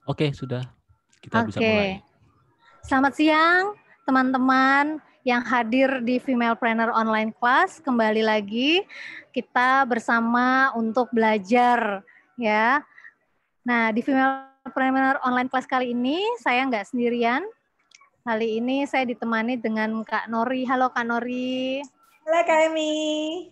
Oke, sudah. Kita bisa mulai. Selamat siang, teman-teman yang hadir di Femalepreneur Online Class. Kembali lagi kita bersama untuk belajar, ya. Nah, di Femalepreneur Online Class kali ini saya nggak sendirian. Kali ini saya ditemani dengan Kak Nori. Halo Kak Nori. Halo Kak Emi.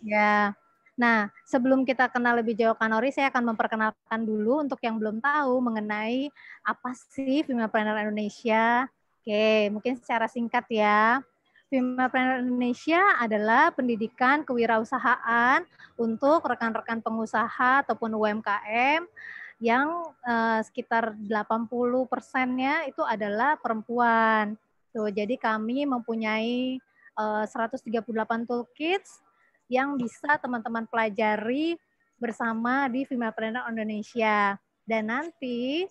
Ya. Nah, sebelum kita kenal lebih jauh Kak Nori, saya akan memperkenalkan dulu untuk yang belum tahu mengenai apa sih Femalepreneur Indonesia. Oke, mungkin secara singkat ya. Femalepreneur Indonesia adalah pendidikan kewirausahaan untuk rekan-rekan pengusaha ataupun UMKM yang sekitar 80%-nya itu adalah perempuan. Tuh, jadi kami mempunyai 138 toolkits yang bisa teman-teman pelajari bersama di Femalepreneur Indonesia. Dan nanti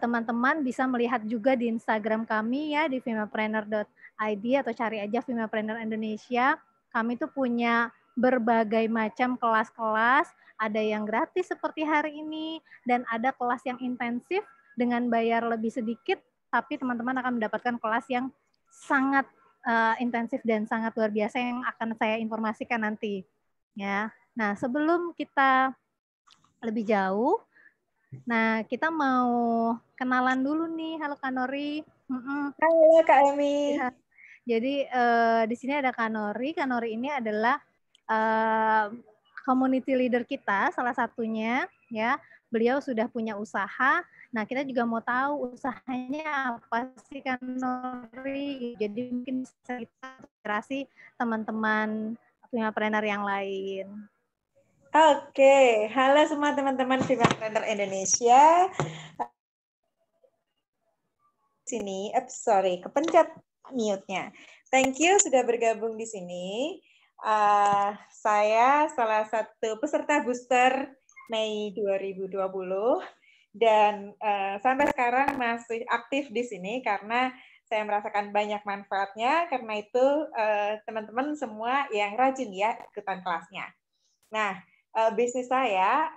teman-teman bisa melihat juga di Instagram kami ya, di femalepreneur.id atau cari aja Femalepreneur Indonesia. Kami tuh punya berbagai macam kelas-kelas, ada yang gratis seperti hari ini, dan ada kelas yang intensif dengan bayar lebih sedikit, tapi teman-teman akan mendapatkan kelas yang sangat intensif dan sangat luar biasa yang akan saya informasikan nanti. Ya. Nah, sebelum kita lebih jauh, nah kita mau kenalan dulu nih. Halo Kak Nori. Halo Kak Emi. Ya. Jadi di sini ada Kak Nori. Kak Nori ini adalah community leader kita, salah satunya. Ya, beliau sudah punya usaha. Nah, kita juga mau tahu usahanya apa sih Kak Nori. Jadi mungkin bisa kita inspirasi teman-teman Femalepreneur yang lain. Oke, halo semua teman-teman Femalepreneur Indonesia. Sini, kepencet mute-nya. Thank you sudah bergabung di sini. Saya salah satu peserta booster Mei 2020 dan sampai sekarang masih aktif di sini karena saya merasakan banyak manfaatnya. Karena itu teman-teman semua yang rajin ya ikutan kelasnya. Nah, bisnis saya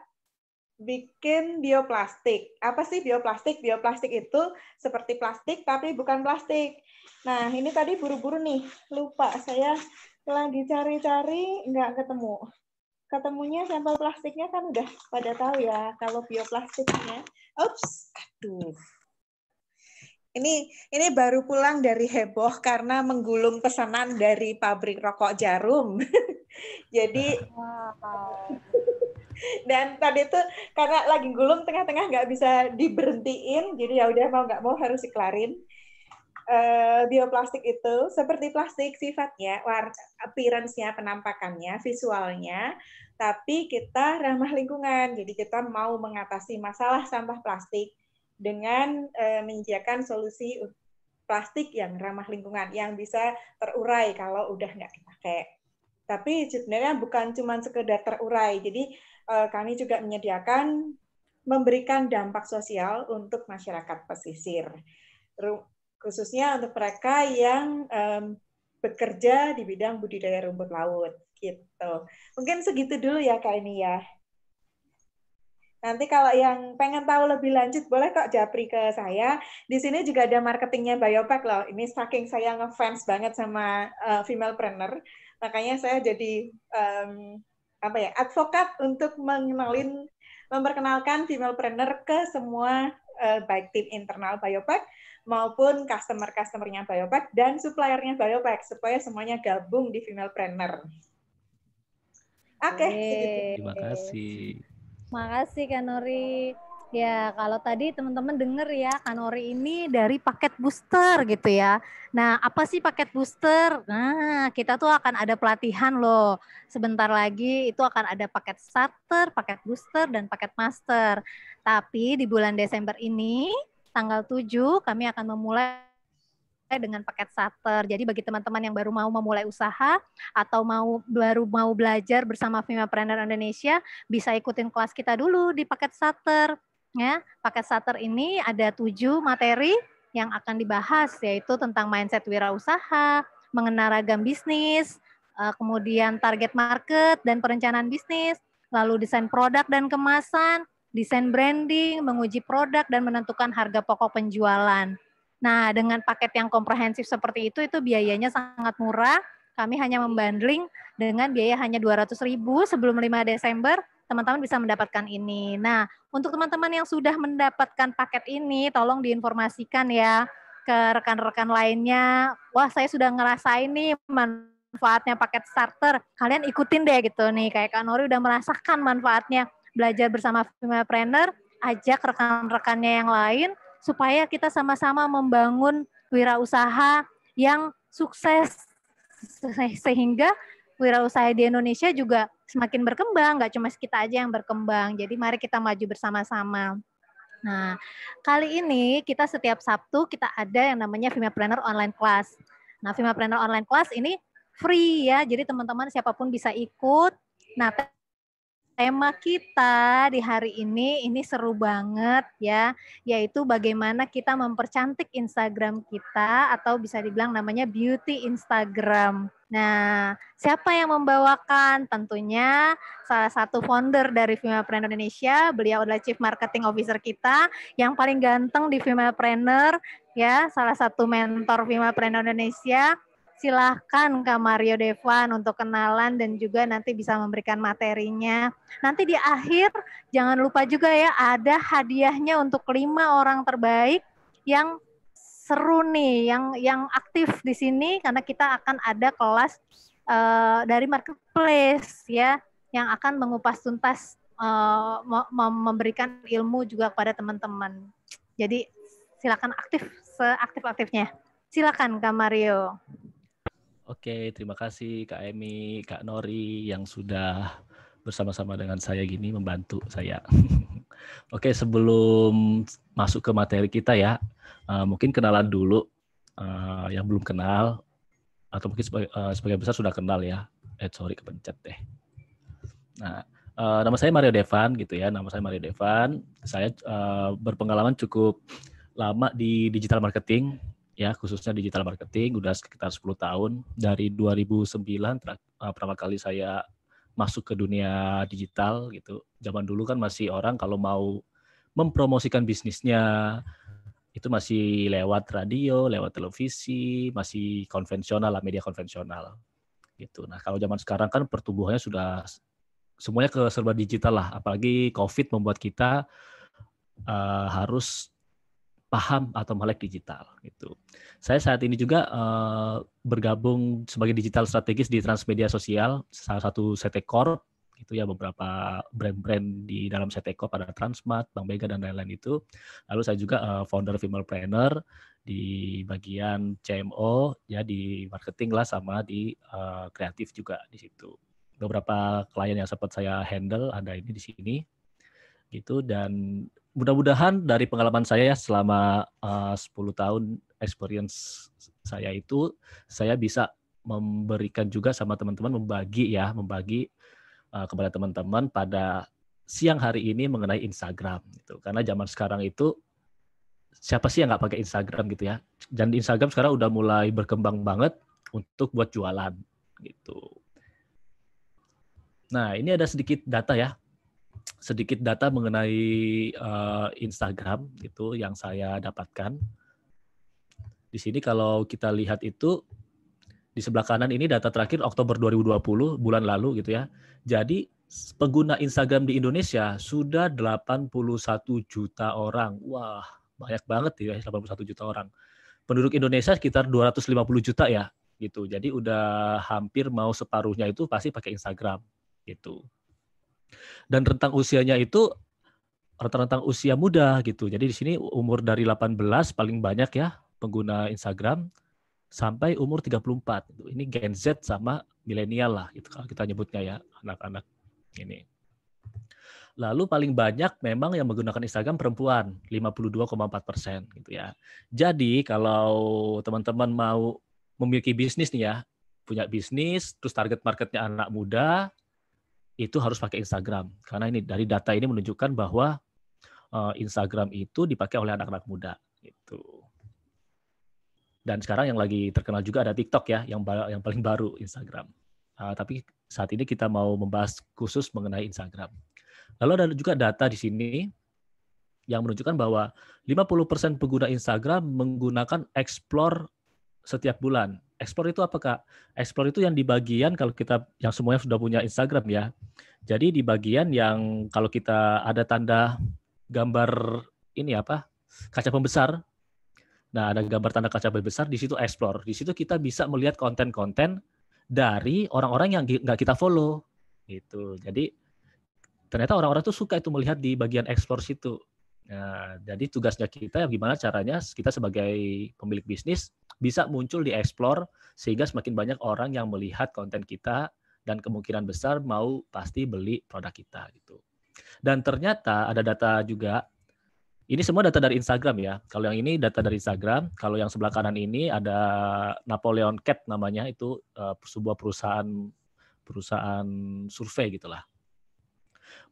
bikin bioplastik. Apa sih bioplastik? Bioplastik itu seperti plastik tapi bukan plastik. Nah, ini tadi buru-buru nih, lupa. Saya lagi cari-cari, nggak ketemu. Ketemunya sampel plastiknya kan udah pada tahu ya, kalau bioplastiknya. Ups, aduh. Ini baru pulang dari heboh karena menggulung pesanan dari pabrik rokok Jarum. Jadi, dan tadi itu karena lagi gulung tengah-tengah nggak bisa diberhentiin, jadi ya udah mau nggak mau harus dikelarin. Bioplastik itu seperti plastik sifatnya, appearance-nya, penampakannya, visualnya, tapi kita ramah lingkungan. Jadi kita mau mengatasi masalah sampah plastik dengan menyediakan solusi plastik yang ramah lingkungan, yang bisa terurai kalau udah nggak dipakai. Tapi sebenarnya bukan cuma sekedar terurai, jadi kami juga menyediakan memberikan dampak sosial untuk masyarakat pesisir, khususnya untuk mereka yang bekerja di bidang budidaya rumput laut gitu. Mungkin segitu dulu ya Kak ini ya. Nanti kalau yang pengen tahu lebih lanjut boleh kok japri ke saya. Di sini juga ada marketingnya Biopack loh. Ini saking saya ngefans banget sama Femalepreneur, makanya saya jadi advokat untuk memperkenalkan Femalepreneur ke semua baik tim internal Biopack maupun customer-customernya Biopack dan suppliernya Biopack supaya semuanya gabung di Femalepreneur. Oke, segitu. Terima kasih. Makasih Kak Nori. Ya, kalau tadi teman-teman dengar ya, Kak Nori ini dari paket booster gitu ya. Nah, apa sih paket booster? Nah, kita tuh akan ada pelatihan loh. Sebentar lagi itu akan ada paket starter, paket booster, dan paket master. Tapi di bulan Desember ini, tanggal 7, kami akan memulai dengan paket starter. Jadi bagi teman-teman yang baru mau memulai usaha atau baru mau belajar bersama Femalepreneur Indonesia, bisa ikutin kelas kita dulu di paket starter. Ya, paket starter ini ada 7 materi yang akan dibahas, yaitu tentang mindset wirausaha, mengenal ragam bisnis, kemudian target market dan perencanaan bisnis, lalu desain produk dan kemasan, desain branding, menguji produk, dan menentukan harga pokok penjualan. Nah, dengan paket yang komprehensif seperti itu biayanya sangat murah. Kami hanya membundling dengan biaya hanya 200.000 sebelum 5 Desember, teman-teman bisa mendapatkan ini. Nah, untuk teman-teman yang sudah mendapatkan paket ini, tolong diinformasikan ya ke rekan-rekan lainnya. Wah, saya sudah ngerasain nih manfaatnya paket starter. Kalian ikutin deh gitu nih, kayak Kak Nori udah merasakan manfaatnya belajar bersama Femapreneur, ajak rekan-rekannya yang lain supaya kita sama-sama membangun wirausaha yang sukses sehingga wirausaha di Indonesia juga semakin berkembang, nggak cuma kita aja yang berkembang. Jadi mari kita maju bersama-sama. Nah, kali ini kita setiap Sabtu kita ada yang namanya Femapreneur Online Class. Nah, Femapreneur Online Class ini free ya, jadi teman-teman siapapun bisa ikut. Nah, tema kita di hari ini seru banget ya, yaitu bagaimana kita mempercantik Instagram kita atau bisa dibilang namanya beauty Instagram. Nah, siapa yang membawakan? Tentunya salah satu founder dari Femapreneur Indonesia, beliau adalah Chief Marketing Officer kita, yang paling ganteng di Femapreneur ya, salah satu mentor Femapreneur Indonesia. Silahkan Kak Mario Devan untuk kenalan dan juga nanti bisa memberikan materinya. Nanti di akhir jangan lupa juga ya ada hadiahnya untuk 5 orang terbaik yang seru nih, yang aktif di sini karena kita akan ada kelas dari marketplace ya yang akan mengupas tuntas memberikan ilmu juga kepada teman-teman. Jadi silakan aktif seaktif-aktifnya. Silakan Kak Mario. Oke, terima kasih Kak Emi, Kak Nori yang sudah bersama-sama dengan saya gini membantu saya. Oke, sebelum masuk ke materi kita ya, mungkin kenalan dulu yang belum kenal atau mungkin sebagian besar sudah kenal ya. Sorry kepencet deh. Nah, nama saya Mario Devan gitu ya. Nama saya Mario Devan. Saya berpengalaman cukup lama di digital marketing. Ya, khususnya digital marketing udah sekitar 10 tahun. Dari 2009 pertama kali saya masuk ke dunia digital gitu. Zaman dulu kan masih orang kalau mau mempromosikan bisnisnya itu masih lewat radio, lewat televisi, masih konvensional lah, media konvensional gitu. Nah, kalau zaman sekarang kan pertumbuhannya sudah semuanya ke serba digital lah. Apalagi COVID membuat kita harus paham atau melek digital gitu. Saya saat ini juga bergabung sebagai digital strategis di Transmedia Sosial, salah satu CT Corp gitu ya, beberapa brand-brand di dalam CT Corp ada Transmart, Bank Mega dan lain-lain itu. Lalu saya juga founder Femapreneur di bagian CMO ya, di marketing lah sama di kreatif juga di situ. Beberapa klien yang sempat saya handle ada ini di sini gitu, dan mudah-mudahan dari pengalaman saya ya selama 10 tahun experience saya itu, saya bisa memberikan juga sama teman-teman, membagi kepada teman-teman pada siang hari ini mengenai Instagram gitu. Karena zaman sekarang itu siapa sih yang nggak pakai Instagram gitu ya. Dan Instagram sekarang udah mulai berkembang banget untuk buat jualan gitu. Nah, ini ada sedikit data mengenai Instagram itu yang saya dapatkan. Di sini kalau kita lihat itu di sebelah kanan ini data terakhir Oktober 2020 bulan lalu gitu ya. Jadi pengguna Instagram di Indonesia sudah 81 juta orang. Wah, banyak banget ya 81 juta orang. Penduduk Indonesia sekitar 250 juta ya gitu. Jadi udah hampir mau separuhnya itu pasti pakai Instagram gitu. Dan rentang usianya itu rentang usia muda gitu. Jadi di sini umur dari 18 paling banyak ya pengguna Instagram sampai umur 34. Ini Gen Z sama milenial lah gitu kalau kita nyebutnya ya, anak-anak ini. Lalu paling banyak memang yang menggunakan Instagram perempuan, 52,4% gitu ya. Jadi kalau teman-teman mau memiliki bisnis nih ya, punya bisnis, terus target marketnya anak muda, itu harus pakai Instagram. Karena ini dari data ini menunjukkan bahwa Instagram itu dipakai oleh anak-anak muda gitu. Dan sekarang yang lagi terkenal juga ada TikTok ya, yang paling baru Instagram. Tapi saat ini kita mau membahas khusus mengenai Instagram. Lalu ada juga data di sini yang menunjukkan bahwa 50% pengguna Instagram menggunakan Explore setiap bulan. Explore itu apa, Kak? Explore itu yang di bagian kalau kita yang semuanya sudah punya Instagram ya. Jadi di bagian yang kalau kita ada tanda gambar ini apa? Kaca pembesar. Nah, ada gambar tanda kaca pembesar di situ Explore. Di situ kita bisa melihat konten-konten dari orang-orang yang nggak kita follow. Gitu. Jadi ternyata orang-orang tuh suka itu melihat di bagian Explore situ. Nah, jadi tugasnya kita gimana caranya kita sebagai pemilik bisnis bisa muncul di Explore sehingga semakin banyak orang yang melihat konten kita dan kemungkinan besar mau pasti beli produk kita gitu. Dan ternyata ada data juga, ini semua data dari Instagram ya. Kalau yang ini data dari Instagram, kalau yang sebelah kanan ini ada Napoleon Cat namanya, itu sebuah perusahaan survei gitulah.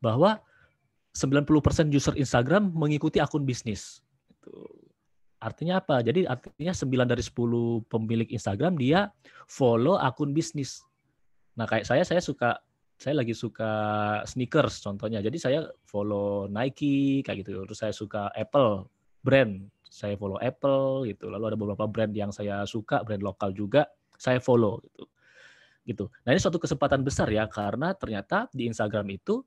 Bahwa 90% user Instagram mengikuti akun bisnis. Artinya apa? Jadi artinya 9 dari 10 pemilik Instagram dia follow akun bisnis. Nah, kayak saya lagi suka sneakers contohnya. Jadi saya follow Nike kayak gitu. Terus saya suka Apple brand, saya follow Apple gitu. Lalu ada beberapa brand yang saya suka, brand lokal juga saya follow gitu. Nah, ini suatu kesempatan besar ya karena ternyata di Instagram itu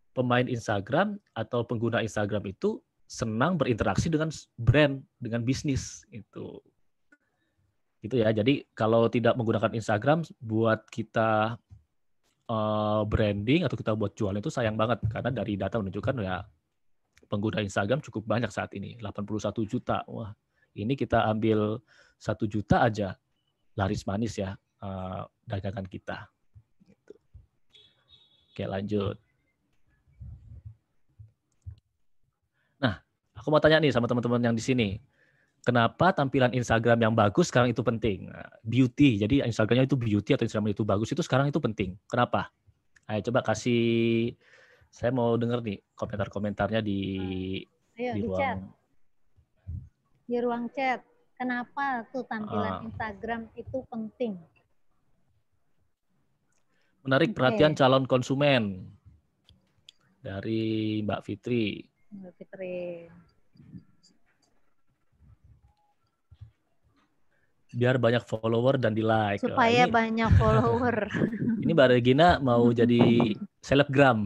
pemain Instagram atau pengguna Instagram itu senang berinteraksi dengan brand, dengan bisnis itu. Gitu ya. Jadi kalau tidak menggunakan Instagram buat kita branding atau kita buat jualan itu sayang banget karena dari data menunjukkan ya pengguna Instagram cukup banyak saat ini, 81 juta. Wah, ini kita ambil 1 juta aja laris manis ya dagangan kita. Gitu. Oke, lanjut. Aku mau tanya nih sama teman-teman yang di sini. Kenapa tampilan Instagram yang bagus sekarang itu penting? Beauty, jadi Instagramnya itu beauty atau Instagram itu bagus itu sekarang itu penting. Kenapa? Ayo coba kasih, saya mau dengar nih komentar-komentarnya di ruang chat. Di ruang chat. Kenapa tuh tampilan Instagram itu penting? Menarik perhatian calon konsumen dari Mbak Fitri. Mbak Fitri. Biar banyak follower dan di like. Supaya banyak follower. Ini Mbak Regina mau jadi selebgram.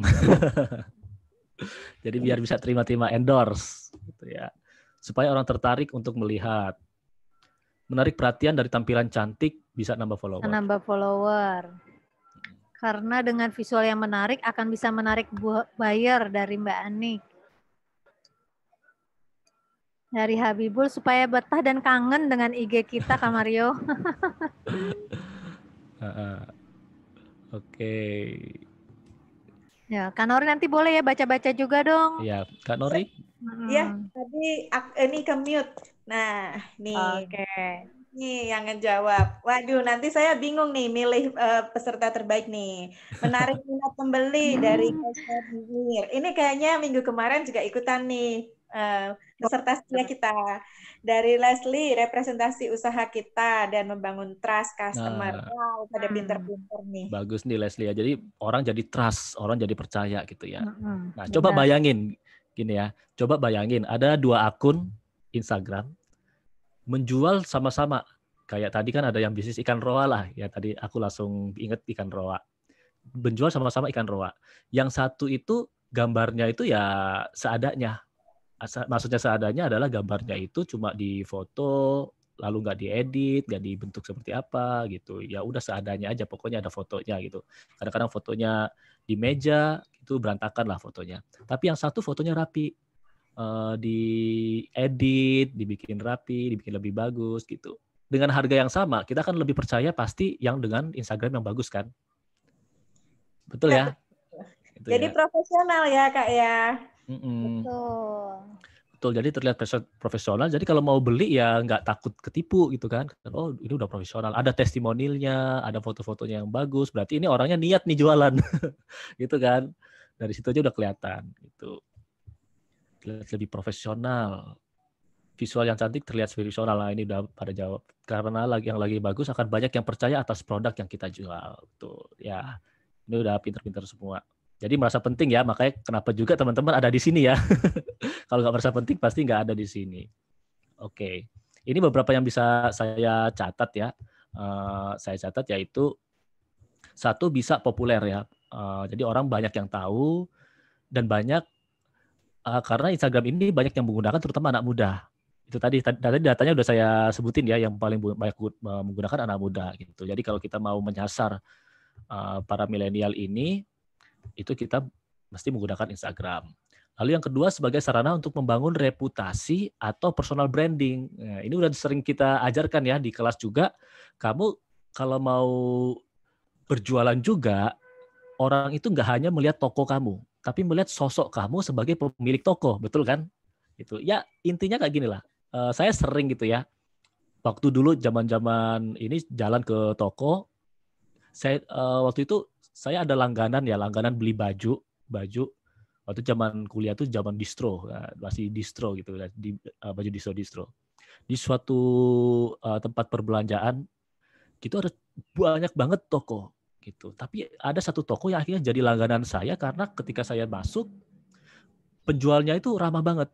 Jadi biar bisa terima-terima endorse gitu ya. Supaya orang tertarik untuk melihat. Menarik perhatian dari tampilan cantik bisa nambah follower. Nambah follower. Karena dengan visual yang menarik akan bisa menarik buyer dari Mbak Anik. Dari Habibul supaya betah dan kangen dengan IG kita, Kak Mario. Oke. Ya, Kak Nori nanti boleh ya baca-baca juga dong. Iya, Kak Nori. Iya, tadi ini ke mute. Nah, nih. Oke. Nih yang ngejawab. Waduh, nanti saya bingung nih milih peserta terbaik nih. Menarik minat pembeli dari Mir. Ini kayaknya minggu kemarin juga ikutan nih. Peserta setia kita dari Leslie, representasi usaha kita dan membangun trust customer. Wow, pada pinter-pinter nih. Bagus nih Leslie ya. Jadi orang jadi trust, orang jadi percaya gitu ya. Nah, coba bayangin gini ya. Coba bayangin ada 2 akun Instagram menjual sama-sama. Kayak tadi kan ada yang bisnis ikan roa lah. Ya tadi aku langsung inget ikan roa. Menjual sama-sama ikan roa. Yang satu itu gambarnya itu ya seadanya. Maksudnya seadanya adalah gambarnya itu cuma di foto, lalu nggak diedit, nggak dibentuk seperti apa gitu. Ya udah seadanya aja, pokoknya ada fotonya gitu. Kadang-kadang fotonya di meja, itu berantakan lah fotonya. Tapi yang satu fotonya rapi, diedit, dibikin rapi, dibikin lebih bagus gitu. Dengan harga yang sama, kita kan lebih percaya pasti yang dengan Instagram yang bagus kan. Betul ya? Gitu jadi ya. Profesional ya Kak ya. Betul, jadi terlihat profesional. Jadi kalau mau beli ya nggak takut ketipu gitu kan. Oh ini udah profesional. Ada testimonialnya, ada foto-fotonya yang bagus. Berarti ini orangnya niat nih jualan, gitu kan. Dari situ aja udah kelihatan. Gitu. Terlihat lebih profesional. Visual yang cantik terlihat profesional. Nah ini udah pada jawab. Karena yang lagi bagus akan banyak yang percaya atas produk yang kita jual. Tuh ya, ini udah pinter-pinter semua. Jadi merasa penting ya, makanya kenapa juga teman-teman ada di sini ya. Kalau nggak merasa penting pasti nggak ada di sini. Oke, ini beberapa yang bisa saya catat ya. Saya catat yaitu satu, bisa populer ya. Jadi orang banyak yang tahu dan banyak karena Instagram ini banyak yang menggunakan terutama anak muda. Itu tadi datanya udah saya sebutin ya, yang paling banyak menggunakan anak muda gitu. Jadi kalau kita mau menyasar para milenial ini, itu kita mesti menggunakan Instagram. Lalu yang kedua, sebagai sarana untuk membangun reputasi atau personal branding. Nah, ini udah sering kita ajarkan ya di kelas juga. Kamu kalau mau berjualan juga, orang itu nggak hanya melihat toko kamu, tapi melihat sosok kamu sebagai pemilik toko, betul kan? Itu ya, intinya kayak gini lah. Saya sering gitu ya. Waktu dulu zaman-zaman ini jalan ke toko, saya waktu itu saya ada langganan beli baju. Waktu zaman kuliah tuh zaman distro, masih distro gitu, baju distro. Di suatu tempat perbelanjaan gitu ada banyak banget toko gitu. Tapi ada satu toko yang akhirnya jadi langganan saya karena ketika saya masuk, penjualnya itu ramah banget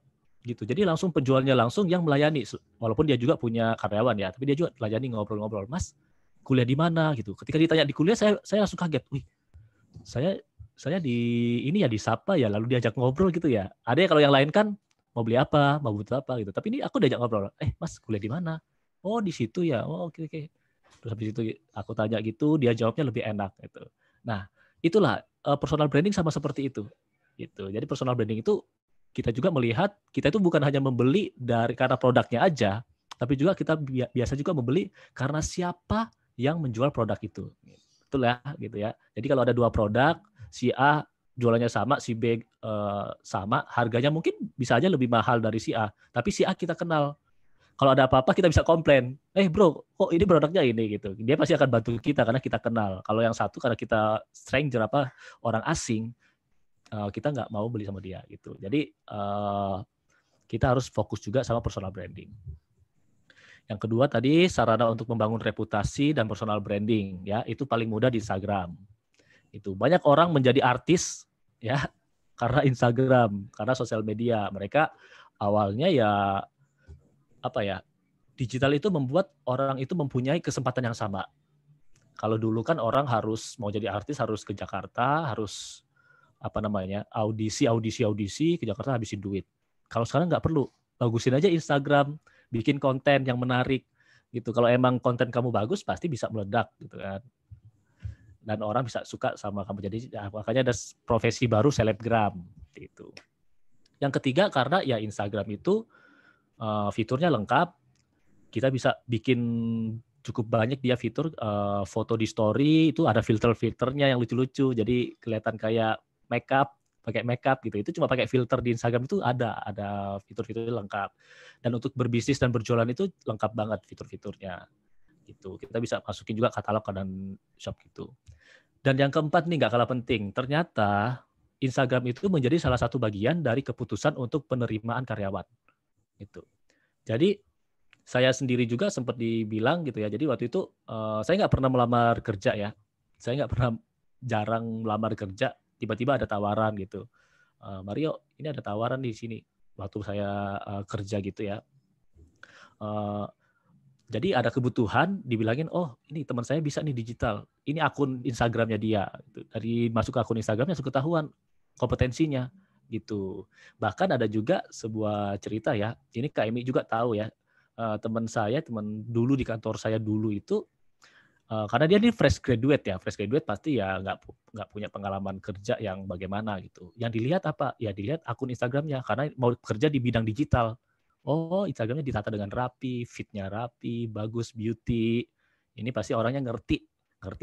gitu. Jadi langsung penjualnya langsung yang melayani, walaupun dia juga punya karyawan ya, tapi dia juga melayani, ngobrol-ngobrol, Mas kuliah di mana gitu. Ketika ditanya di kuliah, saya langsung kaget. Wih, saya di ini ya disapa ya, lalu diajak ngobrol gitu ya. Ada ya kalau yang lain kan mau beli apa, mau butuh apa gitu. Tapi ini aku diajak ngobrol. Mas kuliah di mana? Oh di situ ya. Oh oke. Terus habis itu aku tanya gitu, dia jawabnya lebih enak gitu. Nah itulah personal branding sama seperti itu. Gitu. Jadi personal branding itu kita juga melihat kita itu bukan hanya membeli karena produknya aja, tapi juga kita biasa juga membeli karena siapa yang menjual produk itu. Betul ya, gitu ya. Jadi kalau ada 2 produk, si A jualannya sama, si B sama, harganya mungkin bisa aja lebih mahal dari si A, tapi si A kita kenal. Kalau ada apa-apa kita bisa komplain. Bro, kok ini produknya ini gitu. Dia pasti akan bantu kita karena kita kenal. Kalau yang satu karena kita stranger orang asing, kita nggak mau beli sama dia gitu. Jadi kita harus fokus juga sama personal branding. Yang kedua tadi sarana untuk membangun reputasi dan personal branding ya, itu paling mudah di Instagram. Itu banyak orang menjadi artis ya karena Instagram, karena sosial media. Mereka awalnya ya digital itu membuat orang itu mempunyai kesempatan yang sama. Kalau dulu kan orang harus mau jadi artis harus ke Jakarta, harus audisi ke Jakarta, habisin duit. Kalau sekarang nggak perlu, bagusin aja Instagram, bikin konten yang menarik gitu. Kalau emang konten kamu bagus pasti bisa meledak gitu kan. Dan orang bisa suka sama kamu. Jadi makanya ada profesi baru selebgram gitu. Yang ketiga karena ya Instagram itu fiturnya lengkap. Kita bisa bikin cukup banyak dia fitur foto di story itu ada filter-filternya yang lucu-lucu. Jadi kelihatan kayak pakai makeup gitu. Itu cuma pakai filter di Instagram itu ada fitur-fiturnya lengkap. Dan untuk berbisnis dan berjualan itu lengkap banget fitur-fiturnya. Gitu. Kita bisa masukin juga katalog dan shop gitu. Dan yang keempat nih nggak kalah penting, ternyata Instagram itu menjadi salah satu bagian dari keputusan untuk penerimaan karyawan. Gitu. Jadi saya sendiri juga sempat dibilang gitu ya. Jadi waktu itu saya nggak pernah melamar kerja ya. Saya nggak pernah, jarang melamar kerja. Tiba-tiba ada tawaran gitu. Mario, ini ada tawaran di sini. Waktu saya kerja gitu ya. Jadi ada kebutuhan, dibilangin, oh ini teman saya bisa nih digital. Ini akun Instagramnya dia. Dari masuk ke akun Instagramnya langsung ketahuan kompetensinya gitu. Bahkan ada juga sebuah cerita ya. Ini Kak Emi juga tahu ya. Teman dulu di kantor saya dulu itu, karena dia ini fresh graduate pasti ya nggak punya pengalaman kerja yang bagaimana gitu. Yang dilihat apa? Ya dilihat akun Instagramnya karena mau kerja di bidang digital. Oh, Instagramnya ditata dengan rapi, fitnya rapi, bagus, beauty. Ini pasti orangnya ngerti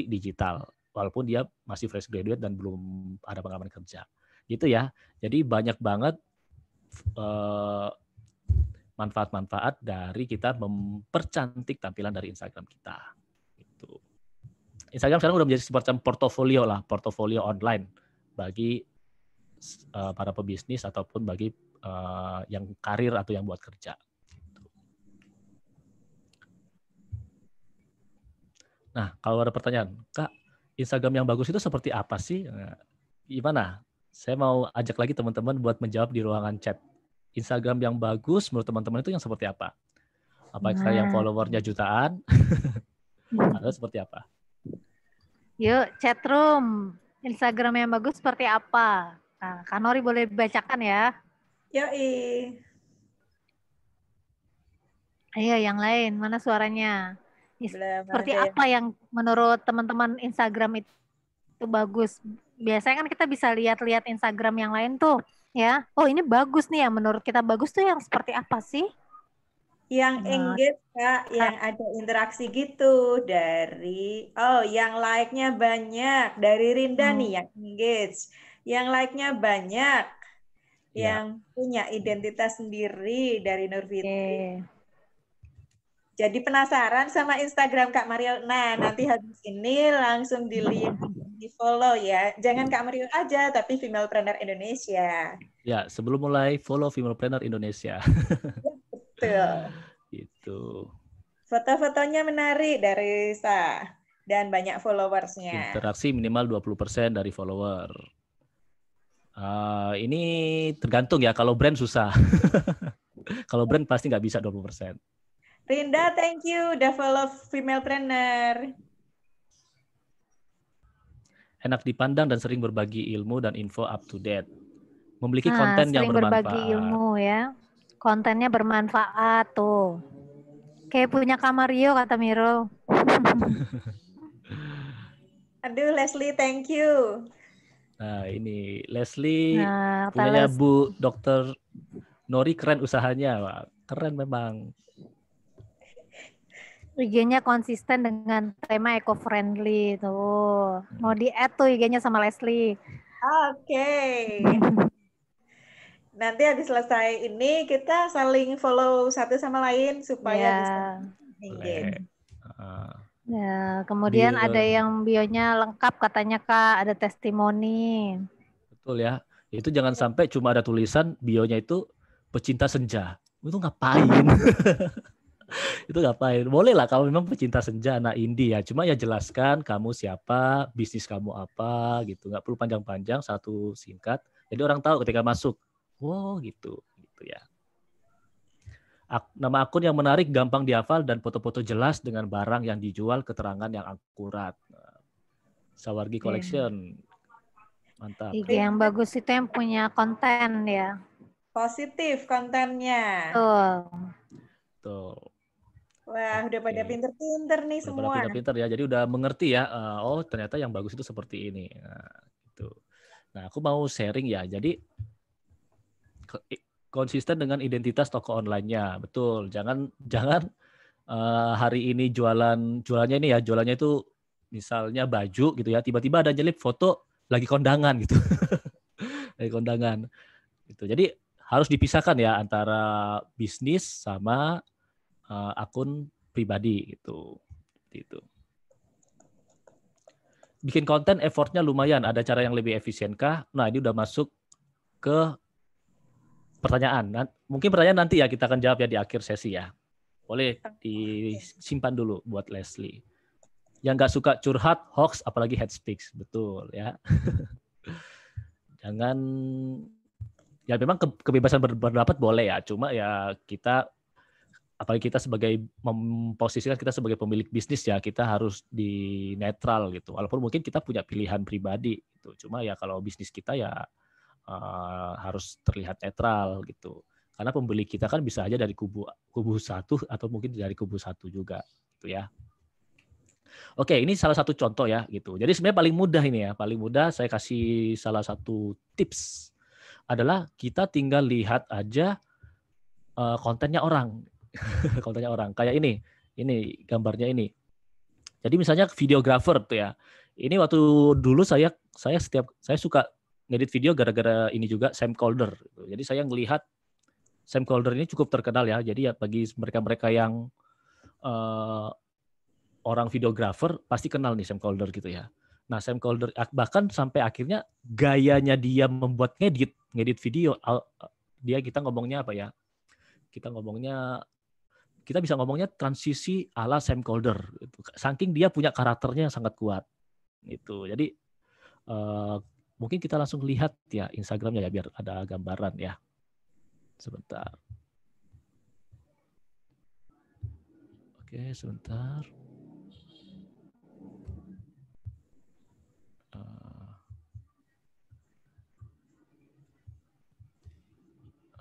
digital, walaupun dia masih fresh graduate dan belum ada pengalaman kerja. Gitu ya. Jadi banyak banget manfaat-manfaat dari kita mempercantik tampilan dari Instagram kita. Gitu. Instagram sekarang udah menjadi semacam portofolio online bagi para pebisnis ataupun bagi yang karir atau yang buat kerja. Nah, kalau ada pertanyaan, Kak, Instagram yang bagus itu seperti apa sih? Gimana? Saya mau ajak lagi teman-teman buat menjawab di ruangan chat. Instagram yang bagus menurut teman-teman itu yang seperti apa? Apakah yang followernya jutaan? Atau seperti apa? Yuk, chatroom. Instagram yang bagus seperti apa? Nah, Kak Nori boleh dibacakan ya. Yoi. Ayo, yang lain. Mana suaranya? Belum Seperti ada. apa yang menurut teman-teman Instagram itu bagus? Biasanya kan kita bisa lihat-lihat Instagram yang lain tuh. Ya, oh ini bagus nih, yang menurut kita bagus tuh yang seperti apa sih? Yang engage, Kak, yang ada interaksi gitu dari, yang like-nya banyak. Dari Rinda nih yang engage. Yang like-nya banyak. Ya. Yang punya identitas sendiri dari Nur Fitri. Jadi penasaran sama Instagram Kak Mario. Nah, nanti habis ini langsung dilihat, di-follow ya. Jangan Kak Mario aja, tapi Femalepreneur Indonesia. Ya, sebelum mulai follow Femalepreneur Indonesia. Betul. Itu. Foto-fotonya menarik dari Risa dan banyak followersnya. Interaksi minimal 20% dari follower. Ini tergantung ya, kalau brand susah. Kalau brand pasti nggak bisa 20%. Rinda, thank you udah follow Femalepreneur. Enak dipandang dan sering berbagi ilmu dan info up to date. Memiliki konten yang bermanfaat. Berbagi ilmu ya. Kontennya bermanfaat tuh. Kayak punya Kak Mario, kata Miro. Aduh, Leslie, thank you. Nah, ini Leslie punyanya Bu Dr. Nori, keren usahanya. Wah, keren memang. IG-nya konsisten dengan tema eco-friendly tuh. Mau di-add tuh IG-nya sama Leslie. Oke. Nanti habis selesai ini kita saling follow satu sama lain supaya bisa engage. Ya, kemudian ada yang bionya lengkap katanya Kak, ada testimoni. Betul ya. Itu jangan sampai cuma ada tulisan bionya itu pecinta senja. Itu ngapain? Itu ngapain? Boleh lah kalau memang pecinta senja, anak indie ya. Cuma ya jelaskan kamu siapa, bisnis kamu apa gitu. Nggak perlu panjang-panjang, satu singkat. Jadi orang tahu ketika masuk. Wow gitu ya. Nama akun yang menarik, gampang dihafal, dan foto-foto jelas dengan barang yang dijual, keterangan yang akurat. Sawargi Collection. Mantap. IG yang bagus itu yang punya konten ya. Positif kontennya. Tuh. Wah, udah pada pinter-pinter nih semua. Udah pada pinter-pinter ya, jadi udah mengerti ya. Oh, ternyata yang bagus itu seperti ini. Nah, gitu. Nah, aku mau sharing ya. Jadi konsisten dengan identitas toko online-nya, betul. Jangan hari ini jualannya ini ya, jualannya itu misalnya baju gitu ya, tiba-tiba ada nyelip foto lagi kondangan gitu, lagi kondangan. Gitu. Jadi harus dipisahkan ya antara bisnis sama akun pribadi gitu. Itu. Bikin konten effortnya lumayan. Ada cara yang lebih efisien kah? Nah ini udah masuk ke pertanyaan. Mungkin pertanyaan nanti ya kita akan jawab ya di akhir sesi ya. Boleh disimpan dulu buat Leslie. Yang nggak suka curhat, hoax, apalagi hate speech. Betul ya. Jangan, ya memang kebebasan berpendapat boleh ya. Cuma ya kita, apalagi kita sebagai memposisikan kita sebagai pemilik bisnis ya, kita harus di netral gitu. Walaupun mungkin kita punya pilihan pribadi gitu. Cuma ya kalau bisnis kita ya harus terlihat netral gitu. Karena pembeli kita kan bisa aja dari kubu satu atau mungkin dari kubu satu juga gitu ya. Oke, ini salah satu contoh ya gitu. Jadi sebenarnya paling mudah ini ya, paling mudah saya kasih salah satu tips adalah kita tinggal lihat aja kontennya orang. Kontennya orang. Kayak ini gambarnya ini. Jadi misalnya videographer tuh ya. Ini waktu dulu saya suka ngedit video gara-gara ini juga Sam Calder. Jadi saya ngelihat Sam Calder ini cukup terkenal ya. Jadi ya bagi mereka-mereka yang orang videographer pasti kenal nih Sam Calder gitu ya. Nah Sam Calder bahkan sampai akhirnya gayanya dia membuat ngedit video, kita ngomongnya apa ya? Kita bisa ngomongnya transisi ala Sam Calder. Saking dia punya karakternya yang sangat kuat. Gitu. Jadi mungkin kita langsung lihat ya Instagramnya ya biar ada gambaran ya. Sebentar. Oke, sebentar.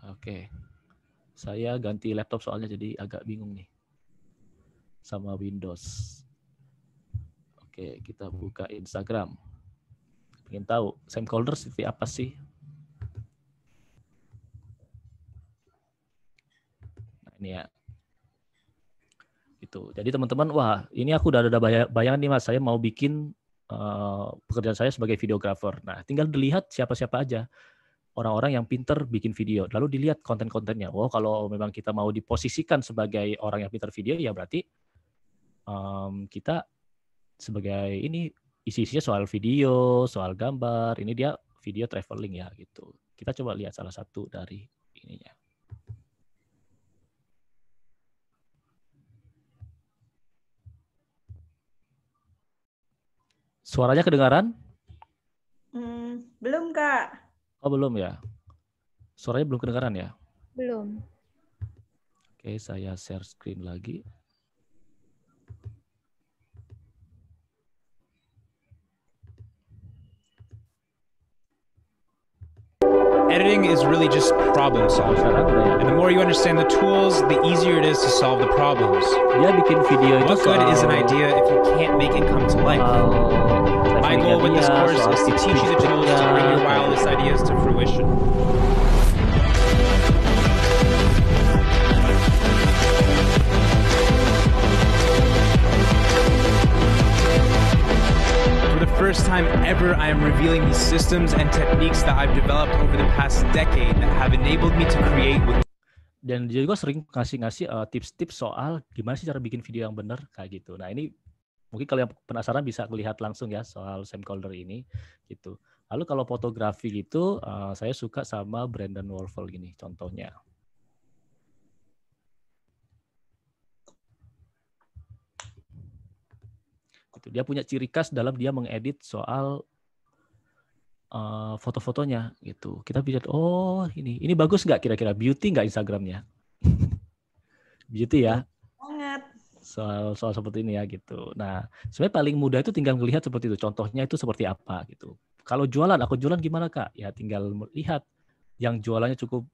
Oke. Saya ganti laptop soalnya jadi agak bingung nih sama Windows. Oke, kita buka Instagram. Pengen tahu Sam Calder seperti apa sih? Nah, ini ya. Gitu. Jadi teman-teman, wah ini aku udah ada bayangan nih Mas, saya mau bikin pekerjaan saya sebagai videographer. Nah, tinggal dilihat siapa-siapa aja orang-orang yang pinter bikin video. Lalu dilihat konten-kontennya. Oh, kalau memang kita mau diposisikan sebagai orang yang pinter video, ya berarti kita sebagai ini isi-isinya soal video, soal gambar. Ini dia video traveling ya gitu. Kita coba lihat salah satu dari ininya. Suaranya kedengaran? Belum, Kak. Oh, belum ya. Suaranya belum kedengaran ya? Belum. Oke, saya share screen lagi. Editing is really just problem solving. And the more you understand the tools, the easier it is to solve the problems. Dia bikin video itu What good is an idea if you can't make it come to life? My goal with this course is to teach you the tools to bring your wildest ideas to fruition. For the first time ever, I am revealing these systems and techniques that I've developed over the past decade that have enabled me to create with. Dan dia juga sering ngasih tips-tips soal gimana sih cara bikin video yang benar kayak gitu. Nah ini mungkin kalau yang penasaran bisa melihat langsung ya soal Sam Calder ini gitu. Lalu kalau fotografi gitu, saya suka sama Brandon Warhol gini contohnya. Gitu. Dia punya ciri khas dalam dia mengedit soal foto-fotonya gitu. Kita bisa, oh ini bagus nggak kira-kira, beauty nggak Instagramnya? Beauty ya. Banget. Soal seperti ini ya gitu. Nah, sebenarnya paling mudah itu tinggal melihat seperti itu. Contohnya itu seperti apa gitu. Kalau jualan, aku jualan gimana Kak? Ya tinggal lihat yang jualannya cukup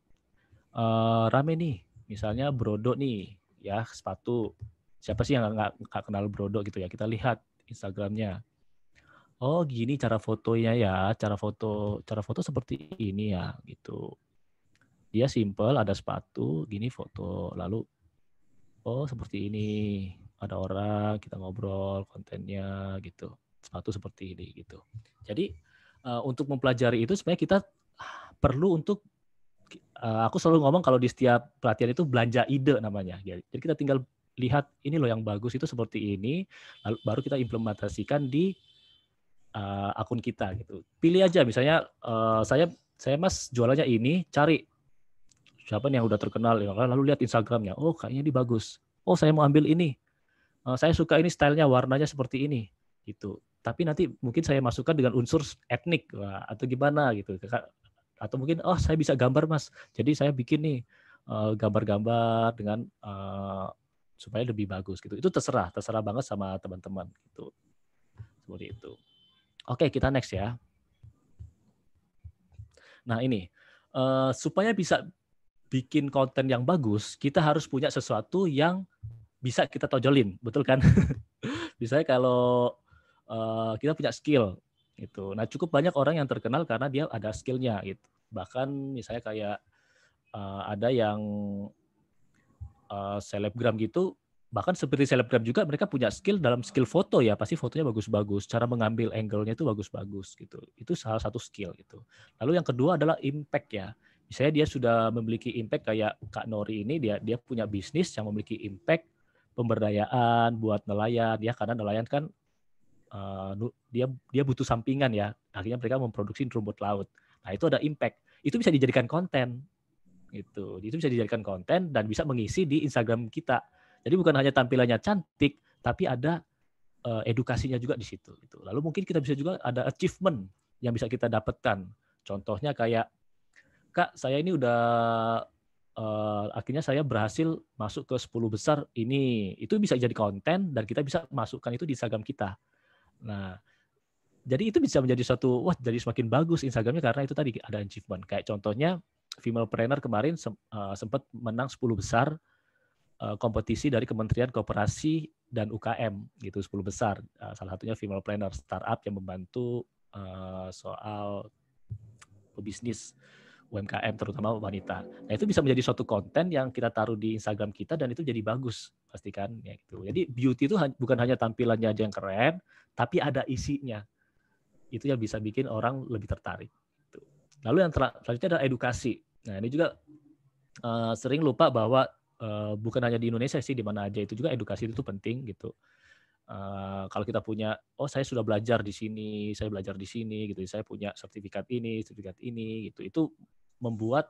rame nih. Misalnya Brodo nih, ya sepatu. Siapa sih yang nggak kenal Brodo gitu ya? Kita lihat Instagramnya. Oh gini cara fotonya ya, cara foto seperti ini ya gitu. Dia simple, ada sepatu, gini foto, lalu oh seperti ini, ada orang, kita ngobrol, kontennya gitu, sepatu seperti ini gitu. Jadi untuk mempelajari itu sebenarnya kita perlu untuk, aku selalu ngomong kalau di setiap pelatihan itu belanja ide namanya. Jadi kita tinggal lihat ini loh yang bagus itu seperti ini, lalu baru kita implementasikan di akun kita gitu. Pilih aja misalnya saya Mas jualannya ini, cari siapa nih yang udah terkenal ya, lalu lihat Instagramnya, oh kayaknya ini bagus, oh saya mau ambil ini, saya suka ini stylenya, warnanya seperti ini gitu. Tapi nanti mungkin saya masukkan dengan unsur etnik atau gimana gitu, atau mungkin oh saya bisa gambar Mas, jadi saya bikin nih gambar-gambar dengan supaya lebih bagus gitu. Itu terserah banget sama teman-teman gitu, seperti itu. Oke, kita next ya. Nah ini supaya bisa bikin konten yang bagus, kita harus punya sesuatu yang bisa kita tonjolin, betul kan? Misalnya kalau kita punya skill, gitu. Nah cukup banyak orang yang terkenal karena dia ada skillnya, gitu. Bahkan misalnya kayak ada yang selebgram gitu, bahkan seperti selebgram juga mereka punya skill dalam skill foto ya, pasti fotonya bagus-bagus, cara mengambil angle-nya itu bagus-bagus gitu. Itu salah satu skill gitu. Lalu yang kedua adalah impact ya. Misalnya dia sudah memiliki impact kayak Kak Nori ini, dia punya bisnis yang memiliki impact pemberdayaan buat nelayan ya, karena nelayan kan dia butuh sampingan ya, akhirnya mereka memproduksi rumput laut. Nah itu ada impact, itu bisa dijadikan konten gitu, itu bisa dijadikan konten dan bisa mengisi di Instagram kita. Jadi bukan hanya tampilannya cantik, tapi ada edukasinya juga di situ. Gitu. Lalu mungkin kita bisa juga ada achievement. yang bisa kita dapatkan. Contohnya kayak, Kak, saya ini udah akhirnya saya berhasil masuk ke 10 besar ini. Itu bisa jadi konten dan kita bisa masukkan itu di Instagram kita. Nah, jadi itu bisa menjadi suatu, wah jadi semakin bagus Instagramnya karena itu tadi ada achievement. Kayak contohnya Femalepreneur kemarin sempat menang 10 besar kompetisi dari Kementerian Koperasi dan UKM gitu, 10 besar. Salah satunya Femalepreneur, startup yang membantu soal pebisnis UMKM terutama wanita. Nah, itu bisa menjadi suatu konten yang kita taruh di Instagram kita dan itu jadi bagus pastikan ya gitu. Jadi beauty itu bukan hanya tampilannya aja yang keren, tapi ada isinya. Itu yang bisa bikin orang lebih tertarik. Lalu yang selanjutnya adalah edukasi. Nah, ini juga sering lupa bahwa bukan hanya di Indonesia sih, di mana aja itu juga edukasi itu penting gitu. Kalau kita punya, saya sudah belajar di sini, saya belajar di sini gitu, saya punya sertifikat ini gitu. Itu membuat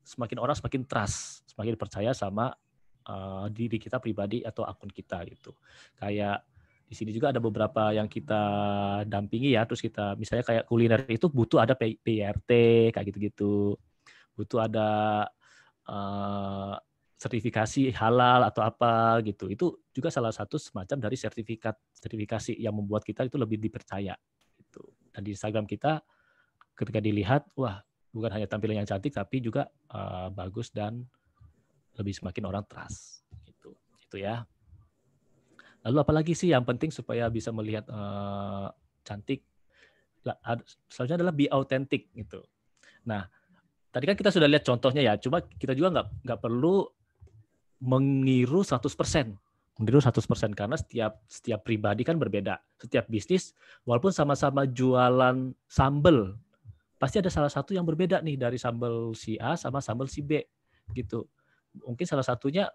semakin orang semakin trust, semakin percaya sama diri kita pribadi atau akun kita gitu. Kayak di sini juga ada beberapa yang kita dampingi ya, terus kita misalnya kayak kuliner itu butuh ada PRT kayak gitu-gitu, butuh ada sertifikasi halal atau apa gitu. Itu juga salah satu semacam dari sertifikasi yang membuat kita itu lebih dipercaya gitu. Dan di Instagram kita ketika dilihat, wah bukan hanya tampilan yang cantik tapi juga bagus dan lebih semakin orang trust gitu. Itu ya. Lalu apalagi sih yang penting supaya bisa melihat cantik? Selanjutnya adalah be authentic gitu. Nah, tadi kan kita sudah lihat contohnya ya, cuma kita juga nggak perlu meniru 100%. Meniru 100% karena setiap pribadi kan berbeda. Setiap bisnis, walaupun sama-sama jualan sambal, pasti ada salah satu yang berbeda nih dari sambal si A sama sambal si B gitu. Mungkin salah satunya,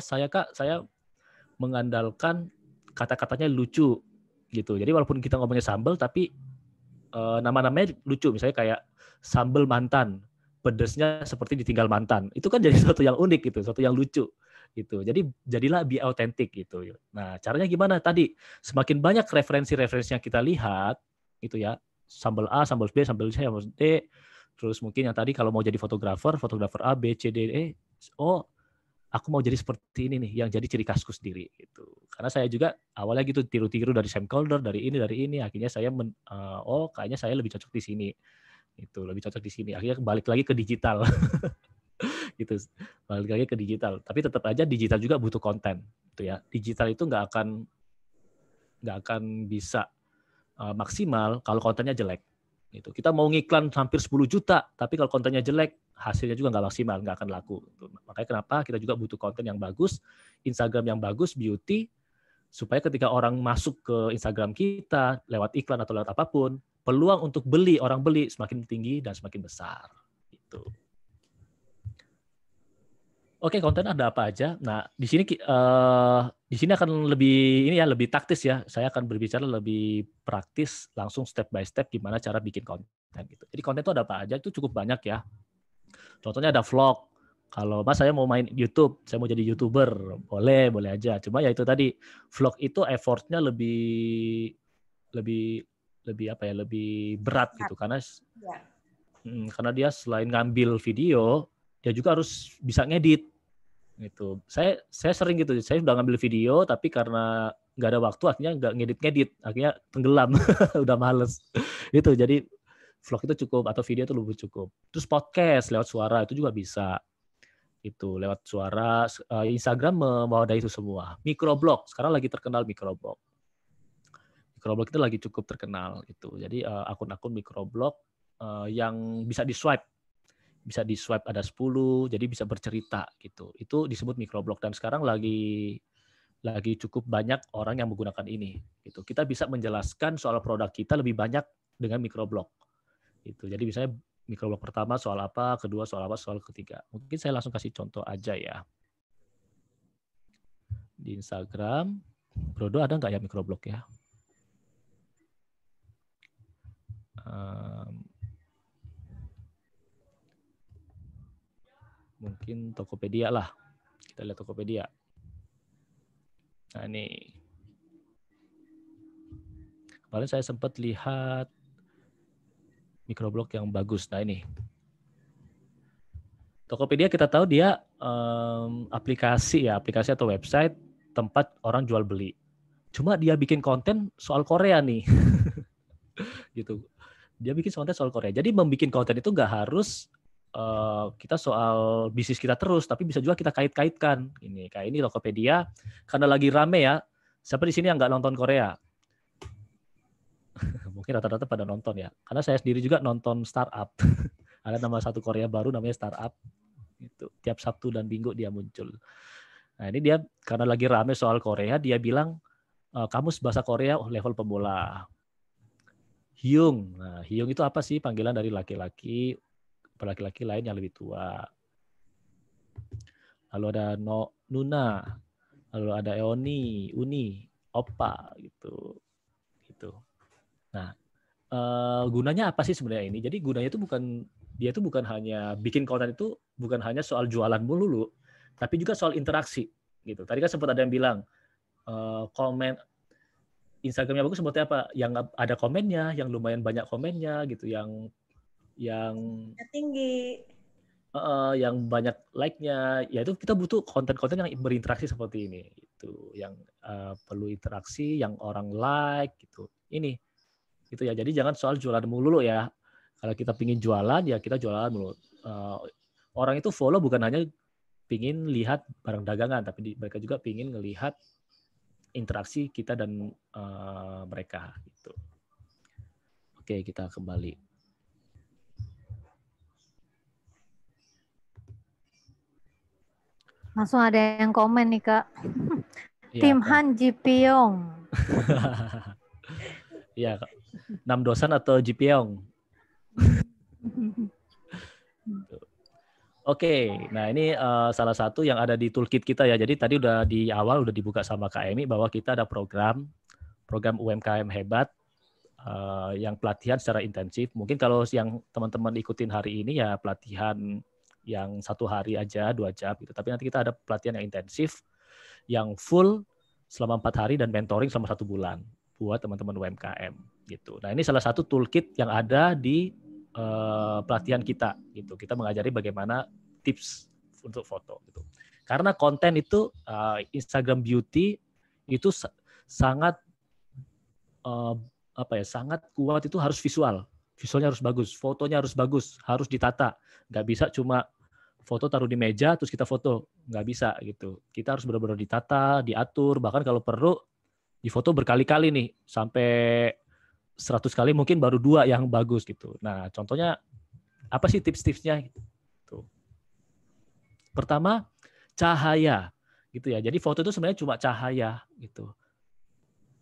saya mengandalkan kata-katanya lucu gitu. Jadi walaupun kita ngomongnya sambal tapi nama-namanya lucu, misalnya kayak sambal mantan, pedesnya seperti ditinggal mantan. Itu kan jadi sesuatu yang unik gitu, sesuatu yang lucu gitu. Jadi jadilah be authentic gitu. Nah, caranya gimana tadi? Semakin banyak referensi-referensi yang kita lihat gitu ya. Sambal A, sambal B, sambal C, sambal D. Terus mungkin yang tadi kalau mau jadi fotografer A, B, C, D, E. Aku mau jadi seperti ini nih, yang jadi ciri khasku sendiri gitu. Karena saya juga awalnya gitu tiru-tiru dari Sam Calder, dari ini, akhirnya saya kayaknya saya lebih cocok di sini. Itu lebih cocok di sini. Akhirnya balik lagi ke digital. Gitu. Balik lagi ke digital. Tapi tetap aja digital juga butuh konten, gitu ya. Digital itu nggak akan bisa maksimal kalau kontennya jelek. Gitu. Kita mau ngiklan hampir 10 juta, tapi kalau kontennya jelek, hasilnya juga nggak maksimal, nggak akan laku. Makanya kenapa kita juga butuh konten yang bagus, Instagram yang bagus, beauty, supaya ketika orang masuk ke Instagram kita, lewat iklan atau lewat apapun, peluang untuk orang beli semakin tinggi dan semakin besar. Gitu. Oke, konten ada apa aja? Nah, di sini akan lebih taktis ya. Saya akan berbicara lebih praktis, langsung step by step gimana cara bikin konten gitu. Jadi konten itu ada apa aja? Itu cukup banyak ya. Contohnya ada vlog. Kalau Mas saya mau main YouTube, saya mau jadi YouTuber, boleh aja. Cuma ya itu tadi, vlog itu effortnya lebih berat gitu karena dia selain ngambil video, dia juga harus bisa ngedit gitu. Saya sering gitu, saya udah ngambil video tapi karena nggak ada waktu akhirnya nggak ngedit, akhirnya tenggelam, udah males. Itu jadi vlog itu cukup atau video itu lebih cukup. Terus podcast lewat suara itu juga bisa. Itu lewat suara, Instagram mewadahi itu semua. Microblog sekarang lagi terkenal microblog. Microblog itu lagi cukup terkenal gitu. Jadi akun-akun microblog yang bisa di-swipe ada 10, jadi bisa bercerita gitu. Itu disebut microblog dan sekarang lagi cukup banyak orang yang menggunakan ini gitu. Kita bisa menjelaskan soal produk kita lebih banyak dengan microblog. Gitu. Jadi misalnya microblog pertama soal apa, kedua soal apa, soal ketiga. Mungkin saya langsung kasih contoh aja ya. Di Instagram, Brodo ada nggak ya microblog ya? Mungkin Tokopedia lah. Kita lihat Tokopedia. Nah ini. Kemarin saya sempat lihat Microblog yang bagus. Nah ini. Tokopedia kita tahu dia aplikasi atau website tempat orang jual beli. Cuma dia bikin konten soal Korea nih. Gitu. Dia bikin konten soal Korea. Jadi membikin konten itu nggak harus kita soal bisnis kita terus, tapi bisa juga kita kait-kaitkan. Ini kayak ini Tokopedia karena lagi rame ya. Siapa di sini yang nggak nonton Korea? Mungkin rata-rata pada nonton ya. Karena saya sendiri juga nonton Startup. Ada nama satu Korea baru namanya Startup. Itu tiap Sabtu dan Minggu dia muncul. Nah ini dia karena lagi rame soal Korea, dia bilang kamus bahasa Korea level pemula. Hyung. Nah, Hyung itu apa sih? Panggilan dari laki-laki lain yang lebih tua. Lalu ada Nuna. Lalu ada Eoni, Uni, Oppa gitu. Nah, gunanya apa sih sebenarnya ini? Jadi gunanya itu bukan hanya bikin konten itu bukan hanya soal jualan melulu, tapi juga soal interaksi gitu. Tadi kan sempat ada yang bilang komen Instagramnya bagus seperti apa? Yang ada komennya, yang lumayan banyak komennya gitu, yang tinggi, yang banyak like-nya. Ya itu kita butuh konten-konten yang berinteraksi seperti ini. Itu yang perlu interaksi, yang orang like gitu. Ini gitu ya. Jadi jangan soal jualan melulu ya. Kalau kita pingin jualan ya kita jualan melulu. Orang itu follow bukan hanya pingin lihat barang dagangan, tapi mereka juga pingin ngelihat interaksi kita dan mereka gitu. Oke, kita kembali. Langsung ada yang komen nih Kak. Ya, Tim Han Ji Pyong. Iya, Nam Dosan atau Ji Pyong. Oke, nah ini salah satu yang ada di toolkit kita ya. Jadi tadi udah di awal udah dibuka sama Kak Emi bahwa kita ada program UMKM hebat yang pelatihan secara intensif. Mungkin kalau yang teman-teman ikutin hari ini ya pelatihan yang 1 hari aja 2 jam gitu. Tapi nanti kita ada pelatihan yang intensif, yang full selama 4 hari dan mentoring selama 1 bulan buat teman-teman UMKM gitu. Nah ini salah satu toolkit yang ada di pelatihan kita gitu. Kita mengajari bagaimana tips untuk foto gitu. Karena konten itu Instagram beauty itu sangat sangat kuat, itu harus visual. Visualnya harus bagus, fotonya harus bagus, harus ditata. Nggak bisa cuma foto taruh di meja terus kita foto, nggak bisa gitu. Kita harus benar-benar ditata, diatur, bahkan kalau perlu difoto berkali-kali nih sampai 100 kali mungkin baru 2 yang bagus gitu. Nah, contohnya apa sih tips-tipsnya gitu. Pertama, cahaya gitu ya. Jadi foto itu sebenarnya cuma cahaya gitu.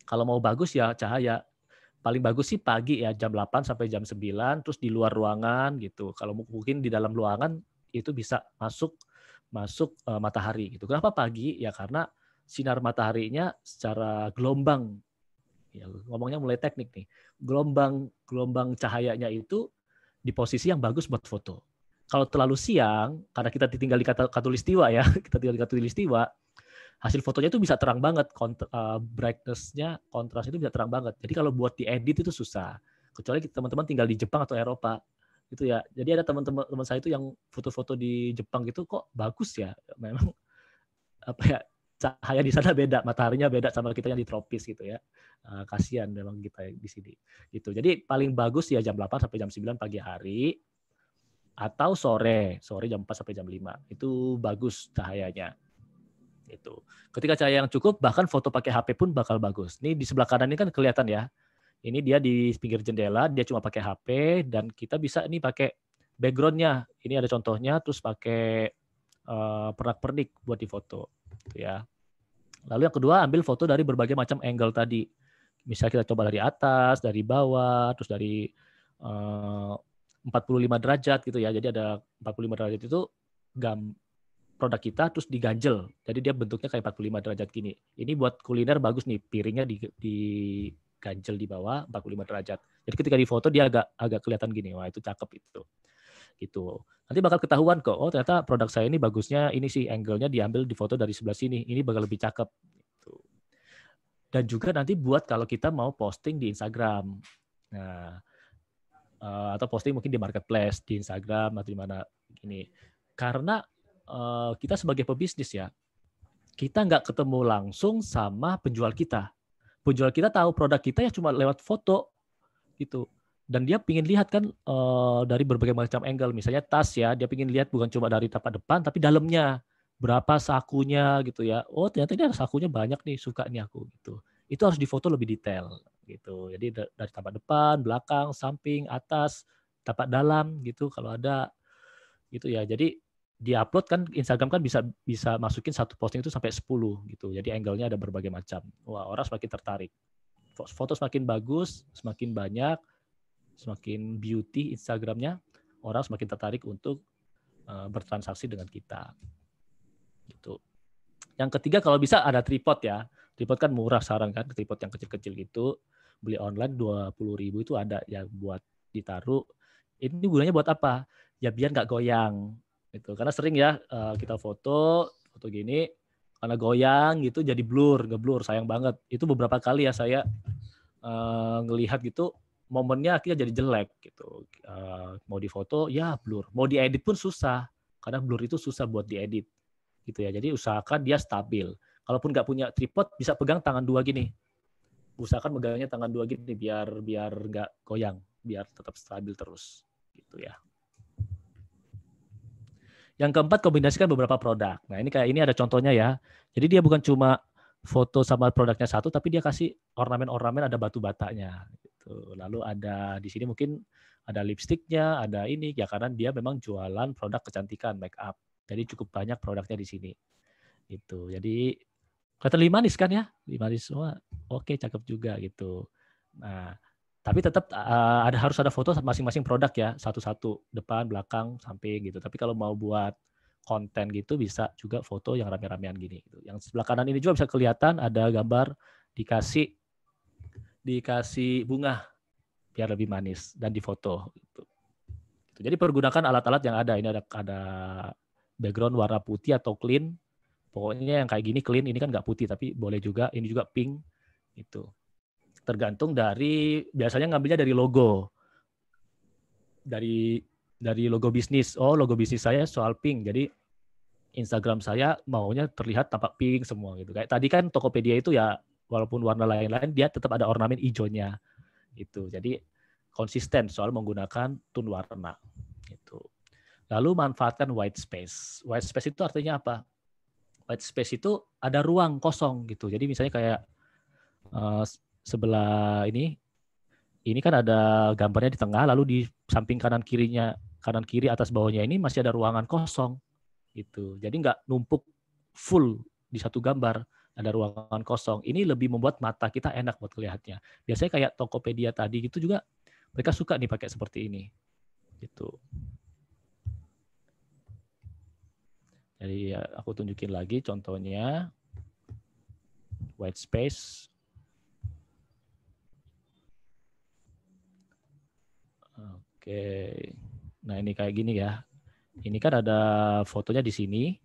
Kalau mau bagus ya cahaya. Paling bagus sih pagi ya, jam 8 sampai jam 9, terus di luar ruangan gitu. Kalau mungkin di dalam ruangan itu bisa masuk matahari gitu. Kenapa pagi? Ya karena sinar mataharinya secara gelombang, ya ngomongnya mulai teknik nih, gelombang cahayanya itu di posisi yang bagus buat foto. Kalau terlalu siang, karena kita tinggal di Katulistiwa ya, kita tinggal di Katulistiwa, hasil fotonya itu bisa terang banget, brightness-nya, kontras itu bisa terang banget. Jadi kalau buat diedit itu susah, kecuali teman-teman tinggal di Jepang atau Eropa gitu ya. Jadi ada teman-teman saya itu yang foto-foto di Jepang gitu kok bagus ya, memang cahaya di sana beda, mataharinya beda sama kita yang di tropis gitu ya. Kasihan memang kita di sini gitu. Jadi paling bagus ya jam 8 sampai jam 9 pagi hari atau sore jam 4 sampai jam 5. Itu bagus cahayanya. Itu. Ketika cahaya yang cukup, bahkan foto pakai HP pun bakal bagus. Ini di sebelah kanan ini kan kelihatan ya. Ini dia di pinggir jendela, dia cuma pakai HP dan kita bisa ini pakai background-nya. Ini ada contohnya, terus pakai pernak-pernik buat difoto. Ya. Lalu yang kedua, ambil foto dari berbagai macam angle tadi. Misalnya kita coba dari atas, dari bawah, terus dari 45 derajat gitu ya. Jadi ada 45 derajat itu produk kita terus diganjel. Jadi dia bentuknya kayak 45 derajat gini. Ini buat kuliner bagus nih, piringnya diganjel di bawah 45 derajat. Jadi ketika difoto dia agak kelihatan gini. Wah, itu cakep itu. Gitu. Nanti bakal ketahuan kok, oh ternyata produk saya ini bagusnya ini sih angle-nya diambil di foto dari sebelah sini. Ini bakal lebih cakep gitu. Dan juga nanti buat kalau kita mau posting di Instagram. Nah, atau posting mungkin di marketplace, di Instagram atau di mana gini. Karena kita sebagai pebisnis ya, kita nggak ketemu langsung sama penjual kita. Penjual kita tahu produk kita ya cuma lewat foto gitu. Dan dia pingin lihat kan dari berbagai macam angle. Misalnya tas ya, dia pingin lihat bukan cuma dari tapak depan, tapi dalamnya. Berapa sakunya gitu ya. Oh ternyata ini ada sakunya banyak nih, suka nih aku gitu. Itu harus difoto lebih detail gitu. Jadi dari tapak depan, belakang, samping, atas, tapak dalam gitu kalau ada gitu ya. Jadi di-upload kan Instagram kan bisa masukin satu posting itu sampai 10 gitu. Jadi angle-nya ada berbagai macam. Wah, orang semakin tertarik. Foto semakin bagus, semakin banyak, semakin beauty Instagramnya, orang semakin tertarik untuk bertransaksi dengan kita. Gitu. Yang ketiga kalau bisa ada tripod ya. Tripod kan murah sekarang kan, tripod yang kecil-kecil gitu. Beli online 20.000 itu ada ya buat ditaruh. Ini gunanya buat apa? Ya biar nggak goyang. Gitu. Karena sering ya kita foto gini, karena goyang gitu jadi ngeblur, sayang banget. Itu beberapa kali ya saya ngelihat gitu, momennya akhirnya jadi jelek gitu. Mau difoto ya blur, mau diedit pun susah karena blur itu susah buat diedit gitu ya. Jadi usahakan dia stabil. Kalaupun nggak punya tripod bisa pegang tangan dua gini. Usahakan megangnya tangan dua gini biar nggak goyang, biar tetap stabil terus gitu ya. Yang keempat, kombinasikan beberapa produk. Nah ini ada contohnya ya. Jadi dia bukan cuma foto sama produknya satu, tapi dia kasih ornamen-ornamen ada batu batanya. Gitu. Lalu ada di sini mungkin ada lipstiknya, ada ini ya karena dia memang jualan produk kecantikan, make up. Jadi cukup banyak produknya di sini. Gitu. Jadi kelihatan lebih manis kan ya, lebih manis semua. Oke, cakep juga gitu. Nah, tapi tetap harus ada foto masing-masing produk ya, satu-satu, depan, belakang, samping gitu. Tapi kalau mau buat konten gitu bisa juga foto yang rame-ramean gini. Gitu. Yang sebelah kanan ini juga bisa kelihatan ada gambar dikasih bunga biar lebih manis dan difoto. Gitu. Jadi pergunakan alat-alat yang ada. Ini ada background warna putih atau clean. Pokoknya yang kayak gini clean, ini kan nggak putih tapi boleh juga. Ini juga pink. Itu tergantung dari biasanya ngambilnya dari logo. Dari logo bisnis. Oh, logo bisnis saya soal pink. Jadi Instagram saya maunya terlihat tampak pink semua gitu. Kayak tadi kan Tokopedia itu ya walaupun warna lain-lain dia tetap ada ornamen hijaunya. Itu. Jadi konsisten soal menggunakan tone warna. Itu. Lalu manfaatkan white space. White space itu artinya apa? White space itu ada ruang kosong gitu. Jadi misalnya kayak sebelah ini kan ada gambarnya di tengah, lalu di samping kanan kiri atas bawahnya ini masih ada ruangan kosong gitu. Jadi nggak numpuk full di satu gambar, ada ruangan kosong. Ini lebih membuat mata kita enak buat lihatnya. Biasanya kayak Tokopedia tadi gitu juga mereka suka nih pakai seperti ini. Gitu. Jadi ya, aku tunjukin lagi contohnya white space. Oke. Nah, ini kayak gini ya. Ini kan ada fotonya di sini.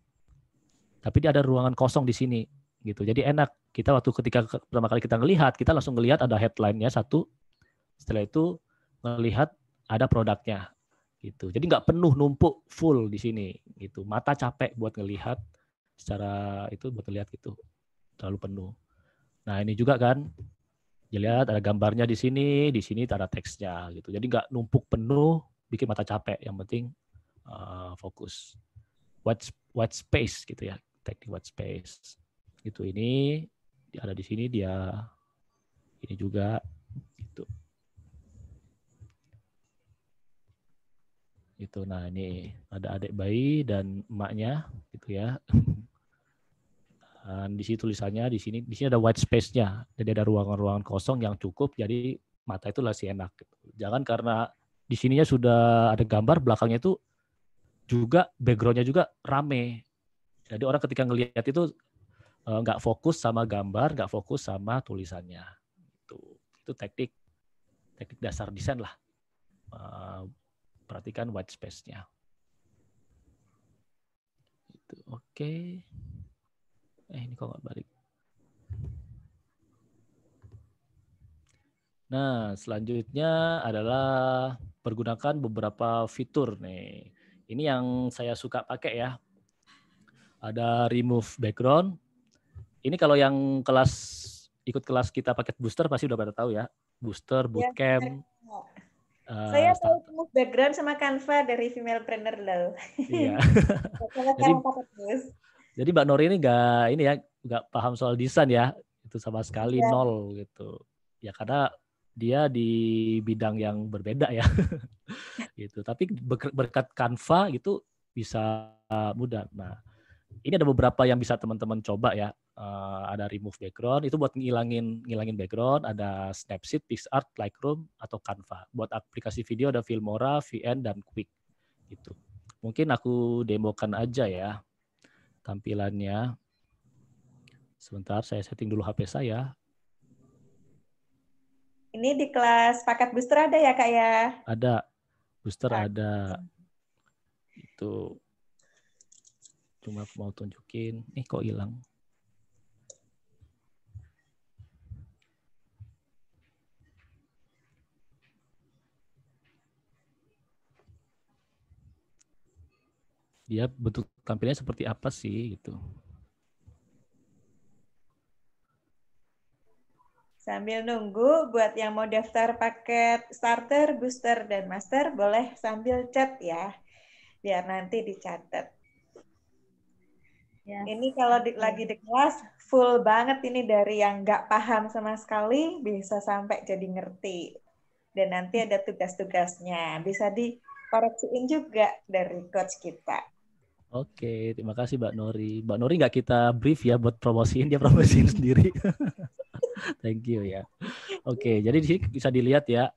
Tapi dia ada ruangan kosong di sini gitu. Jadi enak. Kita ketika pertama kali kita ngelihat, kita langsung ngelihat ada headline-nya satu. Setelah itu ngelihat ada produknya gitu. Jadi nggak penuh numpuk full di sini gitu. Mata capek buat ngelihat secara itu buat lihat gitu. Terlalu penuh. Nah, ini juga kan lihat ada gambarnya di sini ada teksnya gitu. Jadi nggak numpuk penuh, bikin mata capek. Yang penting fokus. White space gitu ya, teknik white space. Gitu ini ada di sini dia ini juga gitu. Gitu. Nah, ini ada adik bayi dan emaknya gitu ya. Dan di sini tulisannya di sini ada white space-nya. Jadi ada ruangan-ruangan kosong yang cukup jadi mata itu masih enak gitu. Jangan karena di sininya sudah ada gambar belakangnya itu juga background-nya juga rame. Jadi orang ketika ngelihat itu nggak fokus sama gambar, nggak fokus sama tulisannya. Itu teknik dasar desain lah. Perhatikan white space-nya. Itu oke. Ini kok nggak balik. Nah, selanjutnya adalah pergunakan beberapa fitur nih. Ini yang saya suka pakai ya. Ada remove background. Ini kalau yang ikut kelas kita paket booster pasti udah pada tahu ya. Booster, bootcamp. Saya tahu remove background sama Canva dari Female Planner loh. Iya. Jadi Mbak Nori ini nggak paham soal desain ya. Itu sama sekali nol gitu. Ya karena dia di bidang yang berbeda ya. Gitu. Tapi berkat Canva gitu bisa mudah. Nah, ini ada beberapa yang bisa teman-teman coba ya. Ada remove background, itu buat ngilangin background. Ada Snapseed, PixArt, Lightroom, atau Canva. Buat aplikasi video ada Filmora, VN, dan Quick. Gitu. Mungkin aku demokan aja ya tampilannya. Sebentar, saya setting dulu HP saya. Ini di kelas paket booster ada ya Kak ya? Ada. Booster ada. Itu. Cuma aku mau tunjukin. Kok hilang? Dia bentuk tampilnya seperti apa sih gitu. Sambil nunggu buat yang mau daftar paket starter, booster, dan master boleh sambil chat ya. Biar nanti dicatat. Yes. Ini kalau lagi di kelas full banget ini, dari yang nggak paham sama sekali bisa sampai jadi ngerti. Dan nanti ada tugas-tugasnya. Bisa dikoreksiin juga dari coach kita. Oke, terima kasih Mbak Nori. Mbak Nori nggak kita brief ya buat promosiin, dia promosiin sendiri. Thank you ya. Oke, jadi di sini bisa dilihat ya,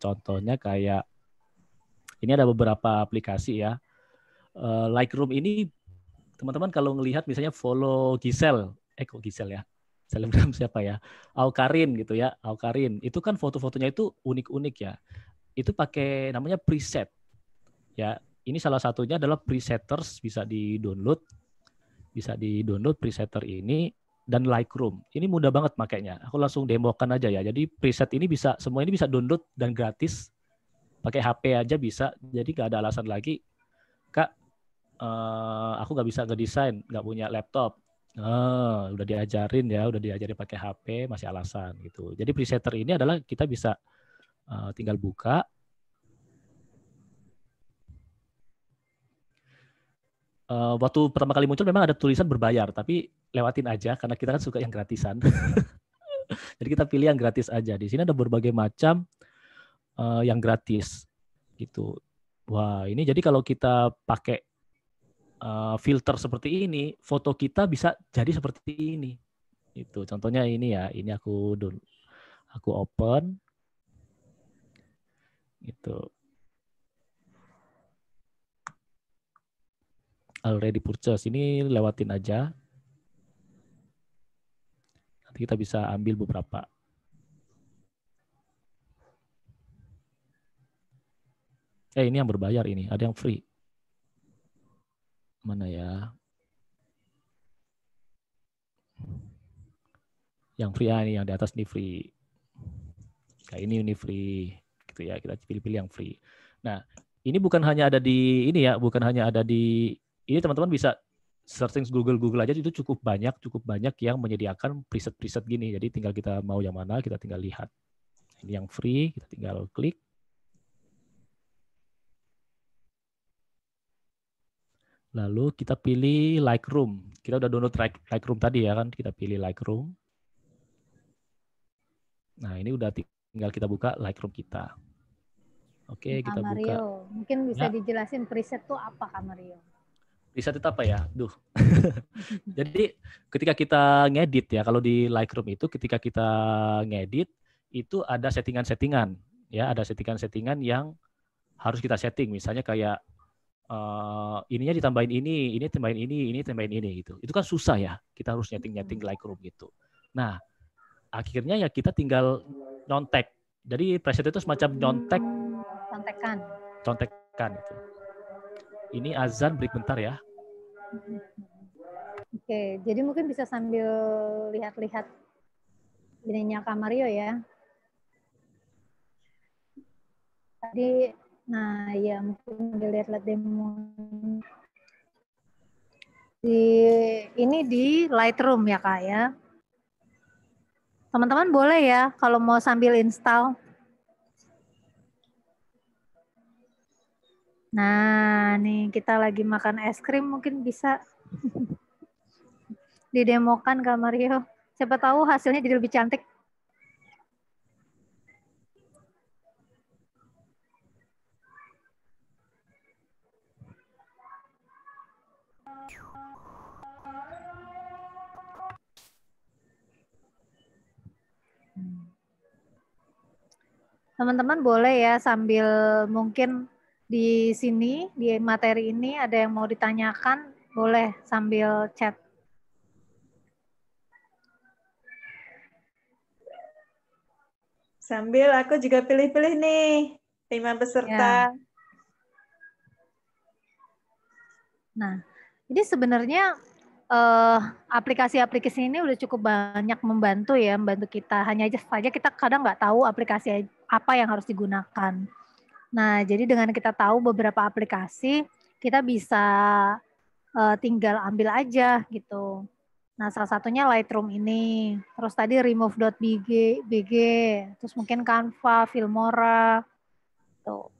contohnya kayak ini ada beberapa aplikasi ya. Lightroom ini teman-teman kalau ngelihat misalnya follow Gisel, kok Gisel ya? Selebgram siapa ya? Aukarin gitu ya, Aukarin. Itu kan foto-fotonya itu unik-unik ya. Itu pakai namanya preset. Ya, ini salah satunya adalah presetters, bisa di-download. Bisa di-download presetter ini dan Lightroom. Ini mudah banget makainya. Aku langsung demokan aja ya. Jadi preset ini bisa, semua ini bisa download dan gratis. Pakai HP aja bisa. Jadi nggak ada alasan lagi, Kak, aku nggak bisa ngedesain, nggak punya laptop. Udah diajarin pakai HP, masih alasan gitu. Jadi presetter ini adalah kita bisa tinggal buka. Waktu pertama kali muncul memang ada tulisan berbayar, tapi lewatin aja karena kita kan suka yang gratisan. Jadi kita pilih yang gratis aja. Di sini ada berbagai macam yang gratis gitu. Wah, ini jadi kalau kita pakai filter seperti ini, foto kita bisa jadi seperti ini. Itu contohnya ini ya. Ini aku open. Gitu. Already purchase, ini lewatin aja. Nanti kita bisa ambil beberapa. Ini yang berbayar ini, ada yang free. Mana ya? Yang free ini, yang di atas ini free. Kayak ini free, gitu ya. Kita pilih-pilih yang free. Nah, ini bukan hanya ada di ini ya, bukan hanya ada di ini, teman-teman bisa searching Google aja, itu cukup banyak yang menyediakan preset gini. Jadi tinggal kita mau yang mana, kita tinggal lihat. Ini yang free, kita tinggal klik. Lalu kita pilih Lightroom. Kita udah download Lightroom tadi ya kan, kita pilih Lightroom. Nah, ini udah tinggal kita buka Lightroom kita. Oke, kita Mario, buka. Mungkin bisa dijelasin preset itu apa, Kak Mario? Preset itu apa ya? Jadi ketika kita ngedit ya, kalau di Lightroom itu ketika kita ngedit itu ada settingan-settingan ya, ada settingan-settingan yang harus kita setting. Misalnya kayak ininya ditambahin ini tambahin ini tambahin ini gitu. Itu kan susah ya. Kita harus nyeting Lightroom gitu. Nah, akhirnya ya kita tinggal nyontek. Jadi preset itu semacam contekan itu. Ini azan, break bentar ya. Oke, jadi mungkin bisa sambil lihat-lihat ininya Kak Mario ya. tadi, nah ya mungkin dilihat demo ini di Lightroom ya Kak ya. Teman-teman boleh ya kalau mau sambil install. Nah, nih kita lagi makan es krim mungkin bisa didemokan Kak Mario. Siapa tahu hasilnya jadi lebih cantik. Teman-teman boleh ya sambil mungkin di sini, di materi ini ada yang mau ditanyakan, boleh sambil chat. Sambil aku juga pilih-pilih nih 5 peserta. Ya. Nah, ini sebenarnya aplikasi-aplikasi ini udah cukup banyak membantu ya, membantu kita. Hanya saja kita kadang nggak tahu aplikasi apa yang harus digunakan. Nah, jadi dengan kita tahu beberapa aplikasi, kita bisa tinggal ambil aja gitu. Nah, salah satunya Lightroom ini. Terus tadi remove.bg, terus mungkin Canva, Filmora, tuh.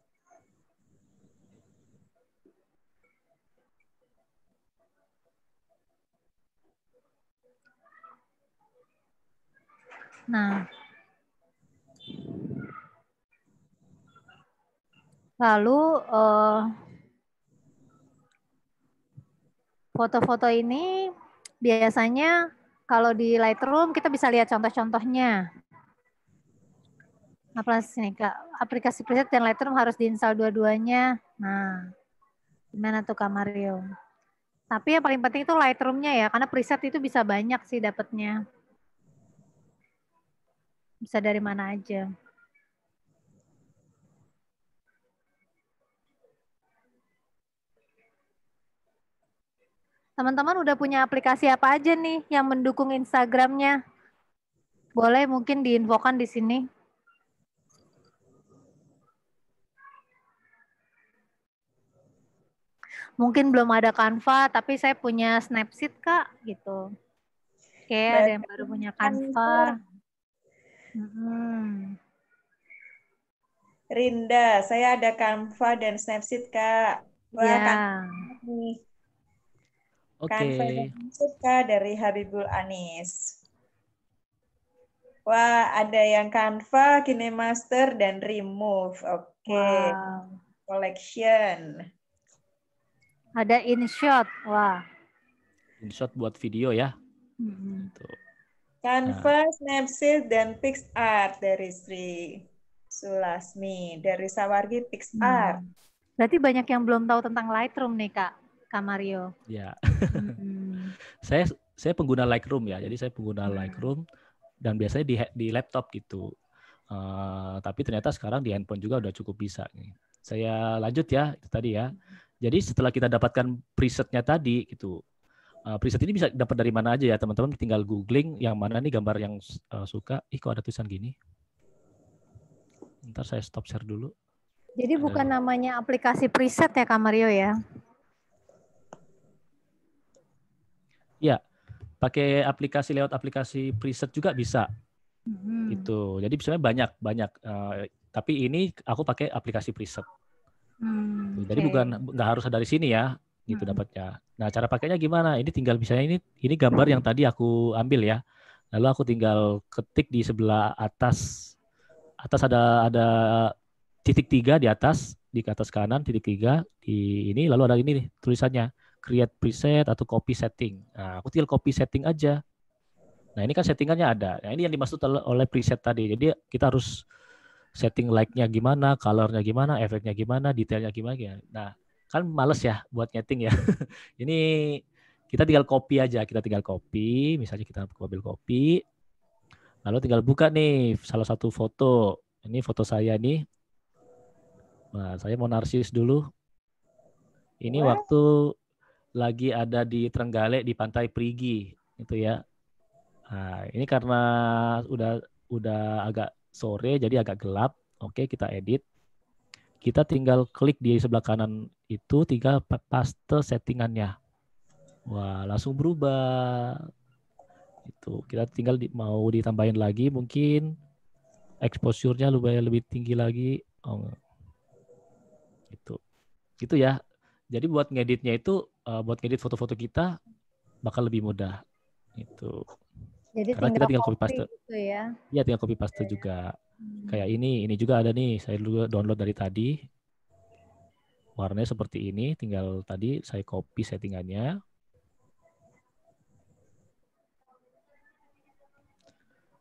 Nah, lalu foto-foto ini biasanya kalau di Lightroom kita bisa lihat contoh-contohnya. Aplikasi nih Kak, aplikasi preset dan Lightroom harus diinstal dua-duanya. Nah, gimana tuh Kak Mario? Tapi yang paling penting itu Lightroom-nya ya, karena preset itu bisa banyak sih dapatnya. Bisa dari mana aja. Teman-teman udah punya aplikasi apa aja nih yang mendukung Instagram-nya? Boleh mungkin diinfokan di sini. Mungkin belum ada Canva, tapi saya punya Snapseed Kak, gitu. Oke, ada yang baru punya Canva. Rinda, saya ada Canva dan Snapseed, Kak. Wah, ya. Canva nih. Canva dan Snapseed, Kak, dari Habibul Anis. Wah, ada yang Canva, KineMaster, dan Remove. Oke. Wow. Collection. Ada InShot. Wah. InShot buat video ya. Gitu. Canva, Snapseed, dan PixArt dari Sri Sulasmi. Dari Sawargi PixArt. Berarti banyak yang belum tahu tentang Lightroom nih, Kak Mario. Ya. Saya pengguna Lightroom ya. Jadi saya pengguna Lightroom dan biasanya di laptop gitu. Tapi ternyata sekarang di handphone juga udah cukup bisa nih. Saya lanjut ya, itu tadi ya. Jadi setelah kita dapatkan presetnya tadi gitu. Preset ini bisa dapat dari mana aja ya teman-teman, tinggal googling yang mana nih gambar yang suka. Kok ada tulisan gini. Ntar saya stop share dulu. Jadi bukan namanya aplikasi preset ya Kak Mario ya? Ya, pakai aplikasi lewat aplikasi preset juga bisa. Gitu. Jadi sebenarnya banyak. Tapi ini aku pakai aplikasi preset. Jadi nggak harus dari sini ya, gitu dapatnya. Nah, cara pakainya gimana? Ini tinggal misalnya ini gambar yang tadi aku ambil ya. Lalu aku tinggal ketik di sebelah atas. Atas ada titik 3 di atas kanan titik 3 di ini, lalu ada ini nih tulisannya create preset atau copy setting. Nah, aku tinggal copy setting aja. Nah, ini kan settingannya ada. Nah, ini yang dimaksud oleh preset tadi. Jadi kita harus setting like-nya gimana, color-nya gimana, efeknya gimana, detailnya gimana. Nah, kan males ya buat nyeting ya. Ini kita tinggal copy aja. Kita tinggal copy, misalnya kita ambil copy. Lalu tinggal buka nih salah satu foto. Ini foto saya nih. Nah, saya mau narsis dulu. Ini waktu lagi ada di Trenggalek di Pantai Perigi, itu ya. Nah, ini karena udah agak sore jadi agak gelap. Oke, kita edit. kita tinggal klik di sebelah kanan itu, tinggal paste settingannya. Wah, langsung berubah. Itu kita tinggal mau ditambahin lagi mungkin exposure-nya lebih tinggi lagi. Gitu ya. Jadi buat ngeditnya itu, buat ngedit foto-foto kita bakal lebih mudah. Itu. Jadi Karena kita tinggal copy paste. Gitu ya. Iya, tinggal copy paste juga. Kayak ini juga ada nih. Saya dulu download dari tadi. Warnanya seperti ini. Tinggal tadi saya copy settingannya.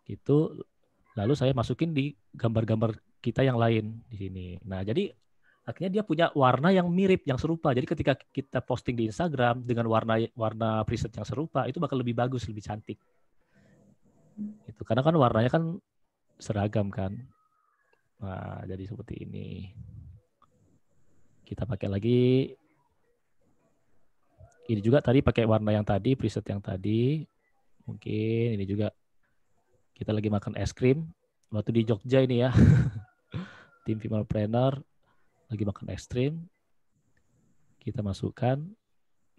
Gitu. Lalu saya masukin di gambar-gambar kita yang lain di sini. Nah, jadi akhirnya dia punya warna yang mirip, yang serupa. Jadi ketika kita posting di Instagram dengan warna preset yang serupa, itu bakal lebih bagus, lebih cantik. Itu karena kan warnanya kan seragam kan. Nah, jadi seperti ini. Kita pakai lagi. Ini juga tadi pakai warna yang tadi, preset yang tadi. Mungkin ini juga kita lagi makan es krim. Waktu di Jogja ini ya. Tim Femalpreneur lagi makan es krim. Kita masukkan.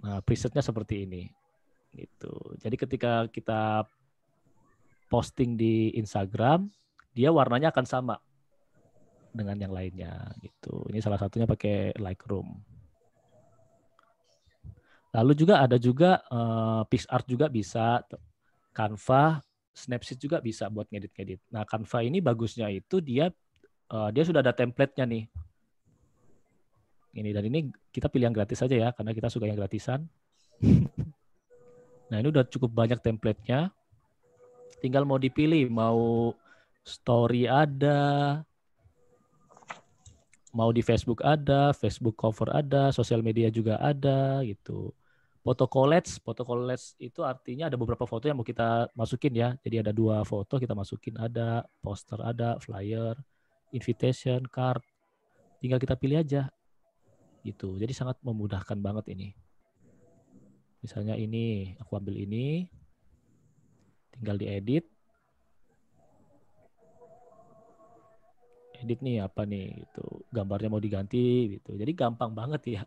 Nah, presetnya seperti ini. Gitu. Jadi ketika kita posting di Instagram, dia warnanya akan sama dengan yang lainnya gitu. Ini salah satunya pakai Lightroom. Lalu juga ada juga PixArt juga bisa, Canva, Snapseed juga bisa buat ngedit-ngedit. Nah, Canva ini bagusnya itu dia sudah ada template-nya nih. Ini dan ini kita pilih yang gratis saja ya, karena kita suka yang gratisan. Nah, ini udah cukup banyak template-nya. Tinggal mau dipilih, mau story ada, mau di Facebook ada, Facebook cover ada, sosial media juga ada gitu. Foto collage itu artinya ada beberapa foto yang mau kita masukin ya. Jadi ada 2 foto kita masukin, ada poster, ada flyer, invitation card. Tinggal kita pilih aja gitu. Jadi sangat memudahkan banget ini. Misalnya ini, aku ambil ini. Tinggal diedit. Edit nih apa nih gitu. Gambarnya mau diganti gitu. Jadi gampang banget ya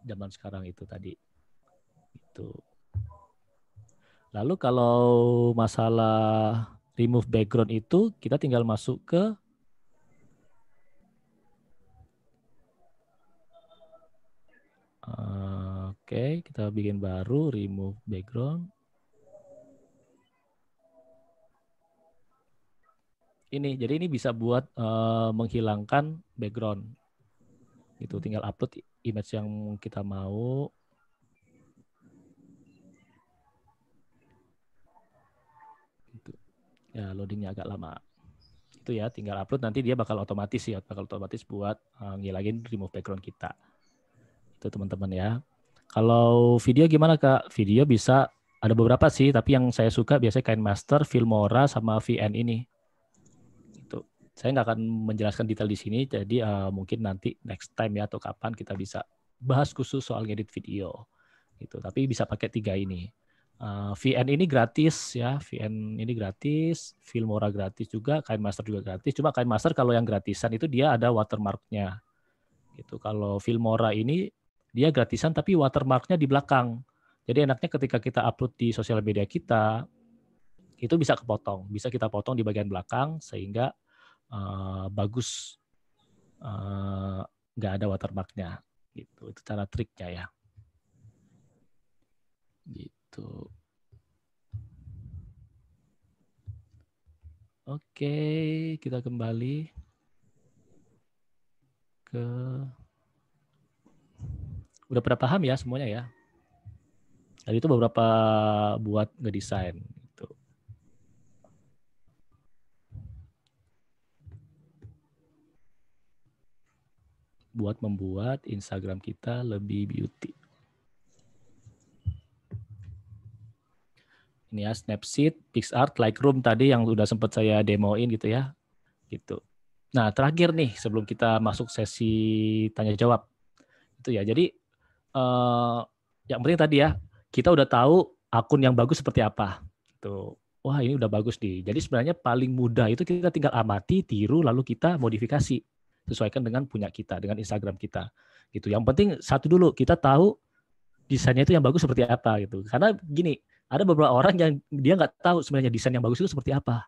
zaman sekarang itu tadi. Gitu. Lalu kalau masalah remove background itu kita tinggal masuk ke oke, kita bikin baru remove background. Jadi ini bisa buat menghilangkan background. Itu tinggal upload image yang kita mau. Gitu. Ya, loadingnya agak lama. Itu ya, tinggal upload nanti dia bakal otomatis buat ngilangin remove background kita. Itu teman-teman ya. Kalau video gimana Kak? Video bisa ada beberapa sih, tapi yang saya suka biasanya KineMaster, Filmora sama VN ini. Saya nggak akan menjelaskan detail di sini, jadi mungkin nanti next time ya atau kapan kita bisa bahas khusus soal ngedit video. Gitu. Tapi bisa pakai 3 ini. VN ini gratis ya, VN ini gratis, Filmora gratis juga, KineMaster juga gratis. Cuma KineMaster kalau yang gratisan itu dia ada watermark-nya. Gitu. Kalau Filmora ini dia gratisan tapi watermark-nya di belakang. Jadi enaknya ketika kita upload di sosial media kita itu bisa kepotong, bisa kita potong di bagian belakang sehingga bagus, nggak ada watermark-nya gitu. Itu cara triknya ya gitu. Oke, kita kembali ke udah pada paham ya semuanya ya. Tadi itu beberapa buat ngedesain gitu. Buat membuat Instagram kita lebih beauty. Ini ya, Snapseed, PixArt, Lightroom tadi yang udah sempat saya demoin gitu ya. Gitu. Nah, terakhir nih sebelum kita masuk sesi tanya jawab. Itu ya. Jadi yang penting tadi ya, kita udah tahu akun yang bagus seperti apa. Gitu. Wah, ini udah bagus nih. Jadi sebenarnya paling mudah itu kita tinggal amati, tiru lalu kita modifikasi. sesuaikan dengan punya kita, dengan Instagram kita. Gitu. Yang penting satu dulu, kita tahu desainnya itu yang bagus seperti apa gitu. Karena gini, ada beberapa orang yang dia nggak tahu sebenarnya desain yang bagus itu seperti apa.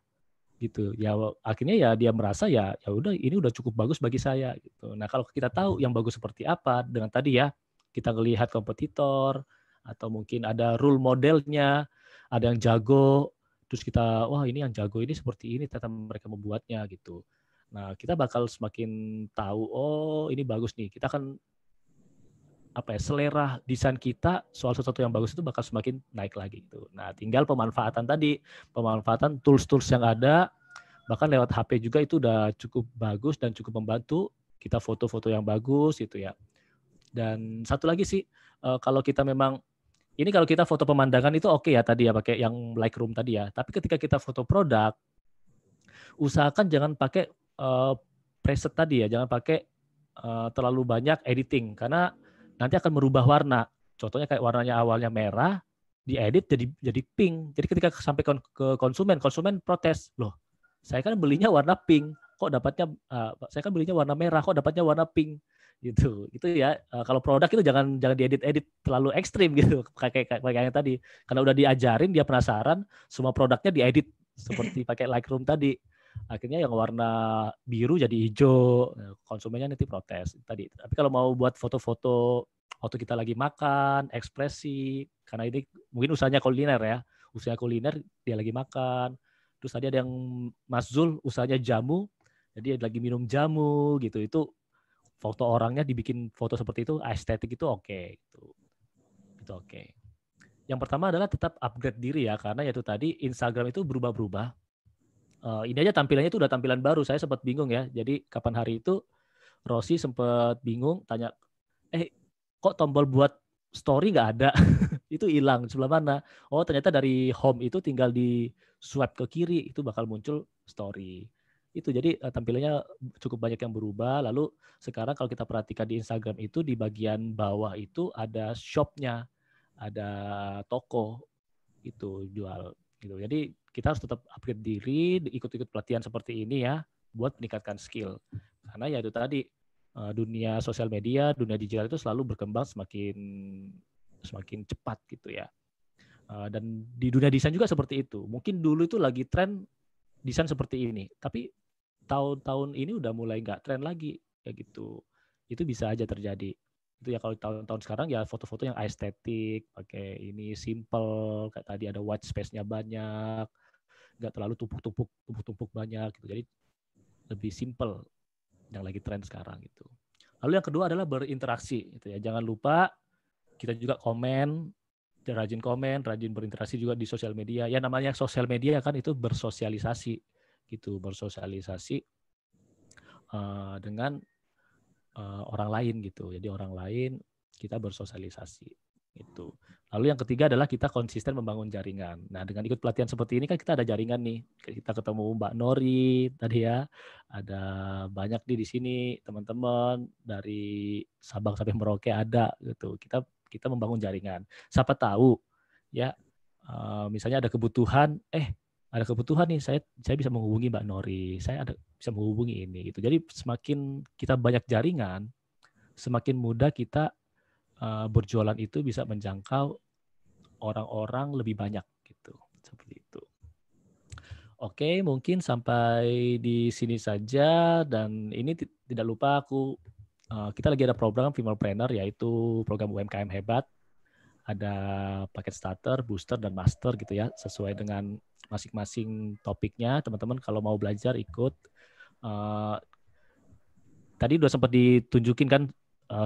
Gitu. Ya akhirnya ya dia merasa ya udah ini udah cukup bagus bagi saya gitu. Nah, kalau kita tahu yang bagus seperti apa dengan tadi ya, kita ngelihat kompetitor atau mungkin ada role modelnya, ada yang jago, terus kita wah ini yang jago ini seperti ini ternyata mereka membuatnya gitu. Nah, kita bakal semakin tahu oh ini bagus nih. Kita akan selera desain kita soal sesuatu yang bagus itu bakal semakin naik lagi gitu. Nah, tinggal pemanfaatan tools-tools yang ada, bahkan lewat HP juga itu udah cukup bagus dan cukup membantu kita foto-foto yang bagus gitu ya. Dan satu lagi sih, kalau kita memang ini kalau kita foto pemandangan itu oke ya tadi ya pakai yang Lightroom tadi ya. Tapi ketika kita foto produk, usahakan jangan pakai preset tadi ya, jangan pakai terlalu banyak editing karena nanti akan merubah warna. Contohnya kayak warnanya awalnya merah, diedit jadi pink. Jadi ketika sampai ke konsumen protes, loh, saya kan belinya warna pink, kok dapatnya saya kan belinya warna merah, kok dapatnya warna pink gitu. Itu ya kalau produk itu jangan diedit terlalu ekstrim gitu kayak yang tadi. Karena udah diajarin dia penasaran, semua produknya diedit seperti pakai Lightroom tadi. Akhirnya yang warna biru jadi hijau, konsumennya nanti protes tadi. Tapi kalau mau buat foto-foto waktu kita lagi makan, ekspresi, karena ini mungkin usahanya kuliner ya, usaha kuliner dia lagi makan. Terus tadi ada yang Mas Zul usahanya jamu, jadi dia lagi minum jamu gitu. Itu foto orangnya dibikin foto seperti itu, estetik itu oke. Gitu. Itu oke. Yang pertama adalah tetap upgrade diri ya, karena yaitu tadi Instagram itu berubah-berubah. Ini aja tampilannya itu udah tampilan baru. Saya sempat bingung ya. Jadi kapan hari itu Rossi sempat bingung, tanya, kok tombol buat story nggak ada? Itu hilang sebelah mana? Oh ternyata dari home itu tinggal di swipe ke kiri itu bakal muncul story. Itu jadi tampilannya cukup banyak yang berubah. Lalu sekarang kalau kita perhatikan di Instagram itu di bagian bawah itu ada shopnya, ada toko itu jual. Gitu. Jadi kita harus tetap upgrade diri, ikut-ikut pelatihan seperti ini ya, buat meningkatkan skill. Karena ya itu tadi dunia sosial media, dunia digital itu selalu berkembang semakin cepat gitu ya. Dan di dunia desain juga seperti itu. Mungkin dulu itu lagi tren desain seperti ini, tapi tahun-tahun ini udah mulai nggak tren lagi kayak gitu. Itu bisa aja terjadi. Itu ya kalau tahun-tahun sekarang ya foto-foto yang estetik, pakai ini simple, kayak tadi ada white space-nya banyak, nggak terlalu tumpuk-tumpuk banyak gitu. Jadi lebih simple yang lagi tren sekarang gitu. Lalu yang kedua adalah berinteraksi gitu ya. Jangan lupa kita juga rajin berinteraksi juga di sosial media. Ya namanya sosial media kan itu bersosialisasi gitu, bersosialisasi dengan orang lain gitu. Jadi orang lain kita bersosialisasi gitu. Lalu yang ketiga adalah kita konsisten membangun jaringan. Nah, dengan ikut pelatihan seperti ini kan kita ada jaringan nih. Kita ketemu Mbak Nori tadi ya. Ada banyak di sini teman-teman dari Sabang sampai Merauke ada gitu. Kita membangun jaringan. Siapa tahu ya misalnya ada kebutuhan nih saya bisa menghubungi Mbak Nori. Saya bisa menghubungi ini gitu. Jadi semakin kita banyak jaringan, semakin mudah kita berjualan itu bisa menjangkau orang-orang lebih banyak gitu, seperti itu. Oke, mungkin sampai di sini saja dan ini tidak lupa kita lagi ada program Female-Planner yaitu program UMKM Hebat. Ada paket starter, booster dan master gitu ya, sesuai dengan masing-masing topiknya. Teman-teman kalau mau belajar ikut. Tadi udah sempat ditunjukin kan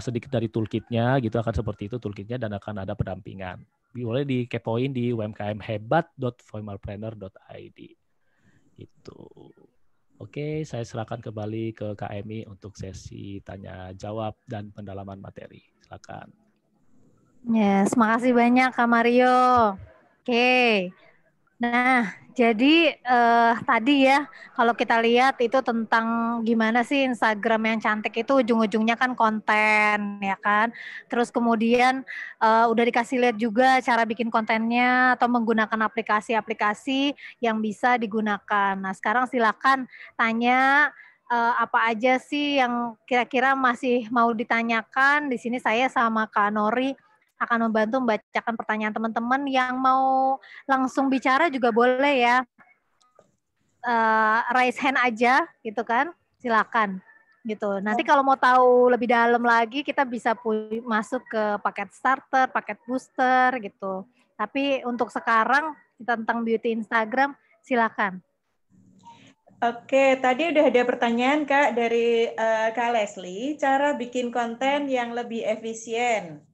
sedikit dari toolkitnya gitu, akan seperti itu toolkitnya dan akan ada pendampingan. Boleh dikepoin di umkmhebat.femalpreneur.id. Itu. Oke, saya serahkan kembali ke Kak Emi untuk sesi tanya jawab dan pendalaman materi. Silakan. Yes, makasih banyak Kak Mario. Oke. Nah, jadi tadi ya kalau kita lihat itu tentang gimana sih Instagram yang cantik itu ujung-ujungnya kan konten ya kan. Terus kemudian udah dikasih lihat juga cara bikin kontennya atau menggunakan aplikasi-aplikasi yang bisa digunakan. Nah, sekarang silakan tanya apa aja sih yang kira-kira masih mau ditanyakan. Di sini saya sama Kak Nori akan membantu membacakan pertanyaan teman-teman. Yang mau langsung bicara juga boleh ya. Raise hand aja gitu kan. Silakan gitu. Nanti kalau mau tahu lebih dalam lagi kita bisa masuk ke paket starter, paket booster gitu. Tapi untuk sekarang tentang beauty Instagram silakan. Oke, tadi udah ada pertanyaan Kak dari Kak Leslie, cara bikin konten yang lebih efisien.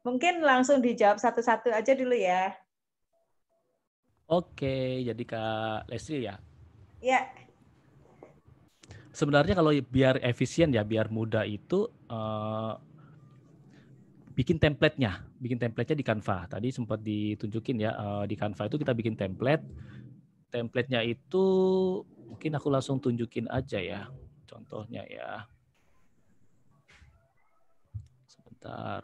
Mungkin langsung dijawab satu-satu aja dulu ya. Oke, jadi Kak Leslie ya. Ya. Sebenarnya kalau biar efisien ya, biar mudah itu bikin template-nya di Canva. Tadi sempat ditunjukin ya, di Canva itu kita bikin template. Template-nya itu mungkin aku langsung tunjukin aja ya, contohnya ya. Sebentar.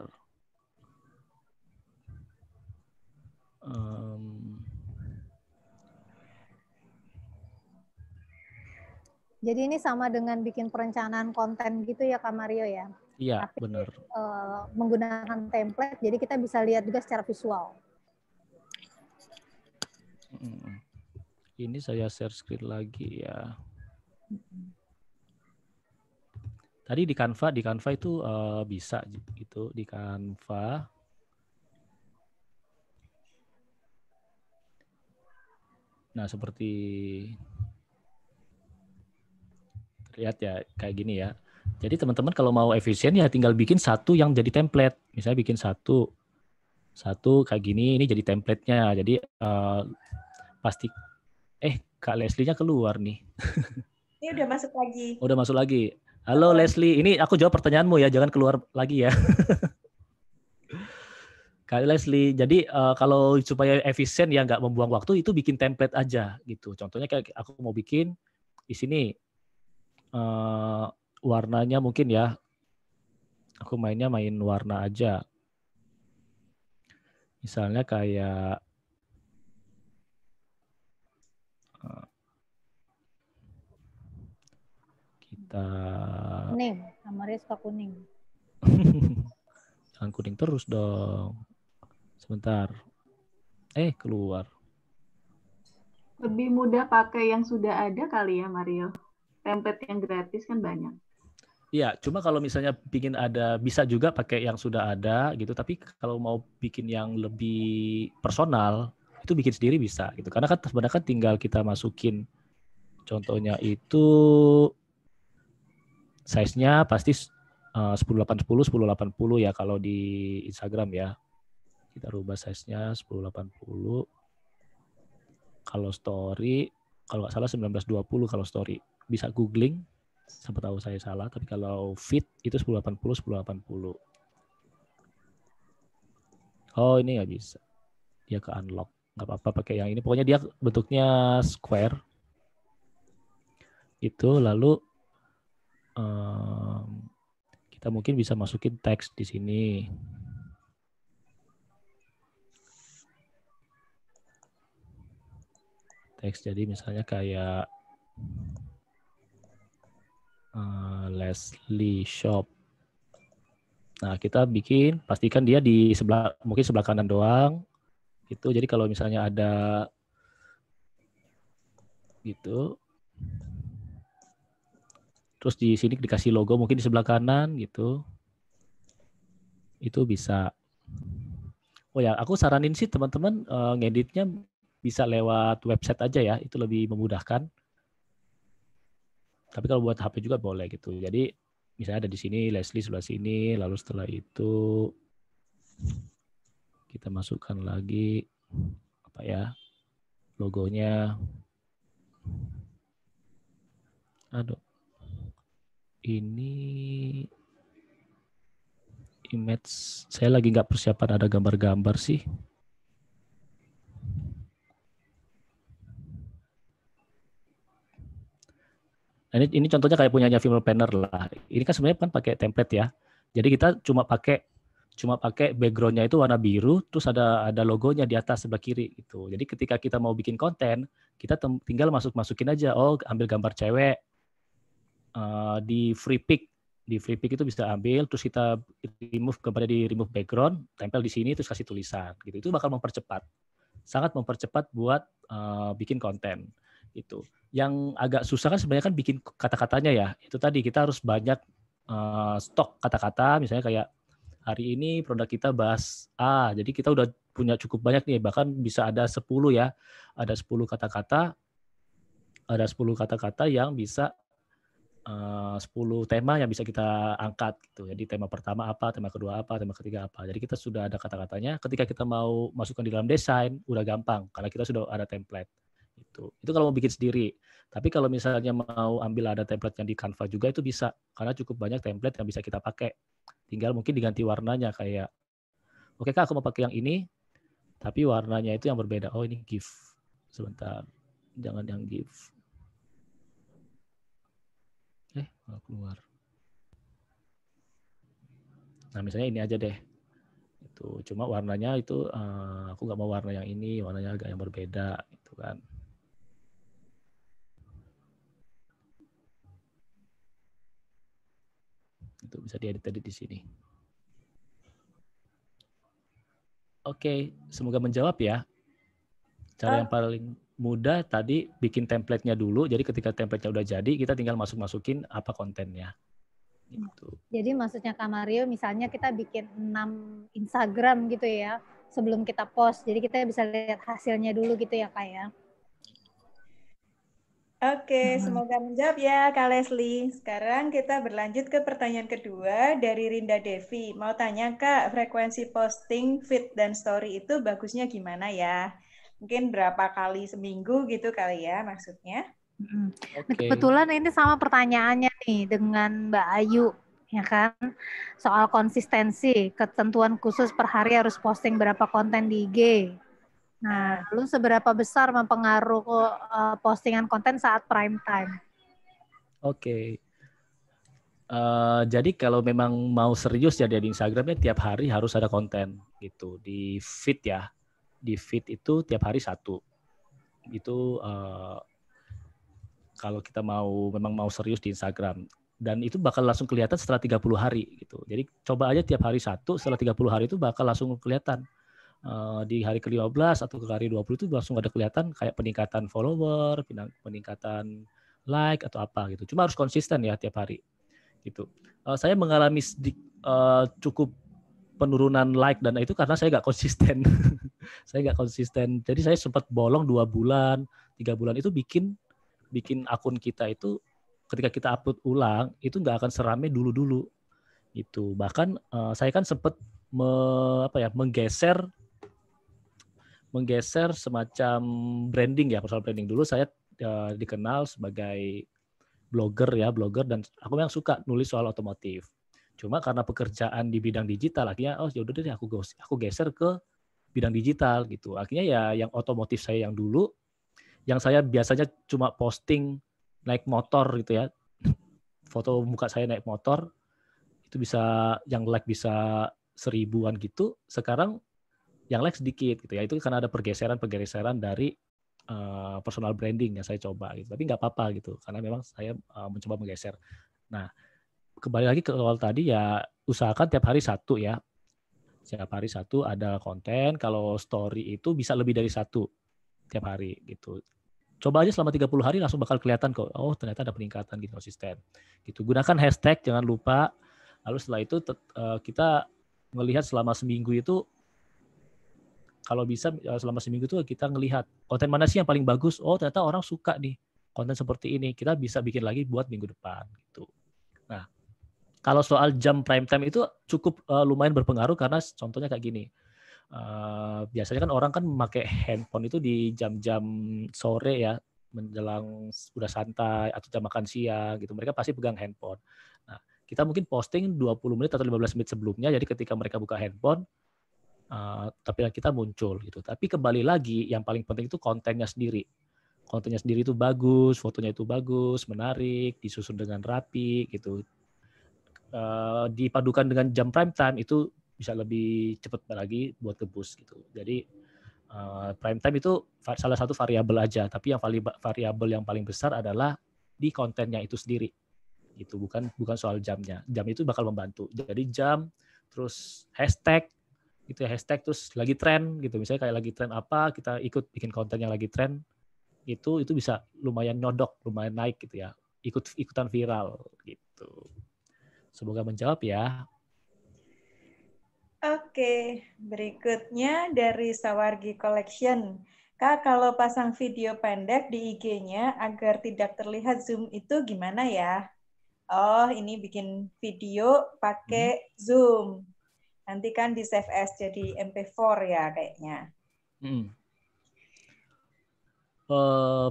Jadi ini sama dengan bikin perencanaan konten gitu ya Kak Mario ya? Iya, benar. Menggunakan template, jadi kita bisa lihat juga secara visual. Ini saya share screen lagi ya. Tadi di Canva itu bisa gitu di Canva. Nah, seperti lihat ya kayak gini ya. Jadi teman-teman kalau mau efisien ya tinggal bikin satu yang jadi template. Misalnya bikin satu kayak gini, ini jadi template-nya. Jadi pasti Kak Leslie-nya keluar nih. Ini udah masuk lagi. Udah masuk lagi. Halo Leslie, ini aku jawab pertanyaanmu ya, jangan keluar lagi ya. Kak Leslie, jadi kalau supaya efisien ya nggak membuang waktu itu bikin template aja gitu. Contohnya kayak aku mau bikin di sini warnanya mungkin ya, aku main warna aja. Misalnya kayak kita kuning, Amaria suka kuning. Jangan kuning terus dong. Sebentar. Keluar. Lebih mudah pakai yang sudah ada kali ya Mario. Template yang gratis kan banyak. Iya, cuma kalau misalnya bikin ada, bisa juga pakai yang sudah ada gitu. Tapi kalau mau bikin yang lebih personal, itu bikin sendiri bisa gitu. Karena kan sebenarnya kan tinggal kita masukin. Contohnya itu size-nya pasti 1080, 1080 ya kalau di Instagram ya. Kita rubah size-nya 1080. Kalau story, kalau nggak salah 1920 kalau story. Bisa googling. Siapa tahu saya salah, tapi kalau feed itu 1080, 1080. Oh, ini nggak bisa. Dia ke unlock. Nggak apa-apa pakai yang ini. Pokoknya dia bentuknya square. Itu lalu kita mungkin bisa masukin teks di sini. Teks jadi misalnya kayak Leslie Shop. Nah, kita bikin, pastikan dia di sebelah, mungkin sebelah kanan doang. Gitu. Jadi kalau misalnya ada gitu. Terus di sini dikasih logo mungkin di sebelah kanan gitu. Itu bisa. Oh ya, aku saranin sih teman-teman ngeditnya bisa lewat website aja ya. Itu lebih memudahkan. Tapi kalau buat HP juga boleh gitu. Jadi misalnya ada di sini Leslie sebelah sini, lalu setelah itu kita masukkan lagi apa ya logonya. Aduh, ini image saya lagi nggak persiapan ada gambar-gambar sih. Nah, ini contohnya kayak punyanya Filmora Planner lah. Ini kan sebenarnya kan pakai template ya. Jadi kita cuma pakai background-nya itu warna biru, terus ada logonya di atas sebelah kiri gitu. Jadi ketika kita mau bikin konten, kita tinggal masukin aja. Oh, ambil gambar cewek, di free pick. Di free pick itu bisa ambil, terus kita remove background, tempel di sini, terus kasih tulisan. Gitu. Itu bakal mempercepat, sangat mempercepat buat bikin konten. Itu. Yang agak susah kan sebenarnya kan bikin kata-katanya ya. Itu tadi kita harus banyak stok kata-kata, misalnya kayak hari ini produk kita bahas A, jadi kita udah punya cukup banyak nih, bahkan bisa ada 10 ya, ada 10 kata-kata yang bisa 10 tema yang bisa kita angkat gitu. Jadi tema pertama apa, tema kedua apa, tema ketiga apa. Jadi kita sudah ada kata-katanya, ketika kita mau masukkan di dalam desain udah gampang karena kita sudah ada template. Itu kalau mau bikin sendiri. Tapi kalau misalnya mau ambil ada template yang di Canva juga itu bisa, karena cukup banyak template yang bisa kita pakai. Tinggal mungkin diganti warnanya kayak, oke Kak, aku mau pakai yang ini, tapi warnanya itu yang berbeda. Oh ini GIF. Sebentar, jangan yang GIF. Keluar. Nah misalnya ini aja deh. Itu cuma warnanya itu aku nggak mau warna yang ini, warnanya agak yang berbeda, gitu kan. Itu bisa diedit di sini. Oke, semoga menjawab ya. Cara yang paling mudah tadi bikin template-nya dulu. Jadi ketika template-nya udah jadi, kita tinggal masukin apa kontennya. Gitu. Jadi maksudnya Kak Mario, misalnya kita bikin 6 Instagram gitu ya, sebelum kita post. Jadi kita bisa lihat hasilnya dulu gitu ya Kak ya. Oke, semoga menjawab ya Kak Leslie. Sekarang kita berlanjut ke pertanyaan kedua dari Rinda Devi. Mau tanya Kak, frekuensi posting, feed, dan story itu bagusnya gimana ya? Mungkin berapa kali seminggu gitu kali ya maksudnya? Okay. Kebetulan ini sama pertanyaannya nih dengan Mbak Ayu, ya kan? Soal konsistensi, ketentuan khusus per hari harus posting berapa konten di IG. Nah, lalu seberapa besar mempengaruhi postingan konten saat prime time? Oke. Jadi kalau memang mau serius ya di Instagramnya tiap hari harus ada konten gitu di feed ya. Di feed itu tiap hari 1. Itu kalau kita memang mau serius di Instagram. Dan itu bakal langsung kelihatan setelah 30 hari gitu. Jadi coba aja tiap hari 1, setelah 30 hari itu bakal langsung kelihatan. Di hari ke-15 atau ke hari 20 itu langsung ada kelihatan kayak peningkatan follower, peningkatan like atau apa gitu. Cuma harus konsisten ya tiap hari gitu. Saya mengalami cukup penurunan like dan itu karena saya nggak konsisten. Saya nggak konsisten. Jadi saya sempat bolong 2 bulan, 3 bulan itu bikin akun kita itu ketika kita upload ulang itu nggak akan serame dulu-dulu. Itu bahkan saya kan sempat menggeser semacam branding ya, personal branding. Dulu saya dikenal sebagai blogger dan aku memang suka nulis soal otomotif. Cuma karena pekerjaan di bidang digital akhirnya yaudah deh aku geser ke bidang digital gitu. Akhirnya ya yang otomotif saya yang dulu, yang saya biasanya cuma posting naik motor gitu ya, foto muka saya naik motor, itu bisa yang like bisa 1000-an gitu. Sekarang yang like sedikit gitu ya, itu karena ada pergeseran dari personal branding yang saya coba gitu. Tapi nggak apa-apa gitu, karena memang saya mencoba menggeser. Nah, kembali lagi ke awal tadi ya, usahakan tiap hari 1 ya. Tiap hari 1 ada konten, kalau story itu bisa lebih dari 1 tiap hari gitu. Coba aja selama 30 hari langsung bakal kelihatan kok, oh ternyata ada peningkatan gitu, konsisten. Gitu. Gunakan hashtag, jangan lupa. Lalu setelah itu kita melihat selama seminggu itu, kalau bisa selama seminggu itu kita ngelihat konten mana sih yang paling bagus. Oh ternyata orang suka nih konten seperti ini. Kita bisa bikin lagi buat minggu depan gitu. Nah, kalau soal jam prime time itu cukup lumayan berpengaruh karena contohnya kayak gini. Biasanya kan orang kan memakai handphone itu di jam-jam sore ya, menjelang udah santai atau jam makan siang gitu. Mereka pasti pegang handphone. Nah, kita mungkin posting 20 menit atau 15 menit sebelumnya. Jadi ketika mereka buka handphone, tampilan kita muncul gitu. Tapi kembali lagi yang paling penting itu kontennya sendiri. Kontennya sendiri itu bagus, fotonya itu bagus, menarik, disusun dengan rapi gitu. Dipadukan dengan jam prime time itu bisa lebih cepat lagi buat nge-boost gitu. Jadi prime time itu salah satu variabel aja, tapi yang variabel yang paling besar adalah di kontennya itu sendiri. Itu bukan soal jamnya. Jam itu bakal membantu. Jadi jam, terus hashtag, gitu ya, hashtag terus lagi tren gitu. Misalnya kayak lagi tren apa, kita ikut bikin konten yang lagi tren, itu bisa lumayan nyodok, lumayan naik gitu ya. Ikutan viral gitu. Semoga menjawab ya. Oke, berikutnya dari Sawargi Collection. Kak, kalau pasang video pendek di IG-nya agar tidak terlihat zoom itu gimana ya? Oh, ini bikin video pakai Zoom. Nanti kan di save as jadi MP4 ya kayaknya.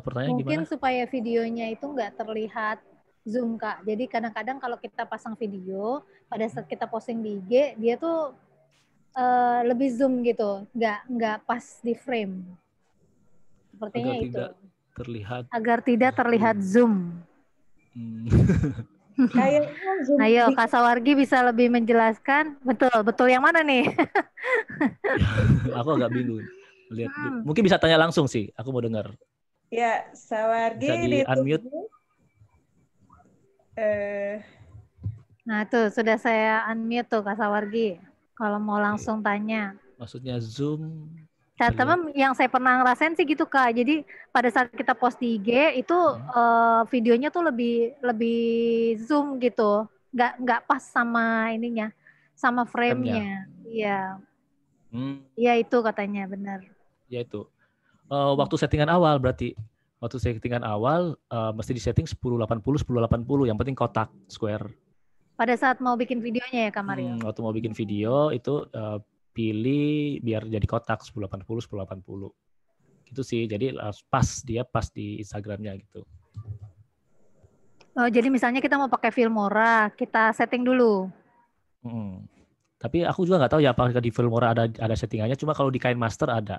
Pertanyaan Mungkin gimana? supaya videonya itu nggak terlihat zoom, Kak. Jadi kadang-kadang kalau kita pasang video, pada saat kita posting di IG, dia tuh lebih zoom gitu, nggak pas di frame. Sepertinya Agar itu. tidak terlihat. Agar tidak terlihat zoom. Kayaknya zoom. Ayo, Kak Sawargi bisa lebih menjelaskan. Betul yang mana nih? Aku agak bingung. Lihat. Mungkin bisa tanya langsung sih. Aku mau dengar. Ya, Sawargi bisa di unmute. Nah, tuh sudah saya unmute tuh Kak Sawargi. Kalau mau langsung tanya. Maksudnya Zoom. Teman yang saya pernah ngerasain sih gitu Kak. Jadi pada saat kita post di IG itu videonya tuh lebih zoom gitu. Nggak pas sama ininya, sama frame-nya. Iya. Iya itu katanya benar. Ya itu. Waktu settingan awal berarti. Waktu settingan awal mesti disetting 1080 1080, yang penting kotak square. Pada saat mau bikin videonya ya Kak Mario. Waktu mau bikin video itu pilih biar jadi kotak 1080 1080. Gitu sih. Jadi pas di Instagramnya gitu. Oh, jadi misalnya kita mau pakai Filmora, kita setting dulu. Tapi aku juga nggak tahu ya apakah di Filmora ada settingannya. Cuma kalau di KineMaster ada.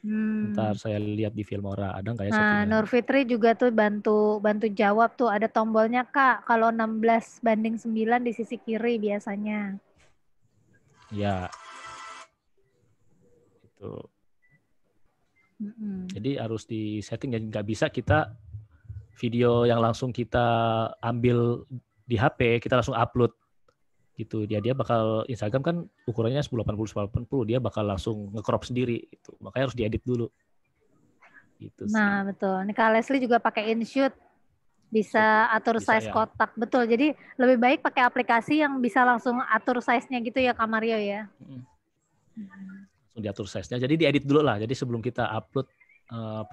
Ntar saya lihat di Filmora ada nggak ya settingannya. Nur Fitri juga tuh bantu jawab tuh, ada tombolnya Kak. Kalau 16:9 di sisi kiri biasanya. Ya. Itu. Jadi harus di setting, dan nggak bisa kita video yang langsung kita ambil di HP kita langsung upload gitu. Dia bakal, Instagram kan ukurannya 1080 dia bakal langsung nge-crop sendiri itu. Makanya harus diedit dulu. Gitu sih. Nah, betul. Ini Kak Leslie juga pakai InShoot. Bisa atur size ya. kotak. Betul. Jadi lebih baik pakai aplikasi yang bisa langsung atur size-nya gitu ya Kak Mario ya. Langsung diatur size-nya. Jadi diedit dulu lah. Jadi sebelum kita upload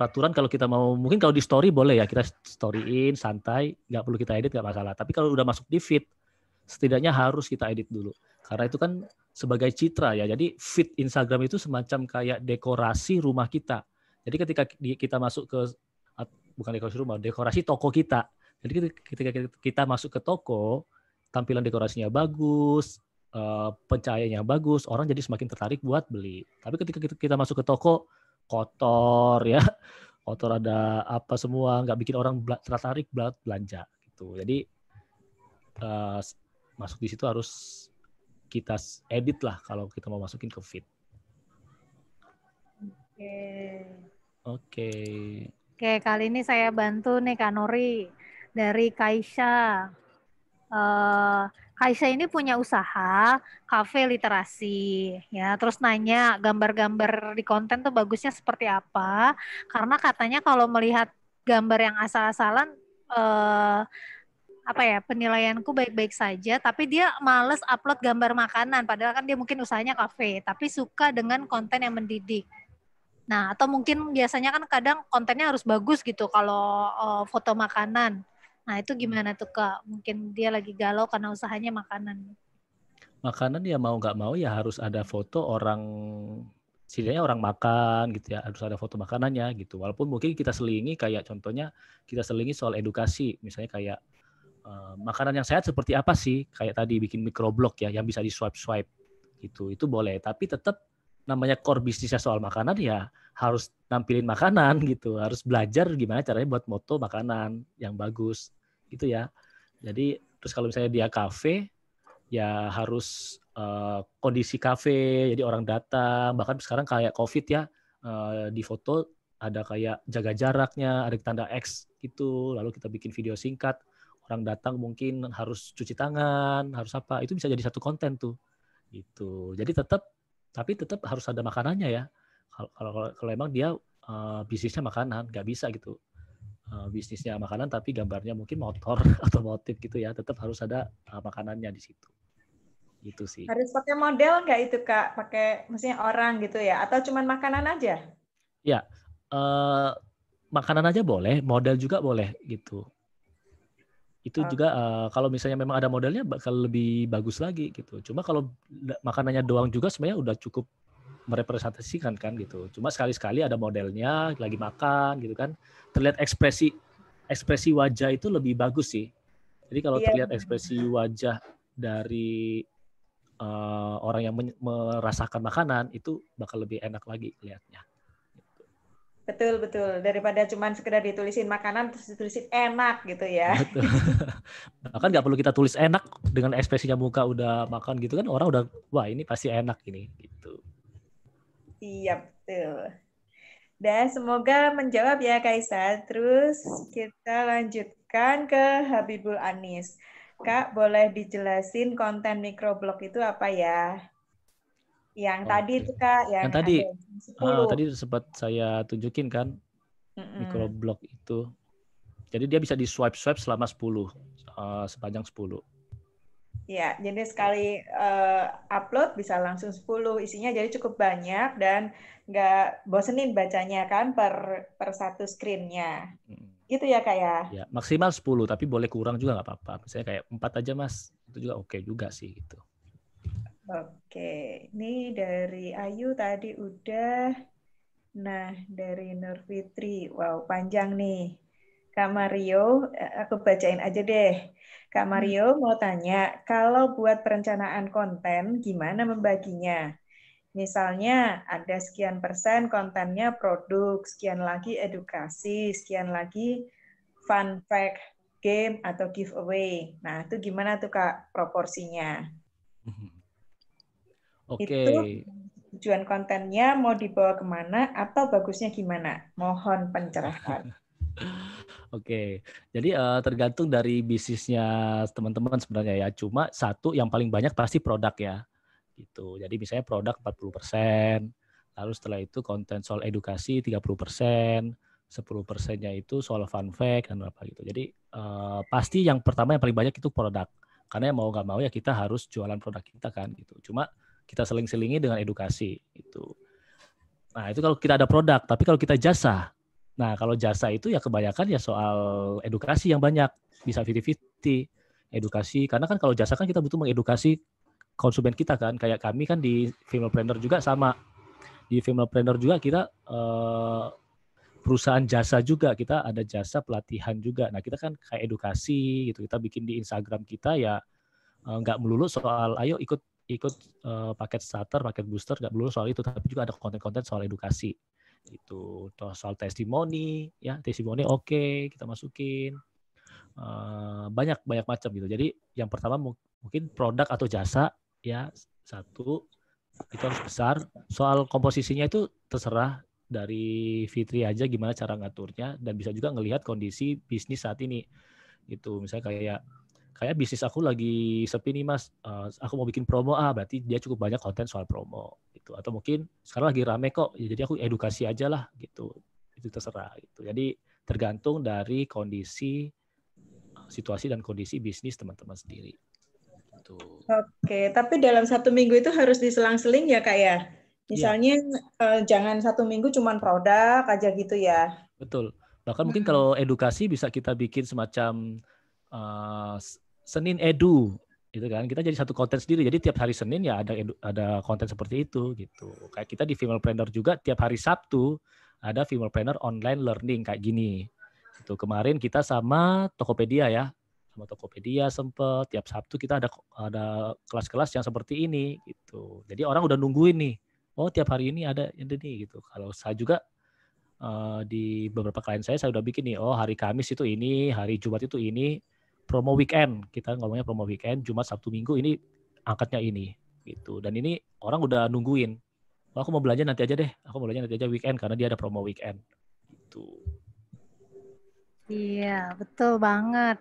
peraturan, kalau kita mau, mungkin kalau di story boleh ya, kita storyin santai, nggak perlu kita edit, nggak masalah. Tapi kalau udah masuk di feed, setidaknya harus kita edit dulu. Karena itu kan sebagai citra ya. Jadi feed Instagram itu semacam kayak dekorasi rumah kita. Jadi ketika kita masuk ke, bukan dekorasi rumah, dekorasi toko kita. Jadi ketika kita masuk ke toko, tampilan dekorasinya bagus, pencahayaannya bagus, orang jadi semakin tertarik buat beli. Tapi ketika kita masuk ke toko, kotor ya, kotor, ada apa semua, nggak bikin orang tertarik buat belanja gitu. Jadi masuk di situ harus kita edit lah kalau kita mau masukin ke feed. Oke, kali ini saya bantu nih Kak Nuri dari Kaisha. Kaisha ini punya usaha kafe literasi ya, terus nanya gambar-gambar di konten tuh bagusnya seperti apa, karena katanya kalau melihat gambar yang asal-asalan penilaianku baik-baik saja, tapi dia males upload gambar makanan, padahal kan dia mungkin usahanya kafe, tapi suka dengan konten yang mendidik. Nah, atau mungkin biasanya kan kadang kontennya harus bagus gitu kalau foto makanan. Nah, itu gimana tuh Kak? Mungkin dia lagi galau karena usahanya makanan. Makanan ya mau nggak mau ya harus ada foto orang, setidaknya orang makan gitu ya, harus ada foto makanannya gitu. Walaupun mungkin kita selingi, kayak contohnya kita selingi soal edukasi, misalnya kayak makanan yang sehat seperti apa sih? Kayak tadi bikin microblog ya, yang bisa di swipe gitu. Itu boleh, tapi tetap namanya core bisnisnya soal makanan ya harus nampilin makanan gitu, harus belajar gimana caranya buat moto makanan yang bagus gitu ya. Jadi terus kalau misalnya dia kafe ya harus kondisi kafe, jadi orang datang, bahkan sekarang kayak COVID ya, di foto ada kayak jaga jaraknya, ada tanda X gitu, lalu kita bikin video singkat, orang datang mungkin harus cuci tangan, harus apa, itu bisa jadi satu konten tuh. Gitu. Jadi tapi tetap harus ada makanannya ya. Kalau emang dia bisnisnya makanan, nggak bisa gitu. Bisnisnya makanan tapi gambarnya mungkin motor otomotif gitu ya, tetap harus ada makanannya di situ. Gitu sih. Harus pakai model nggak itu Kak? Pakai maksudnya orang gitu ya? Atau cuman makanan aja? Ya, makanan aja boleh, model juga boleh gitu. Itu juga kalau misalnya memang ada modelnya bakal lebih bagus lagi gitu. Cuma kalau makanannya doang juga sebenarnya udah cukup merepresentasikan kan gitu. Cuma sekali-sekali ada modelnya lagi makan gitu kan, terlihat ekspresi wajah itu lebih bagus sih. Jadi kalau terlihat ekspresi wajah dari orang yang merasakan makanan itu bakal lebih enak lagi lihatnya. Betul. Daripada cuma sekedar ditulisin makanan terus ditulisin enak gitu ya. Betul. Bahkan nggak perlu kita tulis enak, dengan ekspresinya muka udah makan gitu kan, orang udah wah ini pasti enak ini gitu. Iya, betul. Dan semoga menjawab ya Kaisa. Terus kita lanjutkan ke Habibul Anis. Kak, boleh dijelasin konten microblog itu apa ya? Yang tadi itu Kak, yang tadi ada 10. tadi sempat saya tunjukin kan, microblog itu. Jadi dia bisa di swipe selama 10, sepanjang 10. Ya, jadi sekali upload bisa langsung 10, isinya jadi cukup banyak dan nggak bosenin bacanya kan per satu screen-nya. Gitu ya Kak ya? Ya, maksimal 10, tapi boleh kurang juga nggak apa-apa. Misalnya kayak 4 aja Mas, itu juga oke juga sih gitu. Oke, ini dari Ayu tadi udah. Nah, dari Nur Fitri, wow panjang nih. Kak Mario, aku bacain aja deh. Kak Mario mau tanya, kalau buat perencanaan konten, gimana membaginya? Misalnya ada sekian persen kontennya produk, sekian lagi edukasi, sekian lagi fun fact, game, atau giveaway. Nah, itu gimana tuh Kak proporsinya? Oke. Itu tujuan kontennya mau dibawa kemana atau bagusnya gimana? Mohon pencerahan. Oke, jadi tergantung dari bisnisnya teman-teman sebenarnya ya. Cuma satu yang paling banyak pasti produk ya, gitu. Jadi misalnya produk 40%, lalu setelah itu konten soal edukasi 30%, 10%-nya itu soal fun fact dan apa gitu. Jadi pasti yang pertama yang paling banyak itu produk. Karena mau nggak mau ya kita harus jualan produk kita kan gitu. Cuma kita seling-selingi dengan edukasi itu. Nah itu kalau kita ada produk, tapi kalau kita jasa. Nah, kalau jasa itu ya kebanyakan ya soal edukasi yang banyak, bisa 50-50 edukasi. Karena kan kalau jasa kan kita butuh mengedukasi konsumen kita kan. Kayak kami kan di Female Planner juga sama. Di Female Planner juga kita perusahaan jasa juga, kita ada jasa pelatihan juga. Nah, kita kan kayak edukasi gitu. Kita bikin di Instagram kita ya nggak melulu soal ayo ikut paket starter, paket booster, nggak melulu soal itu, tapi juga ada konten-konten soal edukasi. Itu soal testimoni ya, testimoni oke, kita masukin banyak macam gitu. Jadi yang pertama mungkin produk atau jasa ya, satu itu harus besar. Soal komposisinya itu terserah dari Fitri aja gimana cara ngaturnya, dan bisa juga ngelihat kondisi bisnis saat ini gitu. Misalnya kayak bisnis aku lagi sepi nih Mas, aku mau bikin promo, berarti dia cukup banyak konten soal promo gitu. Atau mungkin sekarang lagi rame kok, ya jadi aku edukasi aja lah gitu. Itu terserah gitu. Jadi tergantung dari kondisi, situasi dan kondisi bisnis teman-teman sendiri. Gitu. Oke, tapi dalam 1 minggu itu harus diselang-seling ya Kak ya? Misalnya jangan 1 minggu cuma produk aja gitu ya? Betul. Bahkan mungkin kalau edukasi bisa kita bikin semacam Senin Edu, gitu kan. Kita jadi satu konten sendiri. Jadi tiap hari Senin ya ada konten seperti itu gitu. Kayak kita di Female Planner juga tiap hari Sabtu ada Female Planner online learning kayak gini. Itu kemarin kita sama Tokopedia ya. Sama Tokopedia sempet tiap Sabtu kita ada kelas-kelas yang seperti ini gitu. Jadi orang udah nungguin nih. Oh, tiap hari ini ada nih gitu. Kalau saya juga di beberapa klien saya udah bikin nih, oh hari Kamis itu ini, hari Jumat itu ini, promo weekend, kita ngomongnya promo weekend, Jumat, Sabtu, Minggu ini angkatnya ini gitu. Dan ini orang udah nungguin, oh, aku mau belanja nanti aja deh, weekend karena dia ada promo weekend gitu. Iya, betul banget.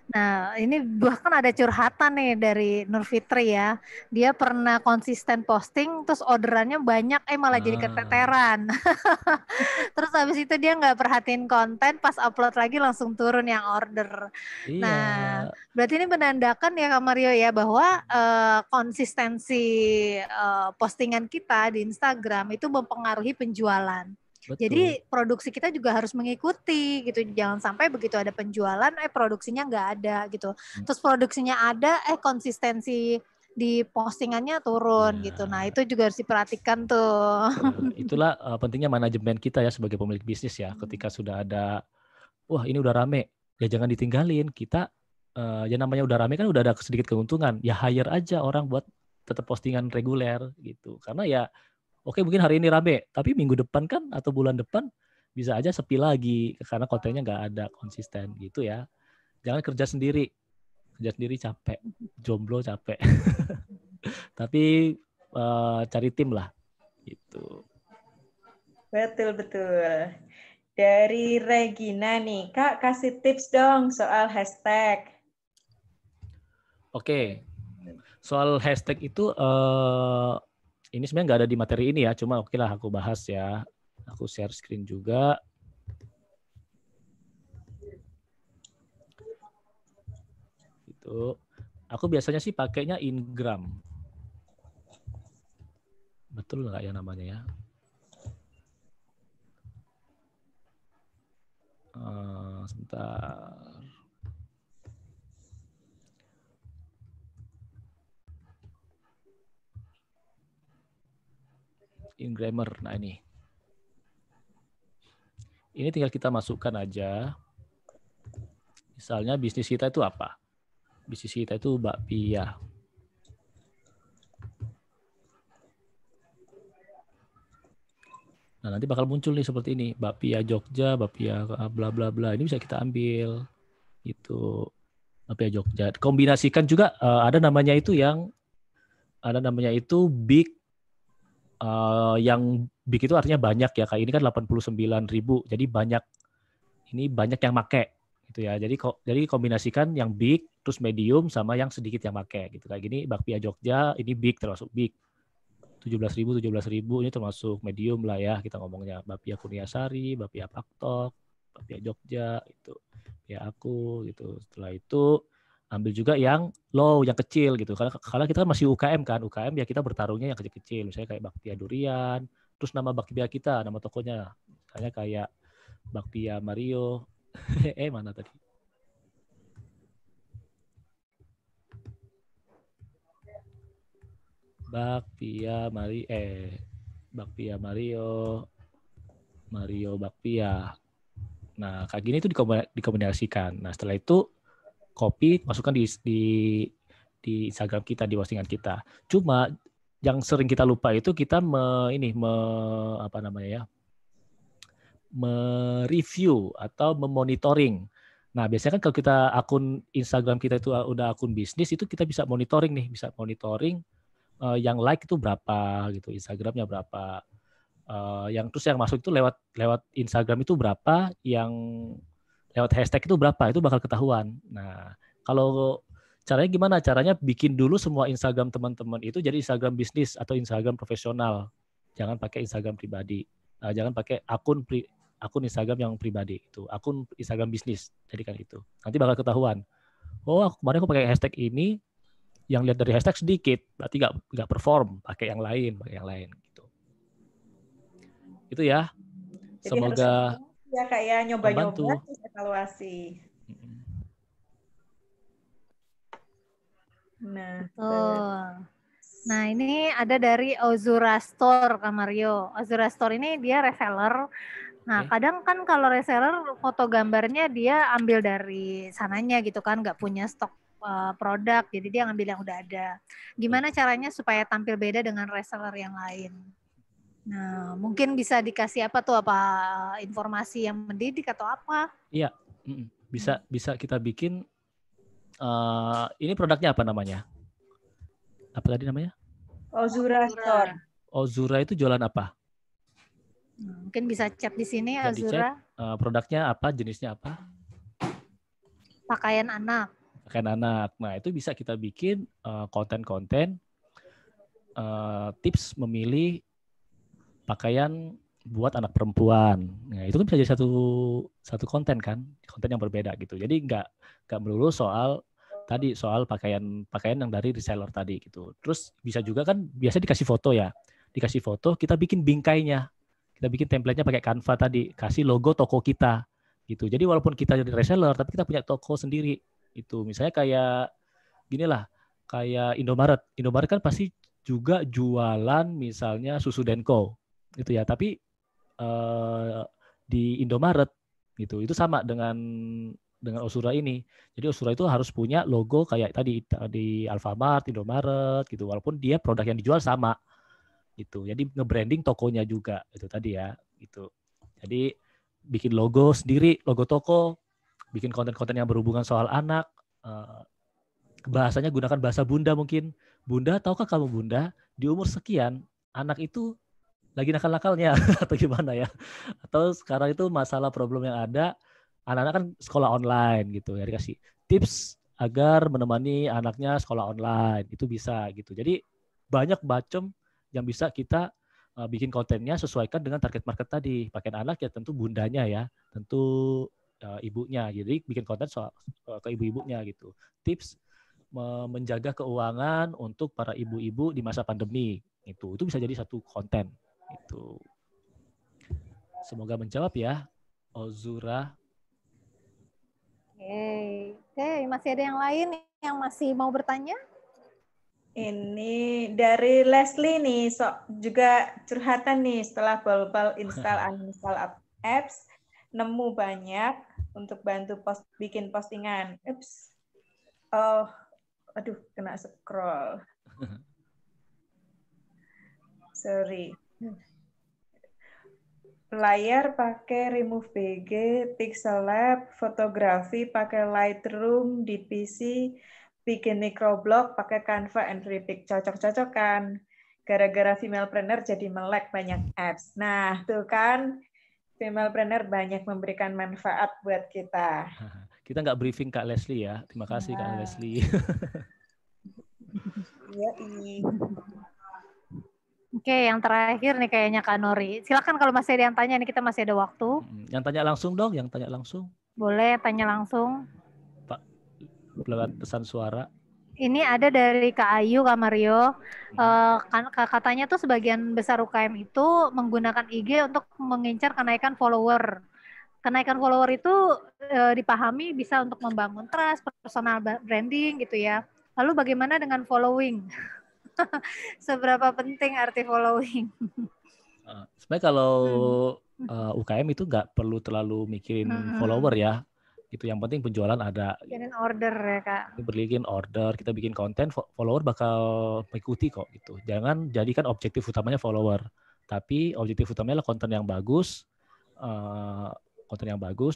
Nah, ini bahkan ada curhatan nih dari Nur Fitri ya. Dia pernah konsisten posting, terus orderannya banyak, malah jadi keteteran. Terus habis itu dia nggak perhatiin konten, pas upload lagi langsung turun yang order. Iya. Nah, berarti ini menandakan ya Kak Mario ya, bahwa konsistensi postingan kita di Instagram itu mempengaruhi penjualan. Betul. Jadi produksi kita juga harus mengikuti gitu, jangan sampai begitu ada penjualan produksinya nggak ada gitu. Terus produksinya ada konsistensi di postingannya turun gitu. Nah itu juga harus diperhatikan tuh. Itulah pentingnya manajemen kita ya sebagai pemilik bisnis ya. Ketika sudah ada, wah ini udah rame, ya jangan ditinggalin. Kita ya namanya udah rame kan udah ada sedikit keuntungan, ya hire aja orang buat tetap postingan reguler gitu. Karena ya oke, mungkin hari ini rame, tapi minggu depan kan atau bulan depan bisa aja sepi lagi karena kontennya nggak ada konsisten gitu ya. Jangan kerja sendiri capek, jomblo capek. Tapi cari tim lah gitu. Betul. Dari Regina nih, Kak kasih tips dong soal hashtag. Oke, soal hashtag itu ini sebenarnya nggak ada di materi ini ya, cuma oke lah aku bahas ya. Aku share screen juga. Itu aku biasanya sih pakainya Ingram. Betul nggak ya namanya ya? Sebentar. Ingrammer. Nah ini tinggal kita masukkan aja. Misalnya bisnis kita itu apa? Bisnis kita itu bakpia. Nah nanti bakal muncul nih seperti ini, bakpia Jogja, bakpia bla bla bla. Ini bisa kita ambil. Itu bakpia Jogja. Kombinasikan juga ada namanya itu big. Yang big itu artinya banyak ya, kayak ini kan 89.000, jadi banyak yang make gitu ya. Jadi kombinasikan yang big terus medium sama yang sedikit yang make gitu. Kayak gini bakpia Jogja ini big, termasuk big 17.000 ini termasuk medium lah ya kita ngomongnya. Bakpia Kurniasari, bakpia Paktok, bakpia Jogja itu ya aku gitu. Setelah itu ambil juga yang low, yang kecil gitu. Karena kita masih UKM kan, UKM ya kita bertarungnya yang kecil-kecil. Misalnya kayak bakpia durian, terus nama bakpia kita, nama tokonya. Misalnya kayak bakpia Mario. Mana tadi? Bakpia Mario bakpia. Nah, kayak gini itu dikombinasikan. Nah, setelah itu copy masukkan di Instagram kita, di postingan kita. Cuma yang sering kita lupa itu kita mereview atau memonitoring. Nah, biasanya kan kalau kita akun Instagram kita itu udah akun bisnis, itu kita bisa monitoring yang like itu berapa gitu, Instagramnya berapa. Yang terus yang masuk itu lewat Instagram itu berapa, yang lewat hashtag itu berapa, itu bakal ketahuan. Nah, kalau caranya gimana? Caranya bikin dulu semua Instagram teman-teman itu jadi Instagram bisnis atau Instagram profesional. Jangan pakai Instagram pribadi. Jangan pakai akun Instagram yang pribadi. Itu akun Instagram bisnis. Jadikan itu. Nanti bakal ketahuan. Oh, kemarin aku pakai hashtag ini, yang lihat dari hashtag sedikit, berarti nggak perform. Pakai yang lain gitu. Itu ya. Jadi semoga ya kayak nyoba-nyoba terus evaluasi. Nah ini ada dari Ozura Store Kak Mario. Ozura Store ini dia reseller. Nah kadang kan kalau reseller foto gambarnya dia ambil dari sananya gitu kan, nggak punya stok produk, jadi dia ngambil yang udah ada. Gimana caranya supaya tampil beda dengan reseller yang lain? Nah, mungkin bisa dikasih apa informasi yang mendidik atau apa? Iya, bisa kita bikin. Ini produknya apa namanya? Apa tadi namanya? Ozura Store. Ozura itu jualan apa? Mungkin bisa chat di sini Ozura. Produknya apa? Jenisnya apa? Pakaian anak. Nah, itu bisa kita bikin konten-konten tips memilih pakaian buat anak perempuan. Nah, itu kan bisa jadi satu konten kan, konten yang berbeda gitu. Jadi nggak melulu soal pakaian yang dari reseller tadi gitu. Terus bisa juga kan biasa dikasih foto ya. Dikasih foto, kita bikin bingkainya. Kita bikin template-nya pakai Canva tadi, kasih logo toko kita gitu. Jadi walaupun kita jadi reseller tapi kita punya toko sendiri. Itu misalnya kayak ginilah, kayak Indomaret. Indomaret kan pasti juga jualan misalnya susu Denko gitu ya. Tapi di Indomaret gitu, itu sama dengan Osura ini. Jadi Osura itu harus punya logo kayak tadi di Alfamart, Indomaret gitu. Walaupun dia produk yang dijual sama gitu. Jadi nge-branding tokonya juga itu tadi ya gitu. Jadi bikin logo sendiri, logo toko, bikin konten-konten yang berhubungan soal anak. Bahasanya gunakan bahasa Bunda mungkin. Bunda, tahukah kamu Bunda, di umur sekian anak itu lagi nakal-nakalnya atau gimana ya? Atau sekarang itu masalah problem yang ada, anak-anak kan sekolah online gitu ya, dikasih tips agar menemani anaknya sekolah online, itu bisa gitu. Jadi banyak macam yang bisa kita bikin kontennya sesuaikan dengan target market tadi. Pakaian anak ya tentu bundanya ya, tentu ibunya. Jadi bikin konten soal ke ibu-ibunya gitu. Tips menjaga keuangan untuk para ibu-ibu di masa pandemi. Itu bisa jadi satu konten. Itu. Semoga menjawab ya, Ozura. Oke, masih ada yang lain yang masih mau bertanya? Ini dari Leslie nih, juga curhatan nih setelah bal-bal uninstall apps, nemu banyak untuk bantu bikin postingan. Oh, aduh, kena scroll. Sorry. Layar pakai Remove BG, Pixel Lab, fotografi pakai Lightroom di PC, bikin microblog pakai Canva and Freepik. Cocok-cocokan. Gara-gara female planner jadi melek banyak apps. Nah, tuh kan female planner banyak memberikan manfaat buat kita. Kita nggak briefing Kak Leslie ya. Terima kasih Kak Leslie. Oke, yang terakhir nih kayaknya Kak Nori. Silakan kalau masih ada yang tanya nih, kita masih ada waktu. Yang tanya langsung dong, yang tanya langsung. Boleh tanya langsung. Pak, lewat pesan suara. Ini ada dari Kak Ayu, Kak Mario. Katanya tuh sebagian besar UKM itu menggunakan IG untuk mengincar kenaikan follower. Kenaikan follower itu dipahami bisa untuk membangun trust, personal branding gitu ya. Lalu bagaimana dengan following? Seberapa penting arti following? Sebenarnya kalau UKM itu nggak perlu terlalu mikirin follower ya. Itu yang penting penjualan ada. Bikin order ya Kak. Bikin order, kita bikin konten, follower bakal mengikuti kok gitu. Jangan jadikan objektif utamanya follower, tapi objektif utamanya adalah konten yang bagus.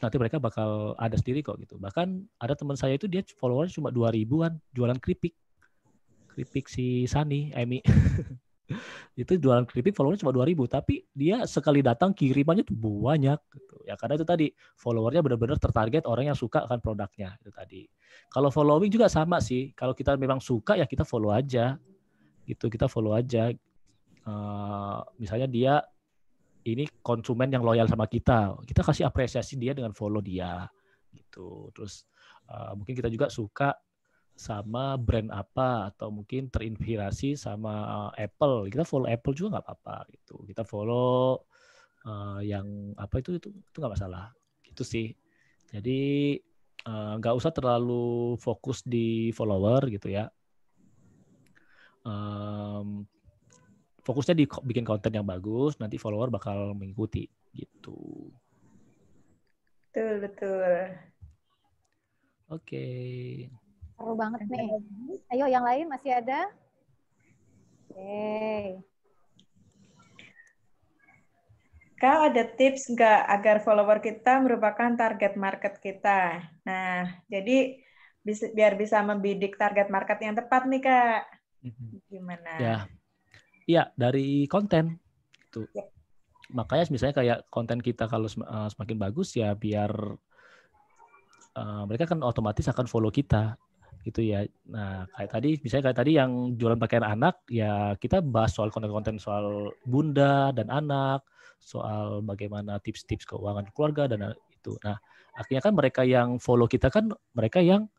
Nanti mereka bakal ada sendiri kok gitu. Bahkan ada teman saya itu dia followernya cuma 2.000-an, jualan keripik si Sani, Emi. Itu jualan keripik followernya cuma 2.000, tapi dia sekali datang kirimannya tuh banyak gitu. Ya karena itu tadi followernya benar-benar tertarget orang yang suka akan produknya itu tadi. Kalau following juga sama sih. Kalau kita memang suka ya kita follow aja. Gitu, kita follow aja. Misalnya dia ini konsumen yang loyal sama kita kasih apresiasi dia dengan follow dia gitu. Terus mungkin kita juga suka sama brand apa atau mungkin terinspirasi sama Apple, kita follow Apple juga nggak apa-apa gitu. Kita follow yang apa itu nggak masalah gitu sih. Jadi nggak usah terlalu fokus di follower gitu ya. Fokusnya di bikin konten yang bagus, nanti follower bakal mengikuti gitu. Betul. Oke. Seru banget nih. Ayo yang lain masih ada? Oke. Kak, ada tips nggak agar follower kita merupakan target market kita? Nah, jadi biar bisa membidik target market yang tepat nih, Kak. Gimana? Iya, dari konten. Gitu. Ya. Makanya misalnya kayak konten kita kalau semakin bagus ya biar mereka kan otomatis akan follow kita gitu ya. Nah, misalnya kayak tadi yang jualan pakaian anak, ya kita bahas soal konten-konten soal bunda dan anak, soal bagaimana tips-tips keuangan keluarga dan itu. Nah, akhirnya kan mereka yang follow kita kan mereka yang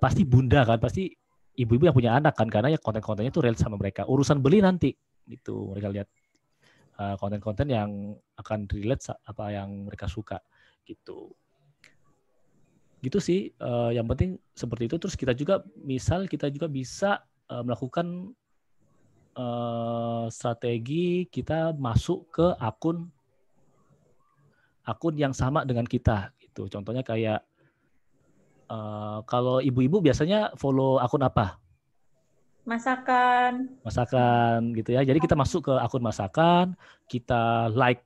pasti bunda kan, pasti ibu-ibu yang punya anak kan, karena ya konten-kontennya itu relate sama mereka. Urusan beli nanti gitu, mereka lihat konten-konten yang akan relate apa yang mereka suka gitu. Gitu sih, yang penting seperti itu. Terus kita juga bisa melakukan strategi kita masuk ke akun yang sama dengan kita gitu. Contohnya kayak kalau ibu-ibu biasanya follow akun apa? Masakan gitu ya. Jadi kita masuk ke akun masakan, kita like,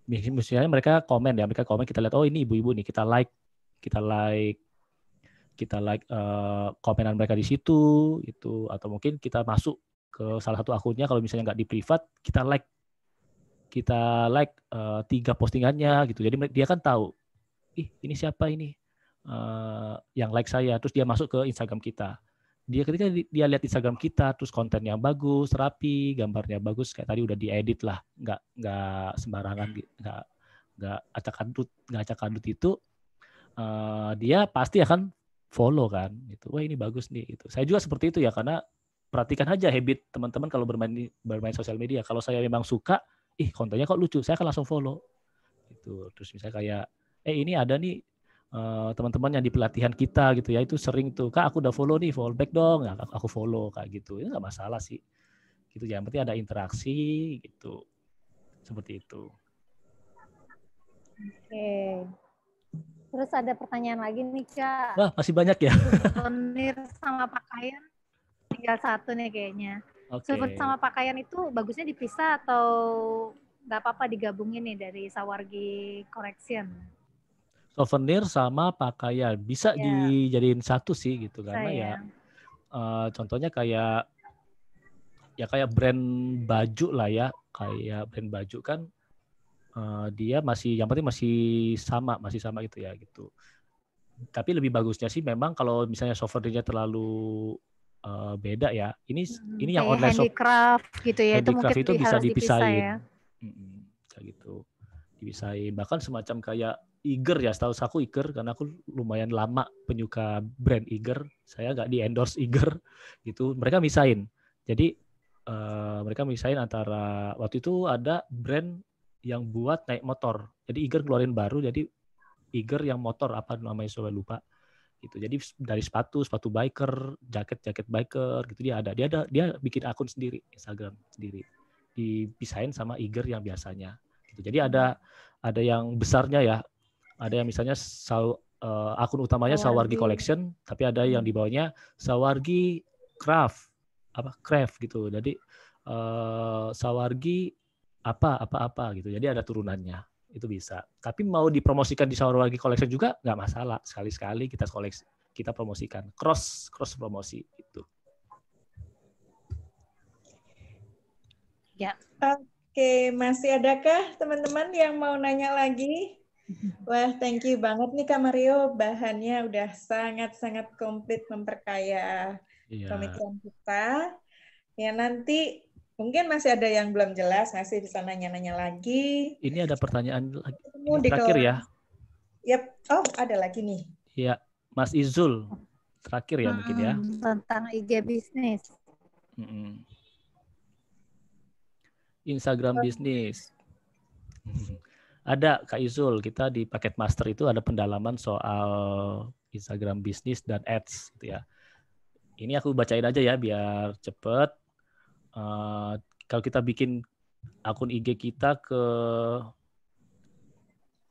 misalnya mereka komen, kita lihat oh ini ibu-ibu nih, kita like komenan mereka di situ itu, atau mungkin kita masuk ke salah satu akunnya, kalau misalnya nggak di privat, kita like 3 postingannya gitu. Jadi dia kan tahu, ini siapa ini yang like saya, terus dia masuk ke Instagram kita. Ketika dia lihat Instagram kita, terus kontennya bagus, rapi, gambarnya bagus, kayak tadi udah diedit lah, nggak sembarangan, nggak acak-adut itu, dia pasti akan follow kan, gitu. Wah ini bagus nih, gitu. Saya juga seperti itu ya, karena perhatikan aja habit teman-teman kalau bermain sosial media. Kalau saya memang suka, kontennya kok lucu, saya akan langsung follow. Gitu. Terus misalnya kayak, ini ada nih teman-teman yang di pelatihan kita gitu ya, itu sering tuh, Kak aku udah follow nih, follow back dong. Nah, aku follow kayak gitu, itu nggak masalah sih. Gitu, yang penting ada interaksi gitu, seperti itu. Oke. Terus ada pertanyaan lagi nih Kak. Wah masih banyak ya. Souvenir sama pakaian tinggal satu nih kayaknya. Okay. Souvenir sama pakaian itu bagusnya dipisah atau nggak apa-apa digabungin nih dari Sawargi Collection? Souvenir sama pakaian bisa dijadiin satu sih gitu, karena contohnya kayak brand baju lah ya, kayak brand baju kan dia yang penting masih sama gitu ya gitu. Tapi lebih bagusnya sih memang kalau misalnya souvenirnya terlalu beda ya. Ini yang online shop handicraft gitu ya, handicraft itu bisa dipisahin. Ya? Kayak gitu. Dipisahin, bahkan semacam kayak Iger ya, setahu aku Iger, karena aku lumayan lama penyuka brand Iger, saya nggak di endorse Iger gitu. Mereka misahin, jadi mereka misahin antara, waktu itu ada brand yang buat naik motor, jadi Iger keluarin baru, jadi Iger yang motor, apa namanya saya lupa gitu. Jadi dari sepatu biker, jaket biker gitu, dia bikin akun sendiri, Instagram sendiri, dipisahin sama Iger yang biasanya gitu. Jadi ada yang besarnya ya, ada yang misalnya akun utamanya Sawargi Collection, tapi ada yang di bawahnya Sawargi Craft gitu. Jadi Sawargi apa gitu. Jadi ada turunannya, itu bisa. Tapi mau dipromosikan di Sawargi Collection juga nggak masalah. Sekali-sekali kita promosikan, cross promosi itu. Ya. Oke, masih adakah teman-teman yang mau nanya lagi? Wah, thank you banget nih Kak Mario. Bahannya udah sangat-sangat komplit, memperkaya pemikiran kita. Ya, nanti mungkin masih ada yang belum jelas, masih bisa nanya-nanya lagi. Ini ada pertanyaan lagi terakhir ya. Yap. Oh, ada lagi nih. Iya, Mas Izul. Terakhir ya mungkin ya. Tentang IG bisnis. Instagram bisnis. Ada Kak Izul, kita di paket master itu ada pendalaman soal Instagram bisnis dan ads gitu ya. Ini aku bacain aja ya biar cepet. Kalau kita bikin akun IG kita ke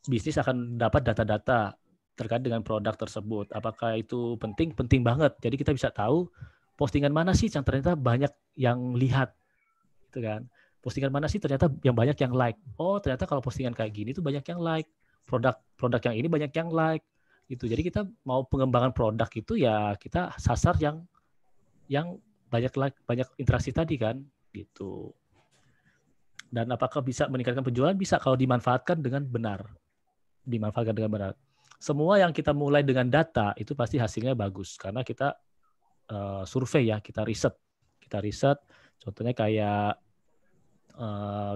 bisnis akan dapat data-data terkait dengan produk tersebut. Apakah itu penting? Penting banget. Jadi kita bisa tahu postingan mana sih yang ternyata banyak yang lihat, gitu kan? Postingan mana sih ternyata yang banyak yang like. Oh, ternyata kalau postingan kayak gini tuh banyak yang like. Produk yang ini banyak yang like. Gitu. Jadi kita mau pengembangan produk itu ya kita sasar yang banyak like, banyak interaksi tadi kan, gitu. Dan apakah bisa meningkatkan penjualan? Bisa kalau dimanfaatkan dengan benar. semua yang kita mulai dengan data itu pasti hasilnya bagus karena kita survei ya, kita riset. Contohnya kayak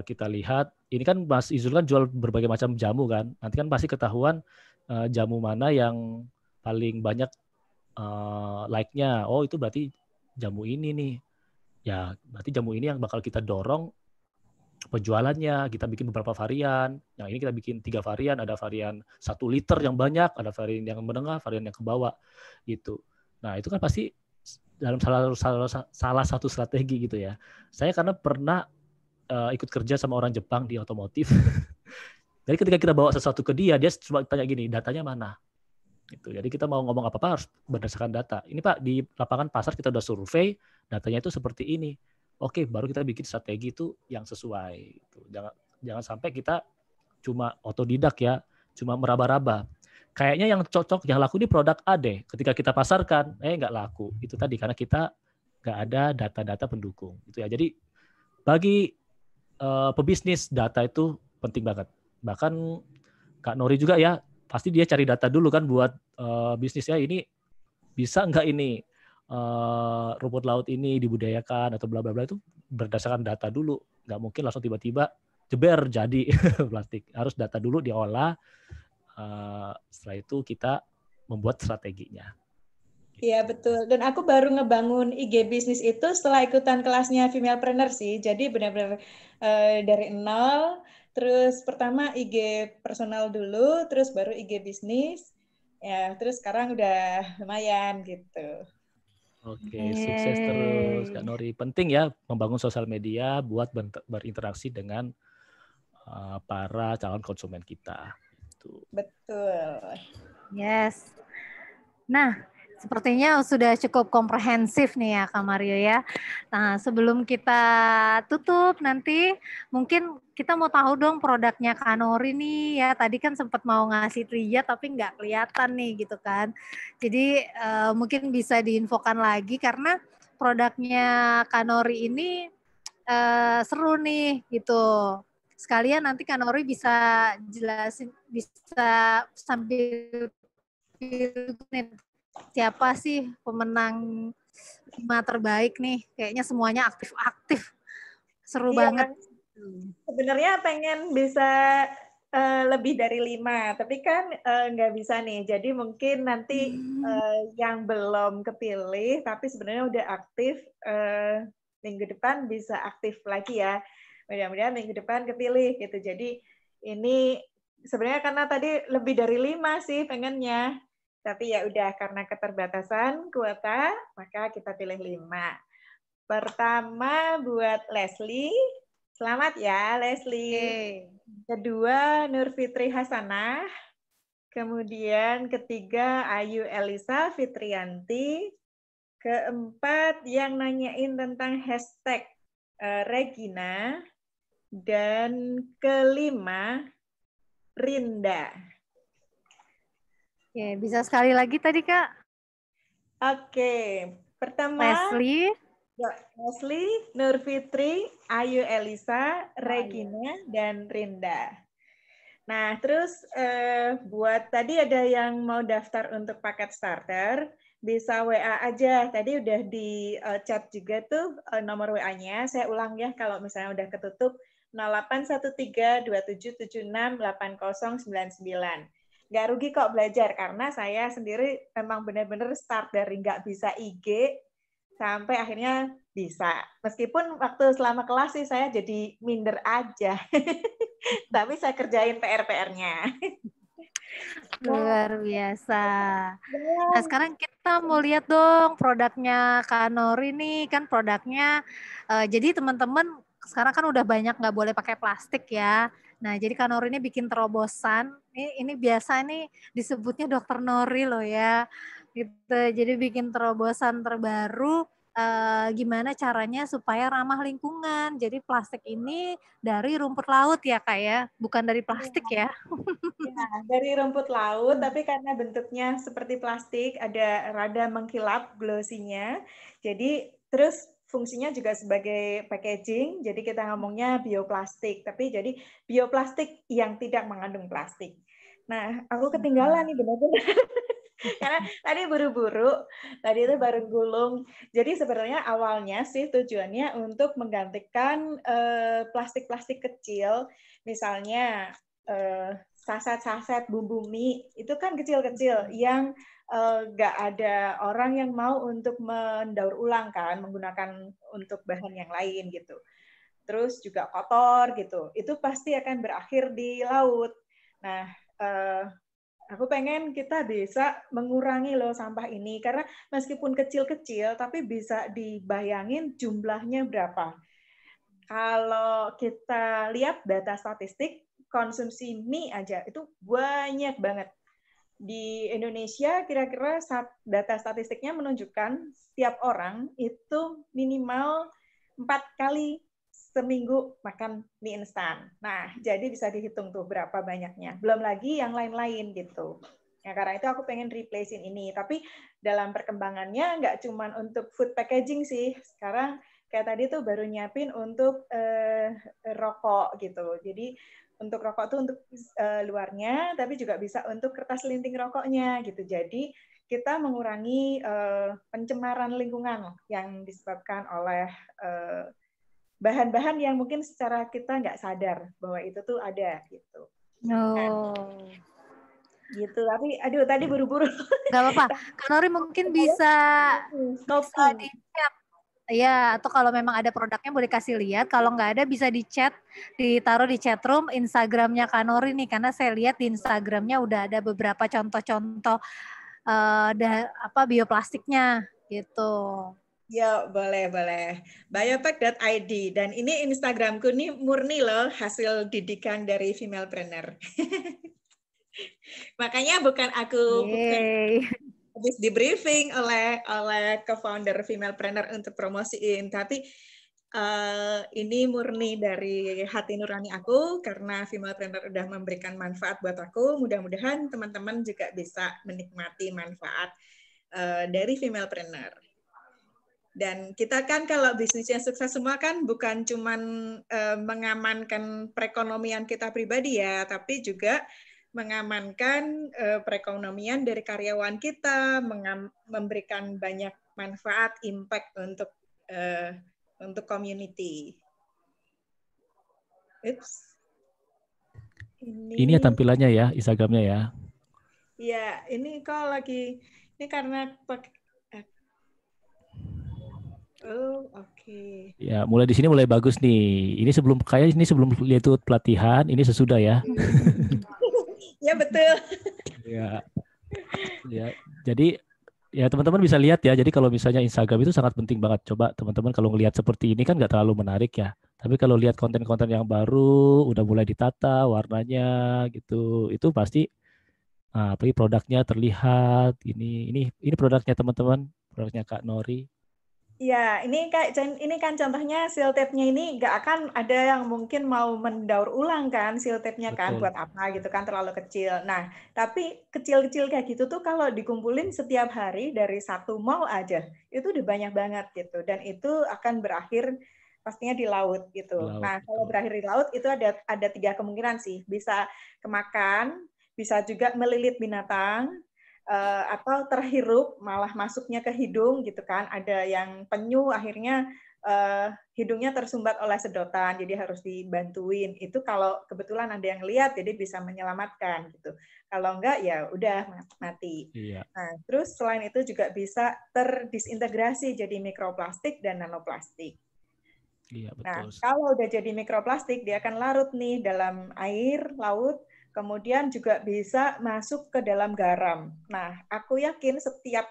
kita lihat, ini kan Mas Izul kan jual berbagai macam jamu kan, nanti kan pasti ketahuan jamu mana yang paling banyak like-nya. Oh itu berarti jamu ini nih. Ya berarti jamu ini yang bakal kita dorong penjualannya. Kita bikin beberapa varian. Yang ini kita bikin 3 varian. Ada varian 1 liter yang banyak, ada varian yang menengah, varian yang ke bawah gitu. Nah itu kan pasti dalam salah satu strategi gitu ya. Saya karena pernah ikut kerja sama orang Jepang di otomotif. Jadi ketika kita bawa sesuatu ke dia cuma tanya gini, datanya mana? Gitu. Jadi kita mau ngomong apa-apa harus berdasarkan data. Ini Pak, di lapangan pasar kita udah survei, datanya itu seperti ini. Oke, baru kita bikin strategi itu yang sesuai. Gitu. Jangan sampai kita cuma otodidak ya, cuma meraba-raba. Kayaknya yang cocok, yang laku ini produk A deh. Ketika kita pasarkan, nggak laku. Itu tadi karena kita nggak ada data-data pendukung. Gitu ya. Jadi bagi pebisnis data itu penting banget. Bahkan Kak Nori juga ya, pasti dia cari data dulu kan buat bisnisnya ini bisa nggak ini rumput laut ini dibudidayakan atau bla bla bla, itu berdasarkan data dulu. Nggak mungkin langsung tiba-tiba jeber jadi plastik. Harus data dulu diolah. Setelah itu kita membuat strateginya. Iya betul, dan aku baru ngebangun IG bisnis itu setelah ikutan kelasnya Femalepreneur sih. Jadi benar-benar dari nol, terus pertama IG personal dulu, terus baru IG bisnis, ya terus sekarang udah lumayan gitu. Oke, sukses terus Kak Nori. Penting ya membangun sosial media buat berinteraksi dengan para calon konsumen kita. Betul. Yes. Nah, sepertinya sudah cukup komprehensif nih ya Kak Mario ya. Nah, sebelum kita tutup nanti mungkin kita mau tahu dong produknya Kak Nori nih ya. Tadi kan sempat mau ngasih trivia tapi nggak kelihatan nih gitu kan. Jadi mungkin bisa diinfokan lagi karena produknya Kak Nori ini seru nih gitu. Sekalian nanti Kak Nori bisa jelasin, bisa sambil siapa sih pemenang 5 terbaik nih? Kayaknya semuanya aktif-aktif. Seru banget. Sebenarnya pengen bisa lebih dari 5, tapi kan nggak bisa nih. Jadi mungkin nanti yang belum kepilih, tapi sebenarnya udah aktif, minggu depan bisa aktif lagi ya. Mudah-mudahan minggu depan kepilih gitu. Jadi ini sebenarnya karena tadi lebih dari 5 sih pengennya. Tapi ya udah karena keterbatasan kuota, maka kita pilih 5. Pertama buat Leslie. Selamat ya Leslie. Kedua Nur Fitri Hasanah. Kemudian ketiga Ayu Elisa Fitrianti. Keempat yang nanyain tentang hashtag Regina. Dan kelima Rinda. Oke, bisa sekali lagi tadi Kak? Oke, pertama Leslie, Nur Fitri, Ayu Elisa, Regina, dan Rinda. Nah, terus buat tadi ada yang mau daftar untuk paket starter, bisa WA aja. Tadi udah di chat juga tuh nomor WA-nya. Saya ulang ya kalau misalnya udah ketutup, 0813-2776-8099. Nggak rugi kok belajar, karena saya sendiri memang benar-benar start dari nggak bisa IG, sampai akhirnya bisa. Meskipun waktu selama kelas sih saya jadi minder aja. Tapi saya kerjain PR-PR-nya. Luar biasa. Nah, sekarang kita mau lihat dong produknya Kak Nori nih. Kan produknya, jadi teman-teman sekarang kan udah banyak nggak boleh pakai plastik ya. Nah, jadi Kak Nori ini bikin terobosan. Ini biasa nih disebutnya Dokter Nori loh ya. Gitu. Jadi bikin terobosan terbaru. Gimana caranya supaya ramah lingkungan. Jadi plastik ini dari rumput laut ya Kak ya, bukan dari plastik ya. Ya, dari rumput laut, tapi karena bentuknya seperti plastik, ada rada mengkilap glossy-nya. Jadi terus fungsinya juga sebagai packaging, jadi kita ngomongnya bioplastik. Tapi jadi bioplastik yang tidak mengandung plastik. Nah, aku ketinggalan nih benar-benar. Karena tadi buru-buru, tadi itu baru gulung. Jadi sebenarnya awalnya sih tujuannya untuk menggantikan plastik-plastik kecil, misalnya saset-saset bumbu mie, itu kan kecil-kecil yang nggak ada orang yang mau untuk mendaur ulang kan, menggunakan untuk bahan yang lain gitu. Terus juga kotor gitu, itu pasti akan berakhir di laut. Nah, aku pengen kita bisa mengurangi loh sampah ini, karena meskipun kecil-kecil, tapi bisa dibayangin jumlahnya berapa. Kalau kita lihat data statistik, konsumsi mie aja itu banyak banget. Di Indonesia, kira-kira data statistiknya menunjukkan setiap orang itu minimal 4 kali seminggu makan mie instan. Nah, jadi bisa dihitung tuh berapa banyaknya. Belum lagi yang lain-lain gitu. Ya, karena itu aku pengen replace-in ini. Tapi dalam perkembangannya nggak cuma untuk food packaging sih. Sekarang kayak tadi tuh baru nyiapin untuk rokok gitu. Jadi untuk rokok tuh untuk luarnya, tapi juga bisa untuk kertas linting rokoknya gitu. Jadi kita mengurangi pencemaran lingkungan yang disebabkan oleh bahan-bahan yang mungkin secara kita nggak sadar bahwa itu tuh ada gitu. Oh. Gitu. Tapi aduh tadi buru-buru. Nggak apa-apa. Kak Nori mungkin bisa di-chat. Ya, atau kalau memang ada produknya boleh kasih lihat. Kalau nggak ada bisa di-chat, ditaruh di chat room Instagramnya Kak Nori nih. Karena saya lihat di Instagramnya udah ada beberapa contoh-contoh bioplastiknya gitu. Ya, boleh. Biopack.id. Dan ini Instagramku nih murni loh hasil didikan dari Femalepreneur. Makanya bukan aku habis di briefing oleh co-founder Femalepreneur untuk promosiin, tapi ini murni dari hati nurani aku karena Femalepreneur udah memberikan manfaat buat aku. Mudah-mudahan teman-teman juga bisa menikmati manfaat dari Femalepreneur. Dan kita kan kalau bisnisnya sukses semua kan bukan cuman mengamankan perekonomian kita pribadi ya, tapi juga mengamankan perekonomian dari karyawan kita, memberikan banyak manfaat, impact untuk community. Ini ya tampilannya ya, Instagramnya ya. Iya, ini kok lagi, ini karena oke. Ya, mulai di sini mulai bagus nih. Ini sebelum lihat tuh pelatihan, ini sesudah ya. Ya betul. Ya. Jadi ya teman-teman bisa lihat ya. Jadi kalau misalnya Instagram itu sangat penting banget. Coba teman-teman kalau ngelihat seperti ini kan nggak terlalu menarik ya. Tapi kalau lihat konten-konten yang baru, udah mulai ditata warnanya gitu, itu pasti apalagi produknya terlihat. Ini produknya teman-teman, produknya Kak Nori. Ya, ini kan contohnya seal tape-nya ini nggak akan ada yang mungkin mau mendaur ulang kan seal tape-nya kan, buat apa gitu kan, terlalu kecil. Nah, tapi kecil-kecil kayak gitu tuh kalau dikumpulin setiap hari dari satu mall aja, itu udah banyak banget gitu. Dan itu akan berakhir pastinya di laut gitu. Nah, kalau berakhir di laut itu ada 3 kemungkinan sih. Bisa kemakan, bisa juga melilit binatang, atau terhirup malah masuknya ke hidung gitu kan, ada yang penyu akhirnya hidungnya tersumbat oleh sedotan jadi harus dibantuin. Itu kalau kebetulan ada yang lihat jadi bisa menyelamatkan gitu, kalau enggak ya udah mati. Nah, terus selain itu juga bisa terdisintegrasi jadi mikroplastik dan nanoplastik. Nah, kalau udah jadi mikroplastik dia akan larut nih dalam air laut, kemudian juga bisa masuk ke dalam garam. Nah, aku yakin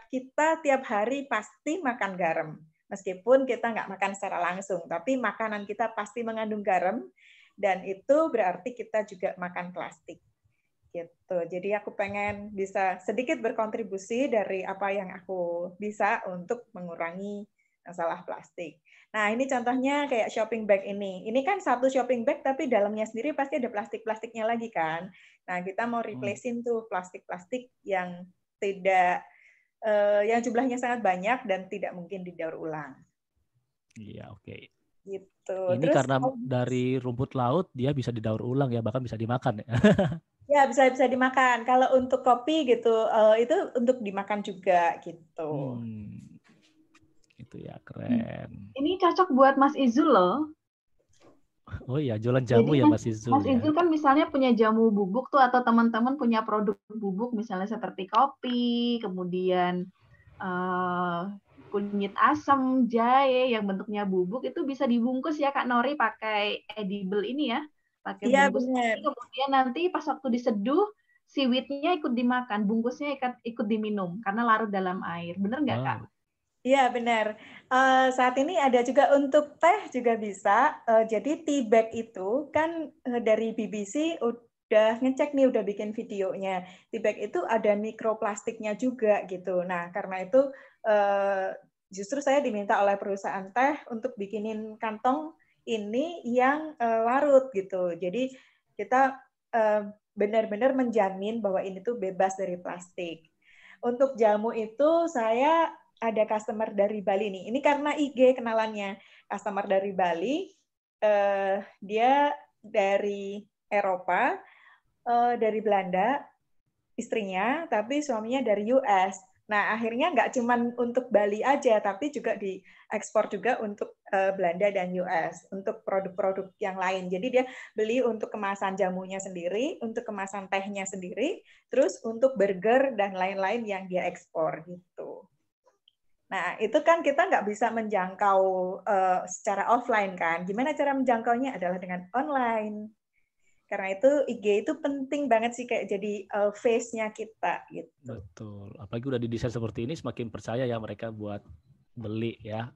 kita tiap hari pasti makan garam. Meskipun kita nggak makan secara langsung, tapi makanan kita pasti mengandung garam, dan itu berarti kita juga makan plastik. Gitu. Jadi aku pengen bisa sedikit berkontribusi dari apa yang aku bisa untuk mengurangi masalah plastik. Nah, ini contohnya kayak shopping bag ini. Ini kan satu shopping bag, tapi dalamnya sendiri pasti ada plastik-plastiknya lagi kan. Nah, kita mau replace-in tuh plastik-plastik yang yang jumlahnya sangat banyak dan tidak mungkin didaur ulang. Iya, oke. Gitu. Ini terus, karena dari rumput laut dia bisa didaur ulang ya, bahkan bisa dimakan ya. Ya Ya, bisa dimakan. Kalau untuk kopi gitu, itu untuk dimakan juga gitu. Itu ya, keren. Ini cocok buat Mas Izul loh. Oh iya, jualan jamu Jadi ya Mas Izul Mas ya. Izul kan misalnya punya jamu bubuk tuh, atau teman-teman punya produk bubuk misalnya seperti kopi, kemudian kunyit asam, jahe yang bentuknya bubuk, itu bisa dibungkus ya Kak Nori pakai edible ini ya, pakai Iya, bungkus. benar. Kemudian nanti pas waktu diseduh, siwitnya ikut dimakan, bungkusnya ikut diminum karena larut dalam air. Bener nggak Kak? Iya, benar. Saat ini ada juga untuk teh juga bisa. Jadi tea bag itu kan dari BBC udah ngecek nih, udah bikin videonya. Tea bag itu ada mikroplastiknya juga gitu. Nah, karena itu justru saya diminta oleh perusahaan teh untuk bikinin kantong ini yang larut gitu. Jadi kita benar-benar menjamin bahwa ini tuh bebas dari plastik. Untuk jamu itu saya ada customer dari Bali nih. Ini karena IG kenalannya. Customer dari Bali, dia dari Eropa, dari Belanda, istrinya, tapi suaminya dari US. Nah, akhirnya nggak cuma untuk Bali aja, tapi juga diekspor juga untuk Belanda dan US, untuk produk-produk yang lain. Jadi dia beli untuk kemasan jamunya sendiri, untuk kemasan tehnya sendiri, terus untuk burger dan lain-lain yang dia ekspor gitu. Nah, itu kan kita nggak bisa menjangkau secara offline kan. Gimana cara menjangkaunya? Adalah dengan online. Karena itu IG itu penting banget sih, kayak jadi face-nya kita gitu. Betul. Apalagi udah didesain seperti ini, semakin percaya ya mereka buat beli ya.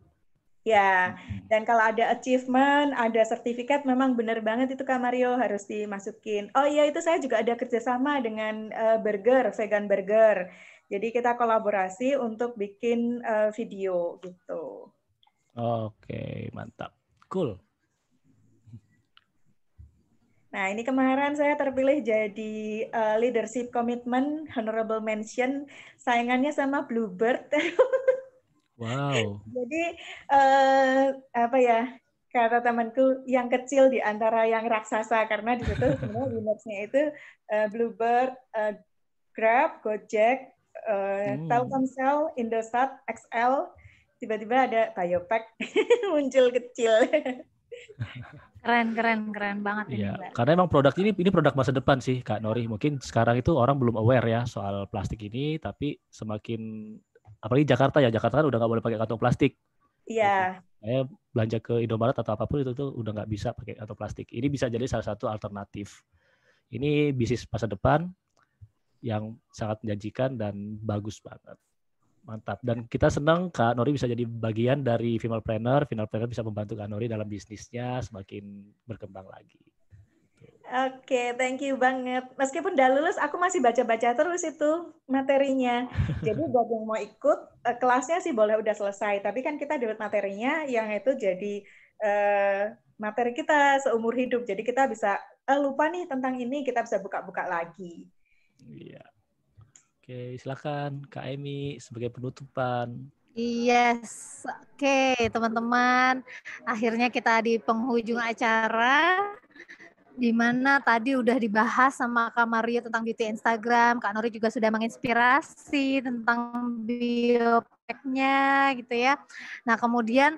Ya, dan kalau ada achievement, ada sertifikat, memang benar banget itu Kak Mario harus dimasukin. Oh iya, itu saya juga ada kerjasama dengan burger, vegan burger. Jadi kita kolaborasi untuk bikin video gitu. Oke, mantap. Cool. Nah, ini kemarin saya terpilih jadi leadership commitment, honorable mention, saingannya sama Bluebird. Wow. Jadi apa ya, kata temanku, yang kecil di antara yang raksasa, karena di situ sebenarnya winnersnya itu Bluebird, Grab, Gojek, Telkomsel, Indosat, XL, tiba-tiba ada Biopack muncul kecil. Keren banget ini, Iya, Mbak. karena emang produk ini produk masa depan sih, Kak Nori. Mungkin sekarang itu orang belum aware ya soal plastik ini, tapi semakin, apalagi Jakarta ya, Jakarta kan udah nggak boleh pakai kantong plastik. Iya. Saya belanja ke Indomaret atau apapun itu tuh udah nggak bisa pakai kantong plastik. Ini bisa jadi salah satu alternatif. Ini bisnis masa depan yang sangat menjanjikan dan bagus banget. Mantap. Dan kita senang Kak Nori bisa jadi bagian dari Femalpreneur. Femalpreneur bisa membantu Kak Nori dalam bisnisnya semakin berkembang lagi. Oke, thank you banget. Meskipun udah lulus, aku masih baca-baca terus itu materinya. Jadi buat yang mau ikut, kelasnya sih boleh udah selesai. Tapi kan kita dapat materinya yang itu jadi materi kita seumur hidup. Jadi kita bisa, lupa nih tentang ini, kita bisa buka-buka lagi. Iya. Oke, silakan Kak Emi sebagai penutupan. Yes, oke teman-teman. Akhirnya kita di penghujung acara, di mana tadi udah dibahas sama Kak Mario tentang beauty Instagram. Kak Nori juga sudah menginspirasi tentang biopacknya gitu ya. Nah kemudian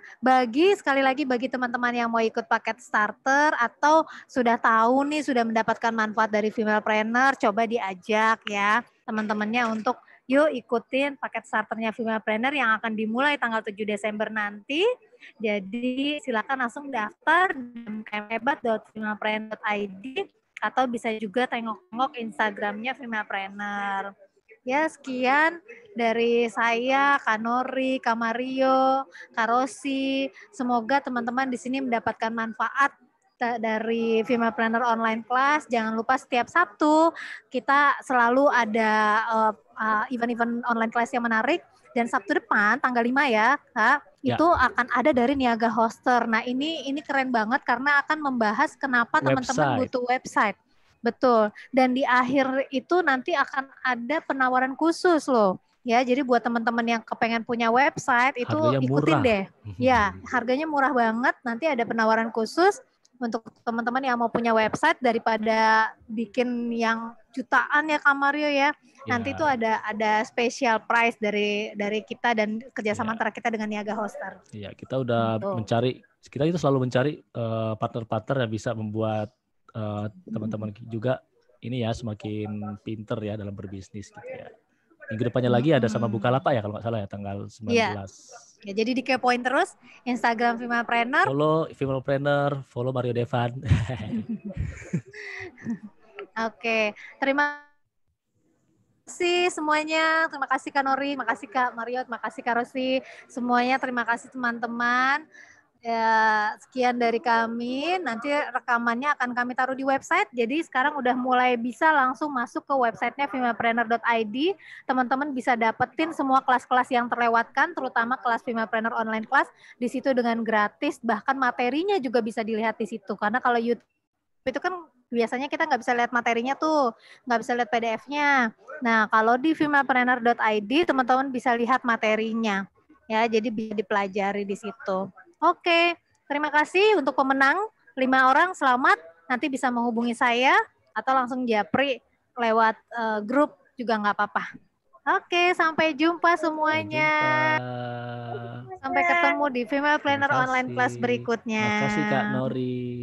sekali lagi bagi teman-teman yang mau ikut paket starter atau sudah tahu nih, sudah mendapatkan manfaat dari Femalpreneur, coba diajak ya teman-temannya untuk yuk ikutin paket starternya Femalpreneur yang akan dimulai tanggal 7 Desember nanti. Jadi silakan langsung daftar di mkmhebat.femalpreneur.id atau bisa juga tengok-tengok Instagramnya Femalpreneur. Ya sekian dari saya, Kak Nori, Kak Mario, Kak Rosi. Semoga teman-teman di sini mendapatkan manfaat dari Femalpreneur Online Class. Jangan lupa setiap Sabtu kita selalu ada event-event online class yang menarik. Dan Sabtu depan, tanggal 5 ya, Kak, itu akan ada dari Niaga Hoster. Nah ini keren banget karena akan membahas kenapa teman-teman butuh website. Betul. Dan di akhir itu nanti akan ada penawaran khusus loh. Ya, jadi buat teman-teman yang kepengen punya website itu harganya ikutin murah. deh. Ya, harganya murah banget. Nanti ada penawaran khusus untuk teman-teman yang mau punya website daripada bikin yang jutaan ya Kak Mario ya. Nanti tuh ada special price dari kita dan kerjasama antara kita dengan Niaga Hoster. Iya, kita udah kita itu selalu mencari partner-partner yang bisa membuat teman-teman juga ini ya semakin pinter ya dalam berbisnis gitu ya. Minggu depannya lagi ada sama Bukalapak ya kalau nggak salah ya tanggal 19. Iya. Ya, jadi dikepoin terus Instagram Femapreneur. Follow Femapreneur, follow Mario Devan. Oke, terima kasih semuanya. Terima kasih Kak Nori, terima kasih Kak Mario, terima kasih Kak Rosi. Semuanya terima kasih teman-teman. Ya, sekian dari kami. Nanti rekamannya akan kami taruh di website. Jadi sekarang udah mulai bisa langsung masuk ke websitenya femapreneur.id. Teman-teman bisa dapetin semua kelas-kelas yang terlewatkan, terutama kelas Femapreneur online class di situ dengan gratis. Bahkan materinya juga bisa dilihat di situ. Karena kalau YouTube itu kan biasanya kita nggak bisa lihat materinya tuh, nggak bisa lihat PDF-nya. Nah, kalau di femapreneur.id teman-teman bisa lihat materinya. Ya, jadi bisa dipelajari di situ. Oke, terima kasih untuk pemenang 5 orang, selamat. Nanti bisa menghubungi saya atau langsung japri lewat grup juga nggak apa-apa. Oke, sampai jumpa semuanya. Sampai ketemu di Femapreneur online class berikutnya. Terima kasih Kak Nori.